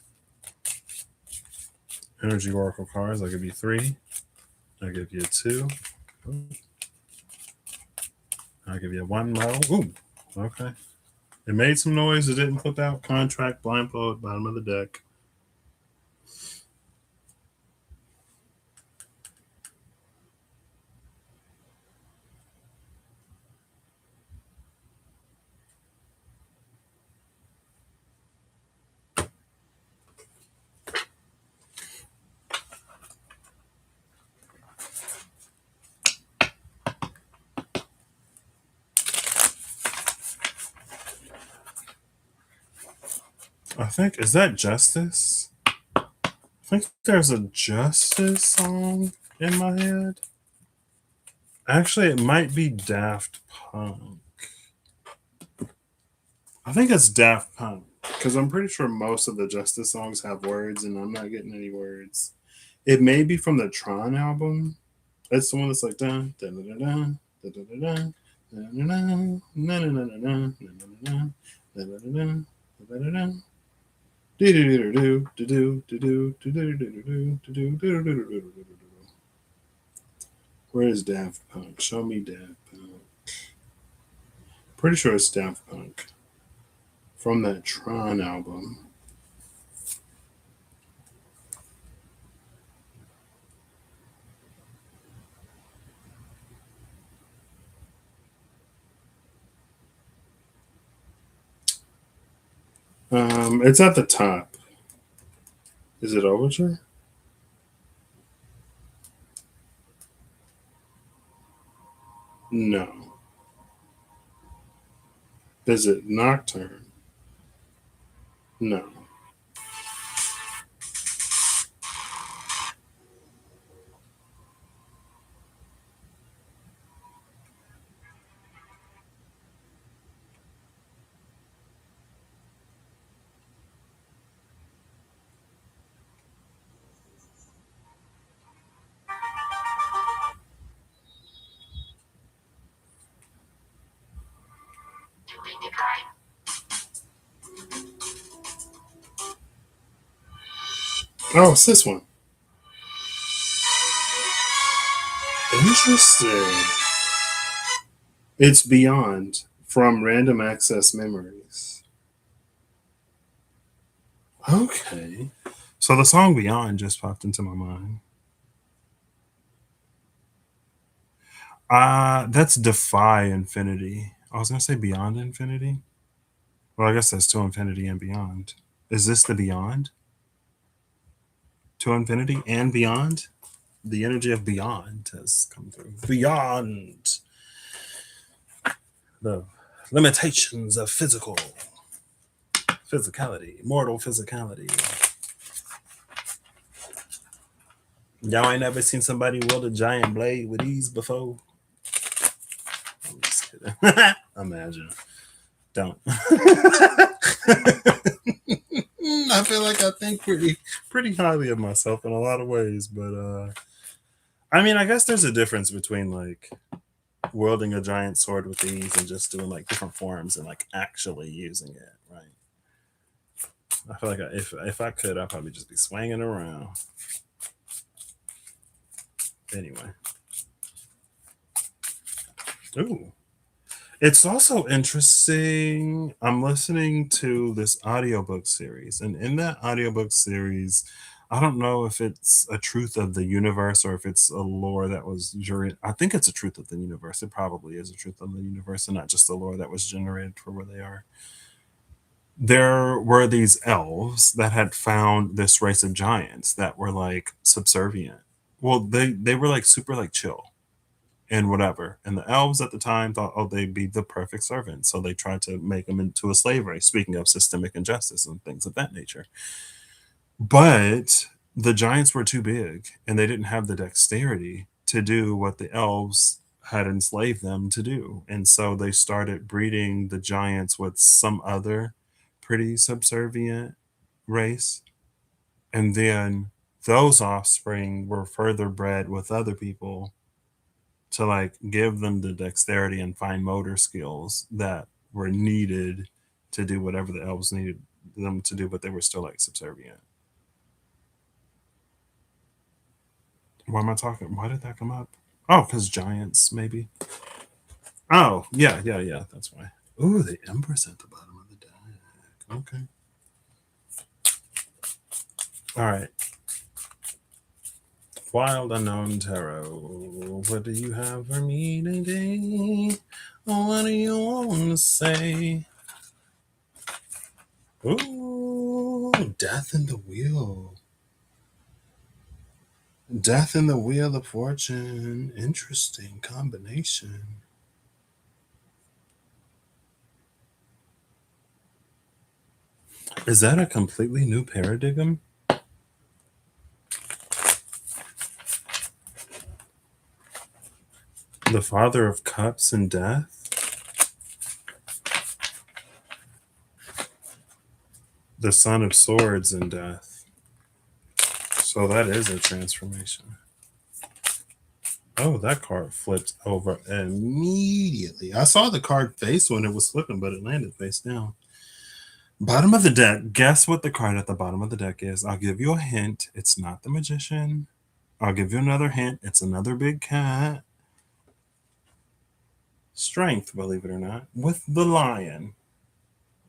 Energy Oracle cards. I'll give you 3. I'll give you 2. I'll give you 1 more. Ooh, okay. It made some noise. It didn't flip out. Contract, blindfold, bottom of the deck. I think, is that Justice? I think there's a Justice song in my head. Actually, it might be Daft Punk. I think it's Daft Punk because I'm pretty sure most of the Justice songs have words and I'm not getting any words. It may be from the Tron album. It's the one that's like dun dun dun dun dun dun dun dun dun. Where is Daft Punk? Show me Daft Punk. Pretty sure it's Daft Punk from that Tron album. It's at the top. Is it Overture? No. Is it Nocturne? No. Oh, it's this one. Interesting. It's Beyond from Random Access Memories. Okay. So the song Beyond just popped into my mind. That's Defy Infinity. I was gonna say Beyond Infinity. Well, I guess that's To Infinity and Beyond. Is this the Beyond? To Infinity and Beyond? The energy of Beyond has come through. Beyond the limitations of physicality, mortal physicality. Y'all ain't never seen somebody wield a giant blade with ease before? I'm just kidding. Imagine. Don't. I feel like I think pretty highly of myself in a lot of ways, but I mean, I guess there's a difference between like wielding a giant sword with ease and just doing like different forms and like actually using it, right? I feel like if I could, I'd probably just be swinging around. Anyway, ooh, it's also interesting. I'm listening to this audiobook series, and in that audiobook series, I don't know if it's a truth of the universe or if it's a lore that was I think it's a truth of the universe. It probably is a truth of the universe and not just a lore that was generated for where they are. There were these elves that had found this race of giants that were like subservient. Well, they were like super like chill and whatever. And the elves at the time thought, oh, they'd be the perfect servant. So they tried to make them into a slave race, speaking of systemic injustice and things of that nature. But the giants were too big and they didn't have the dexterity to do what the elves had enslaved them to do. And so they started breeding the giants with some other pretty subservient race. And then those offspring were further bred with other people to like give them the dexterity and fine motor skills that were needed to do whatever the elves needed them to do, but they were still like subservient. Why am I talking? Why did that come up? Oh, because giants, maybe. Oh, yeah, yeah, yeah. That's why. Ooh, the Empress at the bottom of the deck. Okay. All right. Wild Unknown Tarot. What do you have for me today? What do you want to say? Ooh, Death in the Wheel. Death in the Wheel of Fortune. Interesting combination. Is that a completely new paradigm? The Father of Cups and Death? The Son of Swords and Death. So that is a transformation. Oh, that card flipped over immediately. I saw the card face when it was flipping, but it landed face down. Bottom of the deck. Guess what the card at the bottom of the deck is? I'll give you a hint. It's not the Magician. I'll give you another hint. It's another big cat. Strength, believe it or not, with the lion.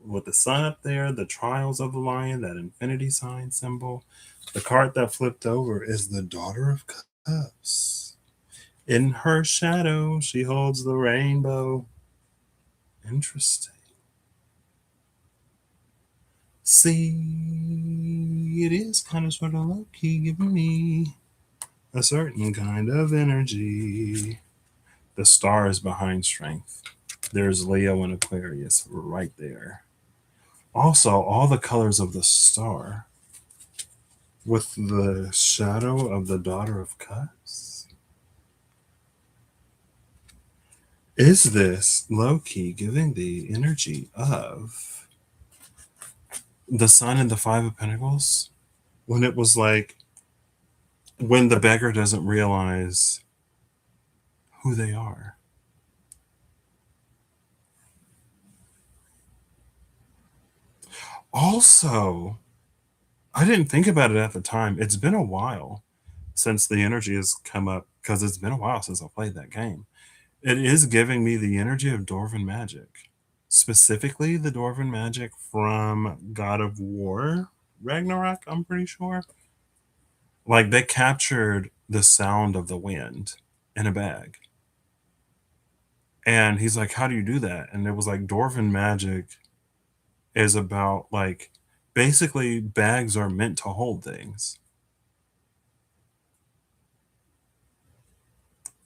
With the sun up there, the trials of the lion, that infinity sign symbol. The card that flipped over is the Daughter of Cups. In her shadow, she holds the rainbow. Interesting. See, it is kind of sort of low-key giving me a certain kind of energy. The stars behind strength. There's Leo and Aquarius right there. Also, all the colors of the star with the shadow of the Daughter of Cups. Is this low-key giving the energy of the Sun and the Five of Pentacles? When it was like, when the beggar doesn't realize who they are. Also, I didn't think about it at the time. It's been a while since the energy has come up because it's been a while since I played that game. It is giving me the energy of Dwarven magic, specifically the Dwarven magic from God of War, Ragnarok, I'm pretty sure. Like they captured the sound of the wind in a bag. And he's like, how do you do that? And it was like Dwarven magic is about like basically bags are meant to hold things.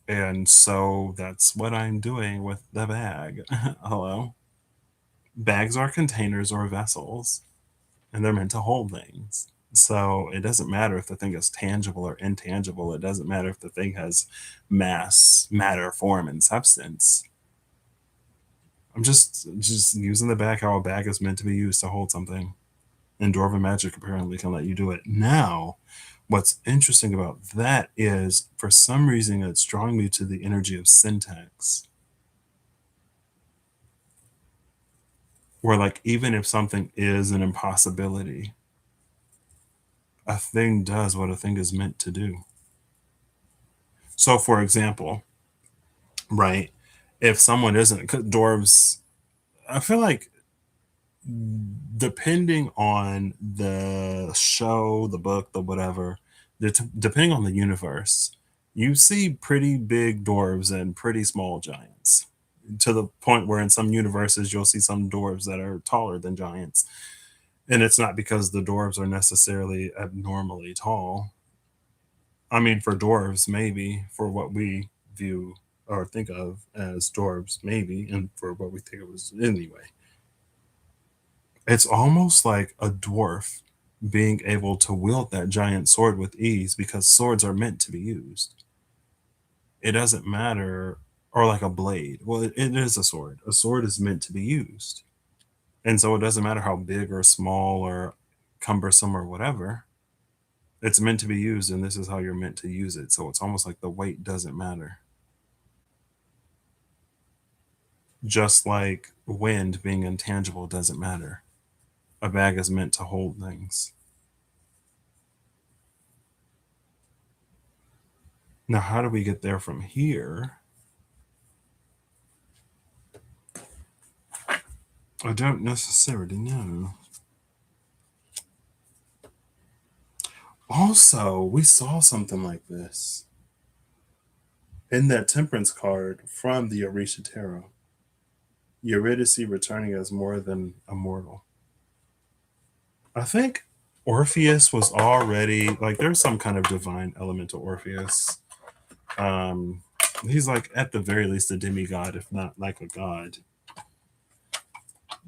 And so that's what I'm doing with the bag. Hello. Bags are containers or vessels, and they're meant to hold things. So it doesn't matter if the thing is tangible or intangible. It doesn't matter if the thing has mass, matter, form, and substance. I'm just using the bag how a bag is meant to be used to hold something. And Dwarven Magic apparently can let you do it. Now, what's interesting about that is, for some reason, it's drawing me to the energy of syntax. Where, like, even if something is an impossibility, a thing does what a thing is meant to do. So, for example, right, if someone isn't, 'cause dwarves, I feel like, depending on the show, the book, the whatever, depending on the universe, you see pretty big dwarves and pretty small giants. To the point where in some universes you'll see some dwarves that are taller than giants. And it's not because the dwarves are necessarily abnormally tall. I mean, for dwarves, maybe, for what we view or think of as dwarves, maybe, and for what we think it was anyway. It's almost like a dwarf being able to wield that giant sword with ease because swords are meant to be used. It doesn't matter, or like a blade. Well, it is a sword. A sword is meant to be used. And so it doesn't matter how big or small or cumbersome or whatever. It's meant to be used, and this is how you're meant to use it. So it's almost like the weight doesn't matter. Just like wind being intangible doesn't matter. A bag is meant to hold things. Now, how do we get there from here? I don't necessarily know. Also, we saw something like this in that temperance card from the Orisha Tarot. Eurydice returning as more than a mortal. I think Orpheus was already, like, there's some kind of divine element to Orpheus. He's like at the very least a demigod, if not like a god.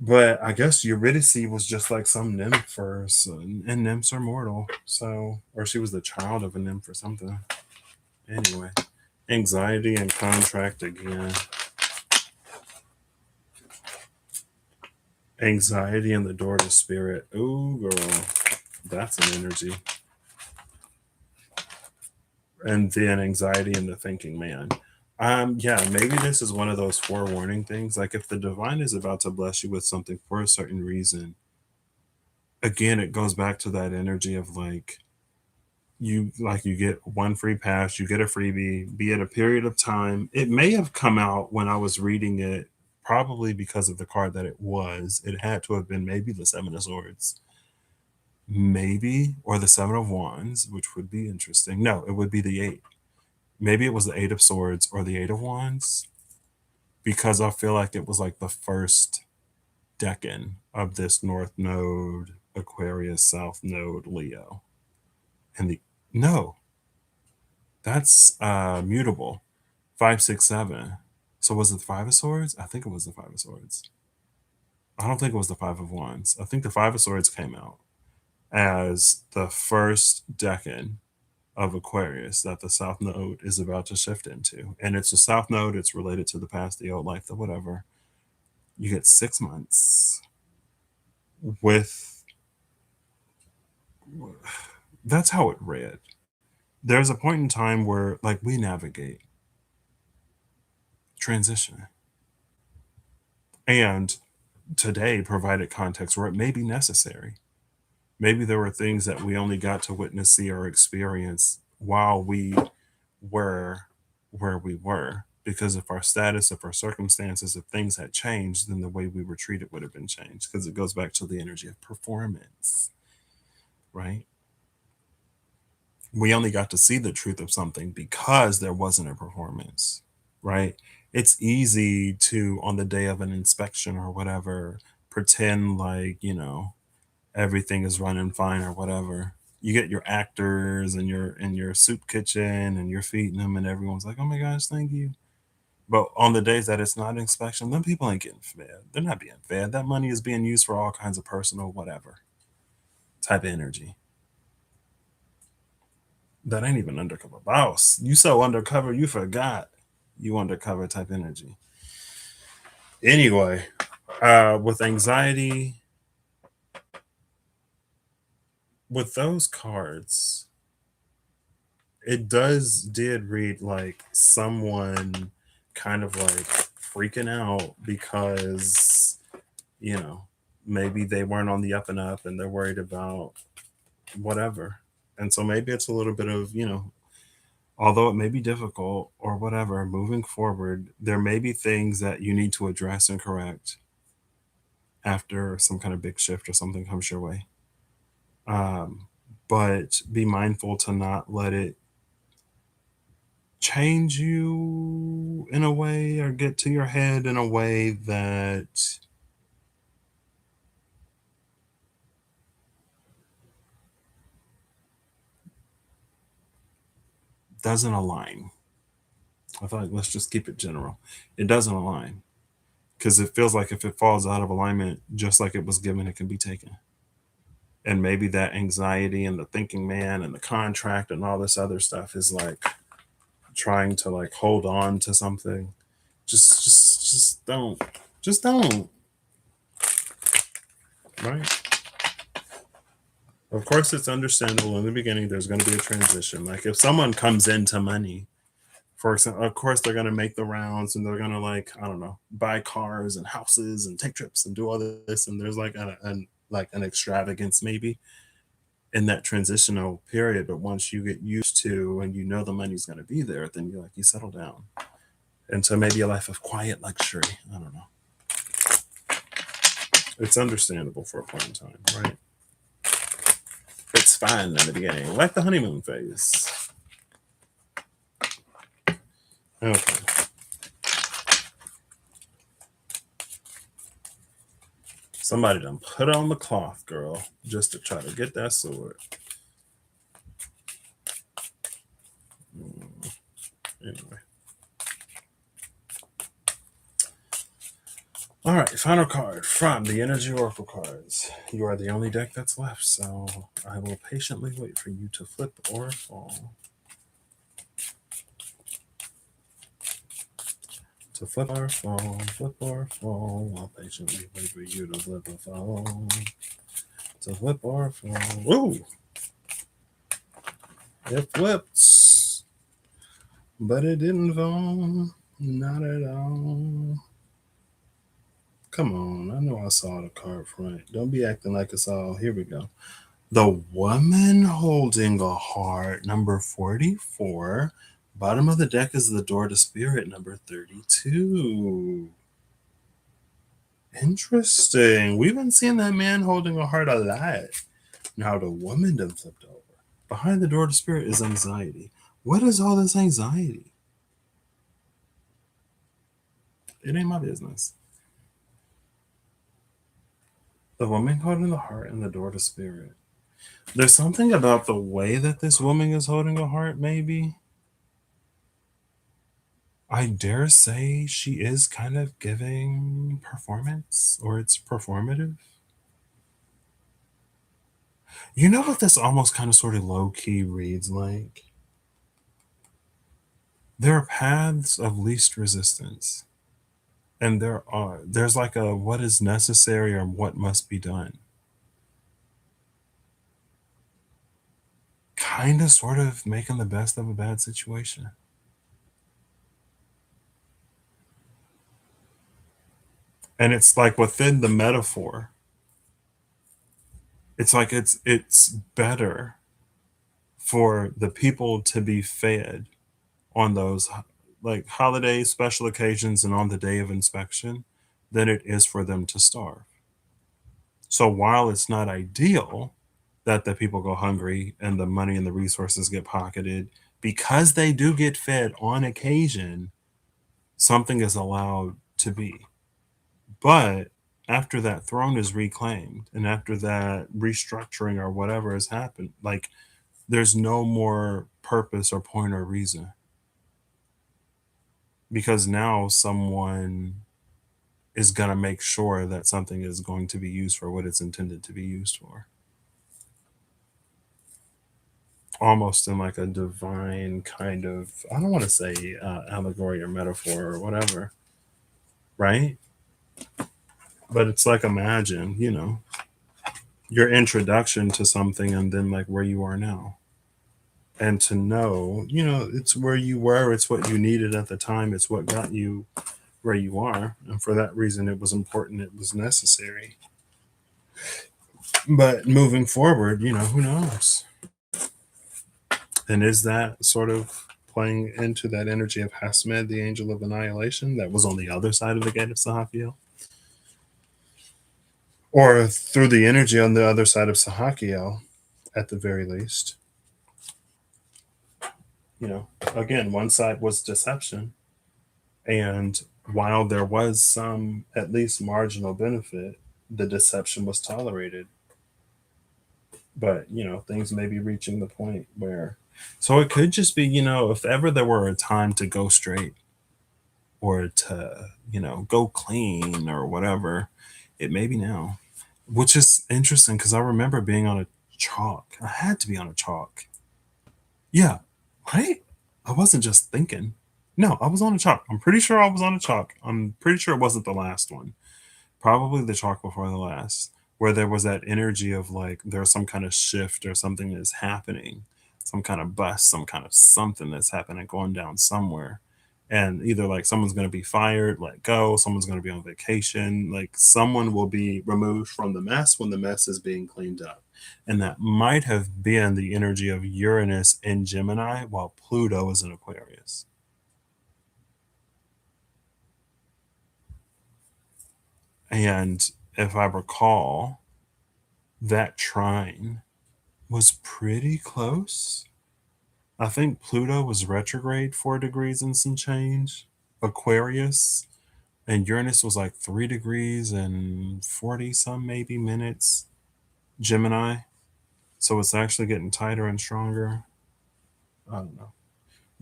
But I guess Eurydice was just like some nymph, and nymphs are mortal. So, or she was the child of a nymph or something. Anyway, anxiety and contract again. Anxiety and the door to spirit. Ooh, girl, that's an energy. And then anxiety and the thinking man. Yeah, maybe this is one of those forewarning things. Like, if the divine is about to bless you with something for a certain reason, again, it goes back to that energy of like you get one free pass, you get a freebie, be it a period of time. It may have come out when I was reading it, probably because of the card that it was. It had to have been maybe the Seven of Swords, maybe, or the Seven of Wands, which would be interesting. No, it would be the Eight. Maybe it was the Eight of Swords or the Eight of Wands, because I feel like it was like the first decan of this North Node, Aquarius, South Node, Leo. And no, that's mutable. 5, 6, 7. So was it the Five of Swords? I think it was the Five of Swords. I don't think it was the Five of Wands. I think the Five of Swords came out as the first decan of Aquarius that the South Node is about to shift into. And it's a South Node, it's related to the past, the old life, the whatever. You get 6 months with, that's how it read. There's a point in time where, like, we navigate transition. And today provided context where it may be necessary. Maybe there were things that we only got to witness, see, or experience while we were where we were. Because if our status, if our circumstances, if things had changed, then the way we were treated would have been changed. Because it goes back to the energy of performance, right? We only got to see the truth of something because there wasn't a performance, right? It's easy to, on the day of an inspection or whatever, pretend like, everything is running fine or whatever. You get your actors and you're in your soup kitchen and you're feeding them and everyone's like, oh my gosh, thank you. But on the days that it's not inspection, then people ain't getting fed. They're not being fed. That money is being used for all kinds of personal whatever type of energy. That ain't even undercover boss. You so undercover, you forgot you undercover type energy. Anyway, with anxiety with those cards, it did read like someone kind of like freaking out because, you know, maybe they weren't on the up and up and they're worried about whatever. And so maybe it's a little bit of, although it may be difficult or whatever, moving forward, there may be things that you need to address and correct after some kind of big shift or something comes your way. But be mindful to not let it change you in a way or get to your head in a way that doesn't align. I feel like let's just keep it general. It doesn't align because it feels like if it falls out of alignment, just like it was given, it can be taken. And maybe that anxiety and the thinking man and the contract and all this other stuff is like trying to like hold on to something. Just don't. Just don't. Right? Of course, it's understandable in the beginning. There's going to be a transition. Like if someone comes into money, for example, of course they're going to make the rounds and they're going to like I don't know buy cars and houses and take trips and do all this. And there's like an extravagance maybe in that transitional period. But once you get used to and you know the money's going to be there, then you settle down into maybe a life of quiet luxury. I don't know. It's understandable for a point in time, right? It's fine in the beginning, like the honeymoon phase. Okay. Somebody done put on the cloth, girl, just to try to get that sword. Anyway. All right, final card from the Energy Oracle cards. You are the only deck that's left, so I will patiently wait for you to flip or fall. To flip or fall. I'll patiently wait for you to flip or fall. To flip or fall. Ooh! It flipped, but it didn't fall. Not at all. Come on, I know I saw the card front. Don't be acting like it's all. Here we go. The woman holding a heart, number 44. Bottom of the deck is the door to spirit, number 32. Interesting. We've been seeing that man holding a heart a lot. Now the woman done flipped over. Behind the door to spirit is anxiety. What is all this anxiety? It ain't my business. The woman holding the heart and the door to spirit. There's something about the way that this woman is holding a heart, maybe. I dare say she is kind of giving performance, or it's performative. You know what this almost kind of sort of low key reads like? There are paths of least resistance, and there's like a what is necessary or what must be done. Kind of sort of making the best of a bad situation. And it's like within the metaphor, it's like it's better for the people to be fed on those like holidays, special occasions, and on the day of inspection than it is for them to starve. So while it's not ideal that the people go hungry and the money and the resources get pocketed, because they do get fed on occasion, something is allowed to be. But after that throne is reclaimed and after that restructuring or whatever has happened, like there's no more purpose or point or reason. Because now someone is going to make sure that something is going to be used for what it's intended to be used for. Almost in like a divine kind of, I don't want to say allegory or metaphor or whatever, right? But it's like imagine, your introduction to something and then like where you are now. And to know, it's where you were, it's what you needed at the time, it's what got you where you are. And for that reason, it was important, it was necessary. But moving forward, who knows? And is that sort of playing into that energy of Hasmed, the angel of annihilation, that was on the other side of the gate of Sahakiel? Or through the energy on the other side of Sahakiel, at the very least. Again, one side was deception. And while there was some, at least marginal benefit, the deception was tolerated. But, things may be reaching the point where. So it could just be, if ever there were a time to go straight or to, go clean or whatever, it may be now. Which is interesting because I remember being on a chalk. I had to be on a chalk. Yeah, right? I wasn't just thinking. No, I was on a chalk. I'm pretty sure I was on a chalk. I'm pretty sure it wasn't the last one. Probably the chalk before the last, where there was that energy of like there's some kind of shift or something that's happening, some kind of bust, some kind of something that's happening, going down somewhere. And either like someone's going to be fired, let go, someone's going to be on vacation, like someone will be removed from the mess when the mess is being cleaned up. And that might have been the energy of Uranus in Gemini while Pluto is in Aquarius. And if I recall, that trine was pretty close. I think Pluto was retrograde 4 degrees and some change. Aquarius and Uranus was like 3 degrees and 40 some maybe minutes. Gemini. So it's actually getting tighter and stronger. I don't know.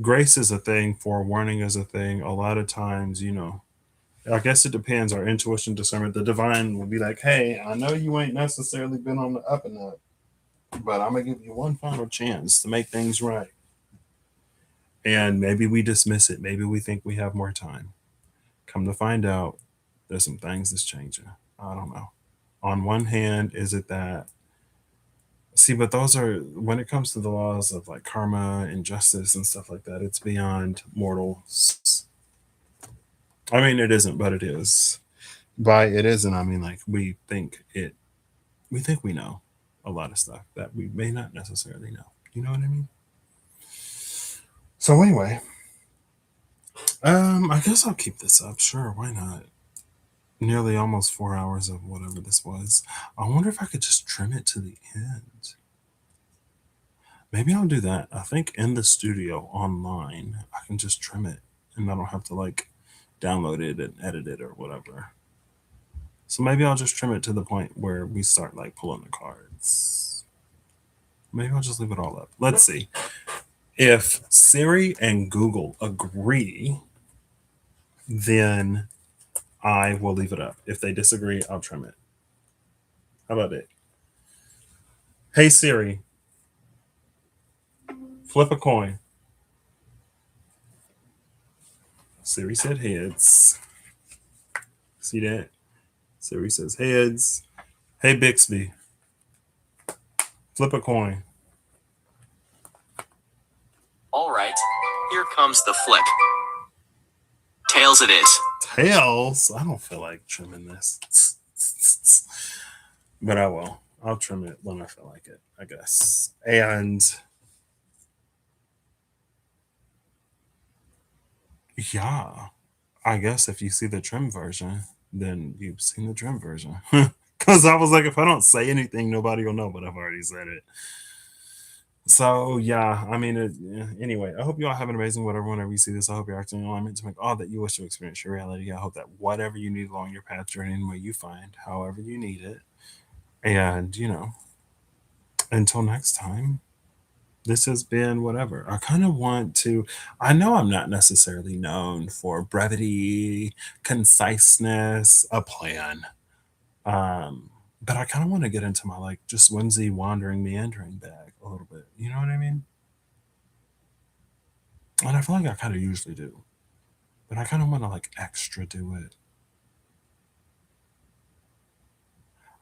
Grace is a thing, forewarning is a thing. A lot of times, I guess it depends. Our intuition, discernment, the divine will be like, hey, I know you ain't necessarily been on the up and up, but I'm going to give you one final chance to make things right. And maybe we dismiss it. Maybe we think we have more time. Come to find out, there's some things that's changing. I don't know. On one hand, is it that? See, but those are, when it comes to the laws of like karma and justice and stuff like that, it's beyond mortals. I mean, it isn't, but it is. By it isn't, I mean like we think we know a lot of stuff that we may not necessarily know. You know what I mean? So anyway, I guess I'll keep this up. Sure, why not? Nearly almost 4 hours of whatever this was. I wonder if I could just trim it to the end. Maybe I'll do that. I think in the studio online, I can just trim it and I don't have to like download it and edit it or whatever. So maybe I'll just trim it to the point where we start like pulling the cards. Maybe I'll just leave it all up. Let's see. If Siri and Google agree, then I will leave it up. If they disagree, I'll trim it. How about it? Hey Siri, flip a coin. Siri said heads. See that? Siri says heads. Hey Bixby, flip a coin. All right, here comes the flip. Tails it is. Tails? I don't feel like trimming this. But I will. I'll trim it when I feel like it, I guess. And yeah, I guess if you see the trim version, then you've seen the trim version. Because I was like, if I don't say anything, nobody will know, but I've already said it. So yeah, I mean, anyway, I hope you all have an amazing whatever whenever you see this. I hope you're acting in alignment to make all that you wish to experience your reality. I hope that whatever you need along your path journey and where you find, however you need it. And until next time, this has been whatever. I kind of want to, I know I'm not necessarily known for brevity, conciseness, a plan. But I kind of want to get into my like just whimsy, wandering, meandering bag a little bit. You know what I mean? And I feel like I kind of usually do, but I kind of want to like extra do it.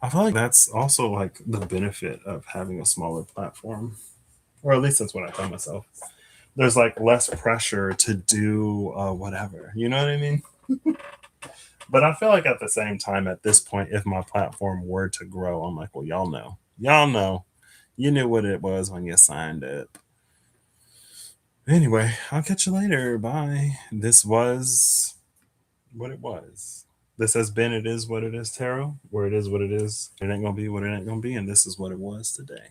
I feel like that's also like the benefit of having a smaller platform, or at least that's what I tell myself. There's like less pressure to do whatever, you know what I mean? But I feel like at the same time, at this point, if my platform were to grow, I'm like, well, y'all know, you knew what it was when you signed up. Anyway, I'll catch you later. Bye. This was what it was. This has been It Is What It Is, Tarot, where it is what it is. It ain't gonna be what it ain't gonna be, and this is what it was today.